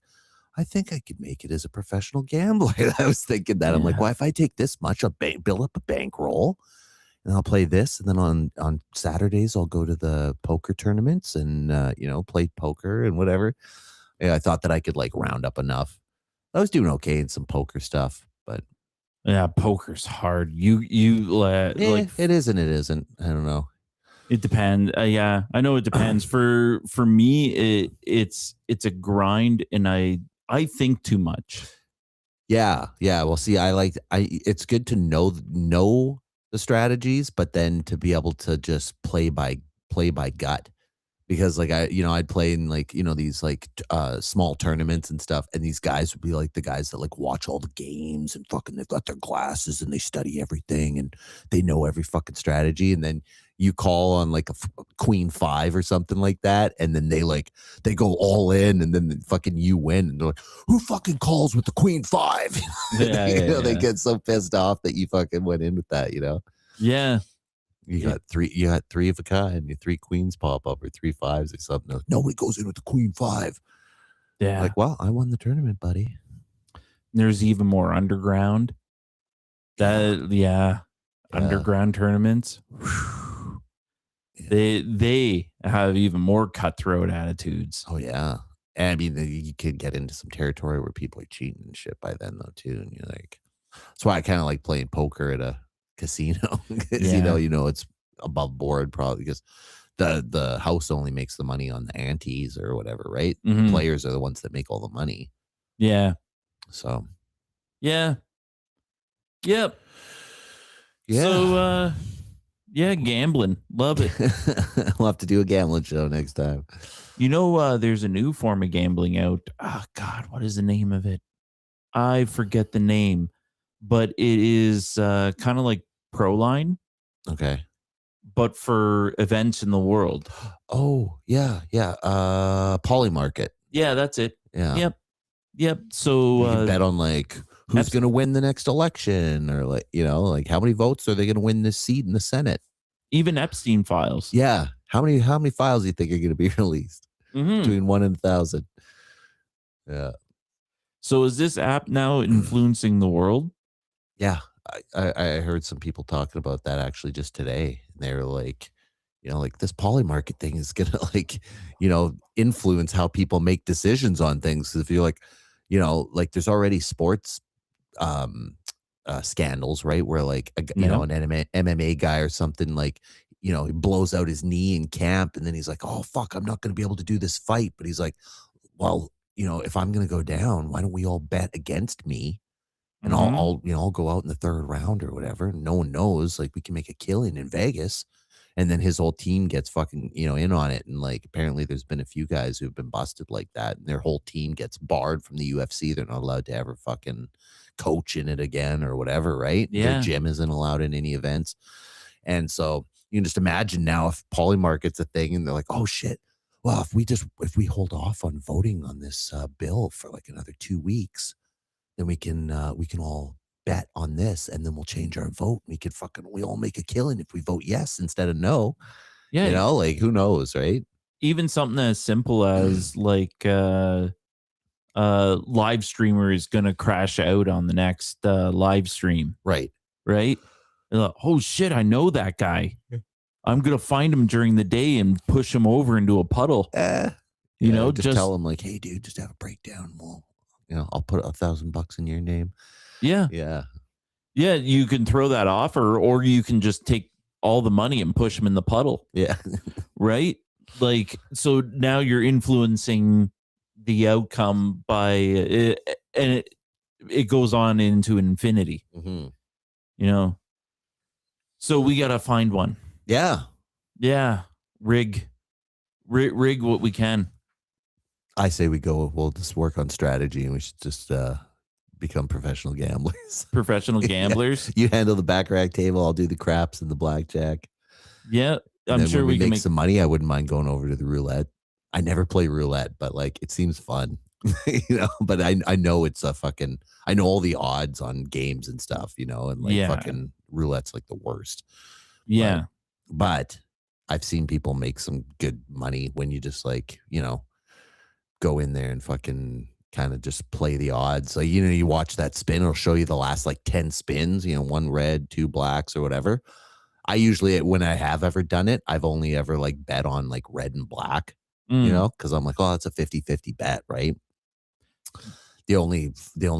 I think I could make it as a professional gambler. I was thinking that. I'm like, well, if I take this much, I'll build up a bankroll and I'll play this. And then on Saturdays, I'll go to the poker tournaments and, play poker and whatever. Yeah, I thought that I could like round up enough. I was doing okay in some poker stuff, but yeah, poker's hard. Like it is and it isn't. I don't know. It depends. Yeah, I know it depends. For me, it's a grind, and I think too much. Yeah. Well, see, it's good to know the strategies, but then to be able to just play by gut, because like I'd play in like, these like small tournaments and stuff, and these guys would be like the guys that like watch all the games and fucking they've got their glasses and they study everything and they know every fucking strategy, and then you call on like a queen 5 or something like that, and then they go all in, and then fucking you win, and they're like, who fucking calls with the queen 5? They get so pissed off that you fucking went in with that, Yeah. You got three of a kind, your 3 queens pop up or 3 5s or something. Nobody goes in with the queen 5. Yeah. Like, well, I won the tournament, buddy. There's even more underground. Underground tournaments. They have even more cutthroat attitudes. Oh yeah. And I mean, you could get into some territory where people are cheating and shit by then though too. And you're like, that's why I kind of like playing poker at a casino. Because it's above board probably because the house only makes the money on the antes or whatever, right? Mhm. The players are the ones that make all the money. Yeah. So Yeah. Yep. yeah. So gambling. Love it. We'll have to do a gambling show next time. There's a new form of gambling out. Oh God, what is the name of it? I forget the name, but it is kind of like Proline, Okay. but for events in the world. Oh yeah. Polymarket. Yeah, that's it. Yeah. Yep. So You can bet on like who's going to win the next election, or like like how many votes are they going to win this seat in the Senate? even Epstein files. Yeah. How many files do you think are going to be released? Between 1 and 1,000. Yeah. So is this app now influencing the world? Yeah. I heard some people talking about that actually just today. They were like, like this Polymarket thing is going to like, influence how people make decisions on things. If you're like, like there's already sports scandals, right? Where like, an MMA guy or something like, he blows out his knee in camp and then he's like, oh, fuck, I'm not going to be able to do this fight. But he's like, well, if I'm going to go down, why don't we all bet against me? And I'll go out in the 3rd round or whatever. And no one knows, like we can make a killing in Vegas. And then his whole team gets fucking, in on it. And like, apparently there's been a few guys who've been busted like that. And their whole team gets barred from the UFC. They're not allowed to ever fucking coach in it again or whatever, right? Yeah. Their gym isn't allowed in any events. And so you can just imagine now if Polymarket's a thing and they're like, oh shit. Well, if we hold off on voting on this bill for like another 2 weeks, then we can all bet on this and then we'll change our vote. We all make a killing if we vote yes instead of no. Yeah. Like who knows, right? Even something as simple as like live streamer is going to crash out on the next live stream. Right. Like, oh shit, I know that guy. I'm going to find him during the day and push him over into a puddle. Just tell him like, hey dude, just have a breakdown. I'll put $1,000 in your name. Yeah. Yeah. Yeah. You can throw that offer or you can just take all the money and push him in the puddle. Yeah. Right. Like, so now you're influencing the outcome by it, and it goes on into infinity, so we got to find one. Yeah. Yeah. Rig what we can. I say we'll just work on strategy and we should just become professional gamblers. Professional gamblers. Yeah. You handle the back rack table. I'll do the craps and the blackjack. Yeah. I'm sure we can make some money. I wouldn't mind going over to the roulette. I never play roulette, but like it seems fun, but I know it's I know all the odds on games and stuff, and like fucking roulette's like the worst. Yeah. But I've seen people make some good money when you just like, go in there and fucking kind of just play the odds. Like, you watch that spin, it'll show you the last like 10 spins, 1 red, 2 blacks or whatever. I usually, when I have ever done it, I've only ever like bet on like red and black, because I'm like, oh, that's a 50-50 bet, right? The only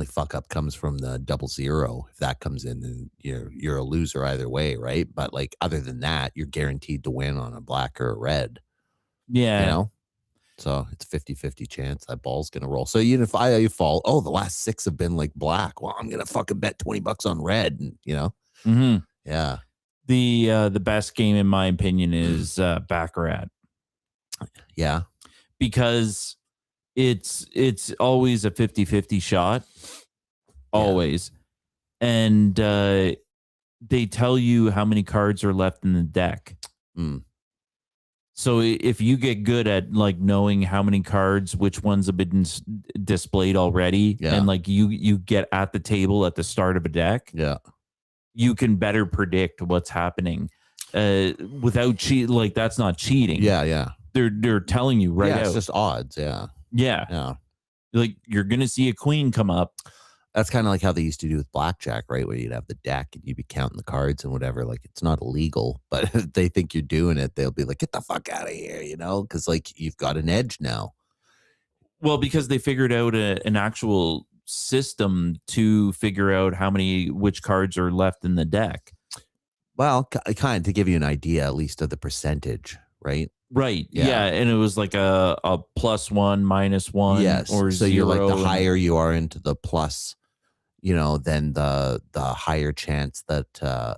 fuck up comes from the 0-0. If that comes in, then you're a loser either way, right? But like other than that, you're guaranteed to win on a black or a red. Yeah. So it's 50-50 chance that ball's gonna roll. So even if I fall, the last 6 have been like black. Well, I'm gonna fucking bet $20 on red, and Yeah. The best game in my opinion is Baccarat. Yeah. because it's always a 50-50 shot. Always. And they tell you how many cards are left in the deck. So if you get good at like knowing how many cards, which ones have been displayed already, and like you get at the table at the start of a deck, you can better predict what's happening without cheat. Like that's not cheating. They're telling you right out. It's just odds. Yeah. Like you're gonna see a queen come up. That's kind of like how they used to do with blackjack, right? Where you'd have the deck and you'd be counting the cards and whatever. Like it's not illegal, but if they think you're doing it, they'll be like, get the fuck out of here, you know? Because like you've got an edge now. Well, because they figured out an actual system to figure out which cards are left in the deck. Well, kind of to give you an idea, at least of the percentage, right? Right. Yeah. And it was like a +1, -1. Yes. Or so 0. you're like the higher you are into the plus, you know, then the higher chance that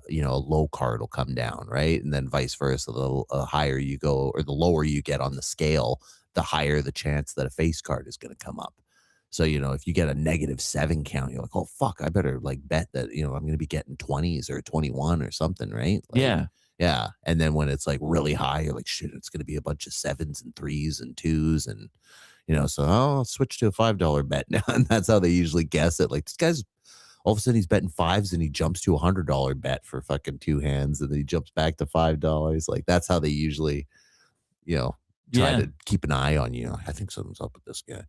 you know, a low card will come down, right? And then vice versa. The higher you go or the lower you get on the scale, the higher the chance that a face card is going to come up. So, you know, if you get a -7 count, you're like, oh fuck, I better like bet that, you know, I'm going to be getting 20s or 21 or something, right? Like, yeah. And then when it's like really high, you're like, shit, it's going to be a bunch of 7s and 3s and 2s. And, you know, so I'll switch to a $5 bet now. And that's how they usually guess it. Like this guy's all of a sudden he's betting 5s and he jumps to a $100 bet for fucking 2 hands. And then he jumps back to $5. Like that's how they usually, you know, try to keep an eye on you. I think something's up with this guy.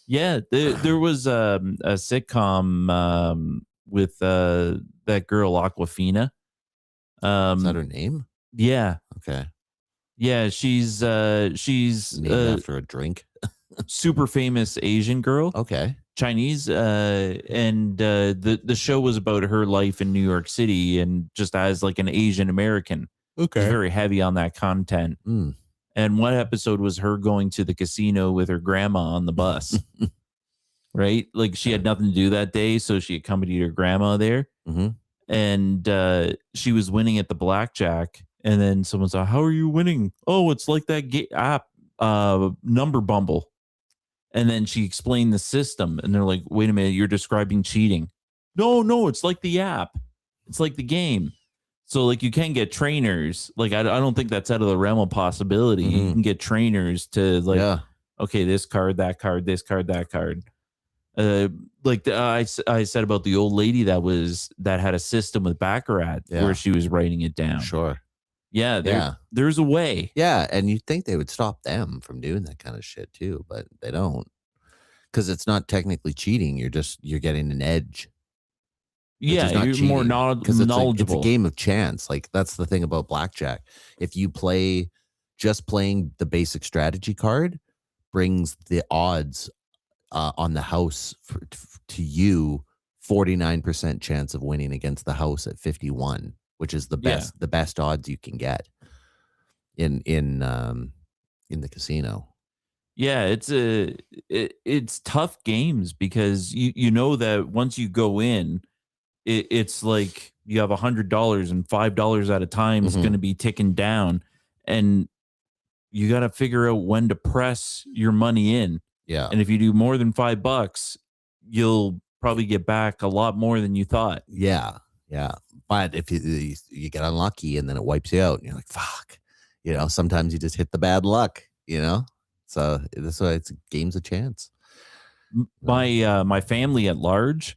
Yeah. There was a sitcom with that girl Aquafina. Is that her name? Yeah. Okay. Yeah, she's named after a drink. Super famous Asian girl. Okay. Chinese. And the show was about her life in New York City and just as like an Asian American. Okay. It's very heavy on that content. And one episode was her going to the casino with her grandma on the bus. Right? Like she had nothing to do that day, so she accompanied her grandma there. And she was winning at the blackjack, and then someone said, how are you winning? Oh, it's like that app Number Bumble. And then she explained the system, and they're like, wait a minute, you're describing cheating. No, it's like the app, it's like the game. So like you can get trainers. Like I don't think that's out of the realm of possibility. You can get trainers to like okay, this card, that card, this card, that card. I said about the old lady that had a system with Baccarat where she was writing it down. Sure. There's a way. Yeah, and you'd think they would stop them from doing that kind of shit too, but they don't. Because it's not technically cheating. You're getting an edge. Yeah, you're cheating, more knowledgeable. It's a game of chance. Like that's the thing about blackjack. If you playing the basic strategy card brings the odds on the house to you 49% chance of winning against the house at 51, which is the best odds you can get in the casino. Yeah, it's tough games because you know that once you go in, it's like you have $100 and $5 at a time is going to be ticking down, and you got to figure out when to press your money in. Yeah. And if you do more than $5, you'll probably get back a lot more than you thought. Yeah. Yeah. But if you get unlucky and then it wipes you out and you're like, fuck, you know, sometimes you just hit the bad luck, you know? So that's why it's games of chance. My family at large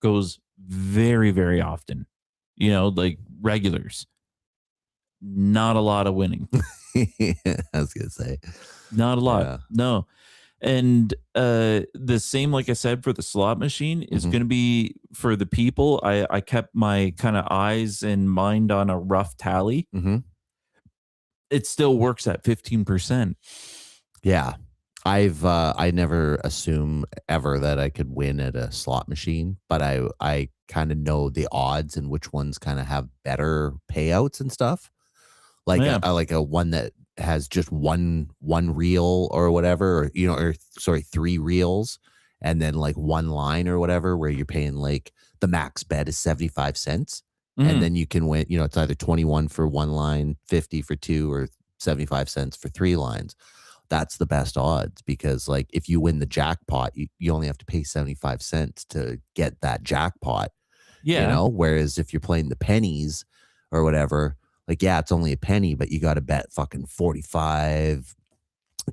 goes very, very often, you know, like regulars. Not a lot of winning. I was going to say. Not a lot. No. And the same, like I said, for the slot machine is going to be for the people. I kept my kind of eyes and mind on a rough tally. It still works at 15%. Yeah. I never assume ever that I could win at a slot machine, but I kind of know the odds and which ones kind of have better payouts and stuff. Like like a one that has just one reel or whatever, or, you know, or sorry, 3 reels and then like 1 line or whatever, where you're paying like the max bet is 75 cents. And then you can win, you know, it's either 21 for 1 line, 50 for 2, or 75 cents for 3 lines. that's the best odds, because like if you win the jackpot, you only have to pay 75 cents to get that jackpot. Yeah. You know, whereas if you're playing the pennies or whatever, like, yeah, it's only a penny, but you got to bet fucking 45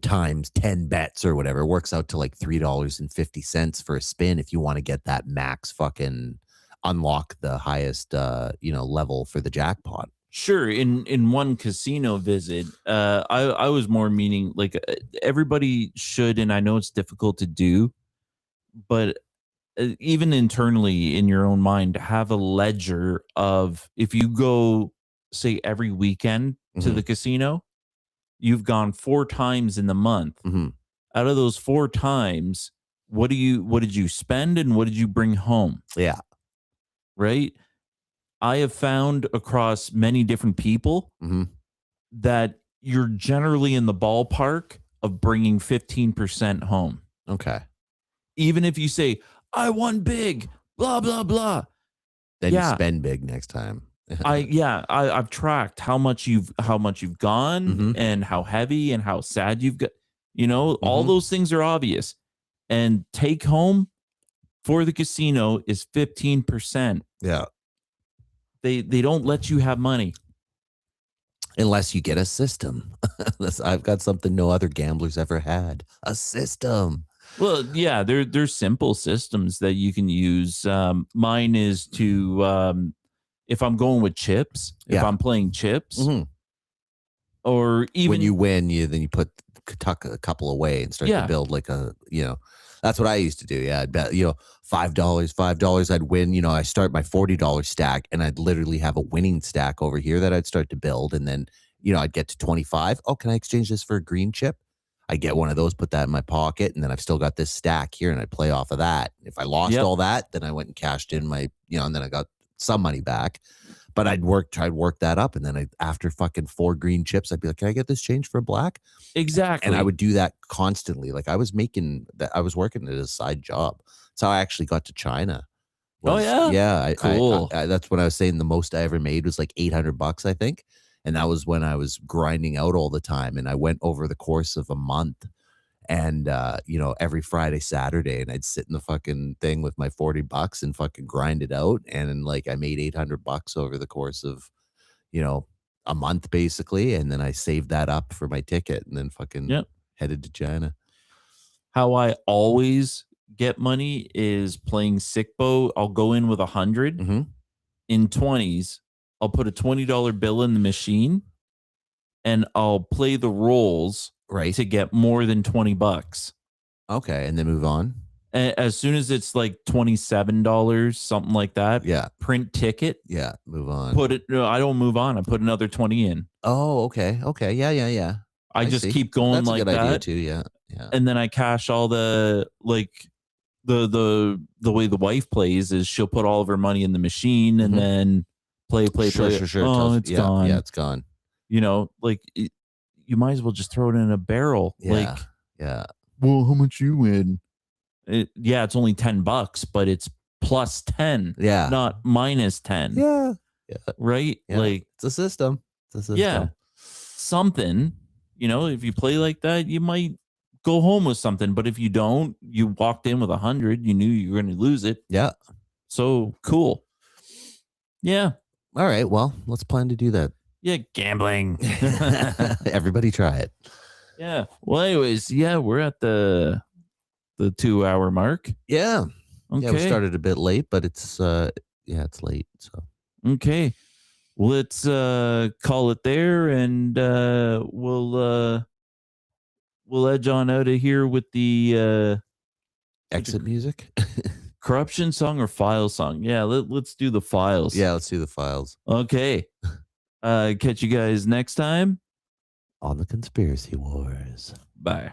times 10 bets or whatever. It works out to like $3.50 for a spin if you want to get that max fucking unlock the highest level for the jackpot. Sure. In one casino visit, I was more meaning like everybody should, and I know it's difficult to do, but even internally in your own mind, have a ledger of, if you go, say, every weekend to the casino, you've gone 4 times in the month. Out of those 4 times, what did you spend and what did you bring home? Yeah. Right. I have found across many different people that you're generally in the ballpark of bringing 15% home. Okay. Even if you say, I won big, blah, blah, blah. Then you spend big next time. I've tracked how much you've gone and how heavy and how sad you've got, all those things are obvious. And take home for the casino is 15%. Yeah. They don't let you have money unless you get a system. I've got something no other gamblers ever had. A system. Well, yeah, there's simple systems that you can use. Mine is to if I'm going with chips, if I'm playing chips, or even when you win, then you tuck a couple away and start to build like that's what I used to do. Yeah, I'd bet $5, I'd win. I start my $40 stack, and I'd literally have a winning stack over here that I'd start to build, and then I'd get to 25. Oh, can I exchange this for a green chip? I get one of those, put that in my pocket, and then I've still got this stack here, and I'd play off of that. If I lost all that, then I went and cashed in my, and then I got some money back. But I'd try to work that up, and then after fucking 4 green chips, I'd be like, "Can I get this change for a black?" Exactly. And I would do that constantly. Like I was working it as a side job. That's how I actually got to China. Yeah. Cool. That's when I was saying the most I ever made was like $800, I think. And that was when I was grinding out all the time. And I went over the course of a month, and every Friday, Saturday, and I'd sit in the fucking thing with my $40 and fucking grind it out. And like I made $800 over the course of, a month basically. And then I saved that up for my ticket, and then fucking headed to China. How I always get money is playing sick bow. I'll go in with 100 in 20s. I'll put a $20 bill in the machine, and I'll play the rolls to get more than $20. Okay, and then move on. As soon as it's like $27, something like that. Yeah. Print ticket. Yeah. Move on. No, I don't move on. I put another 20 in. Oh, okay. Okay. Yeah. I just keep going. That's like a good idea too. Yeah. And then I cash all the the way the wife plays is she'll put all of her money in the machine and then play. Sure. Oh, it's gone. Yeah, it's gone. You might as well just throw it in a barrel. Yeah. Well, how much you win? It's only $10, but it's plus 10. Yeah. Not minus 10. Yeah. Right? Yeah. Like it's a system. Yeah. Something, if you play like that, you might go home with something. But if you don't, you walked in with 100, you knew you were going to lose it. Yeah. So cool. Yeah. All right. Well, let's plan to do that. Yeah. Gambling. Everybody try it. Yeah. Well, anyways, we're at the 2-hour mark. Yeah. Okay. Yeah, we started a bit late, but it's it's late. So okay. Let's call it there, and we'll edge on out of here with the exit music. Corruption song or file song? Yeah, let's do the files. Yeah, let's do the files. Okay. Catch you guys next time on the Conspiracy Wars. Bye.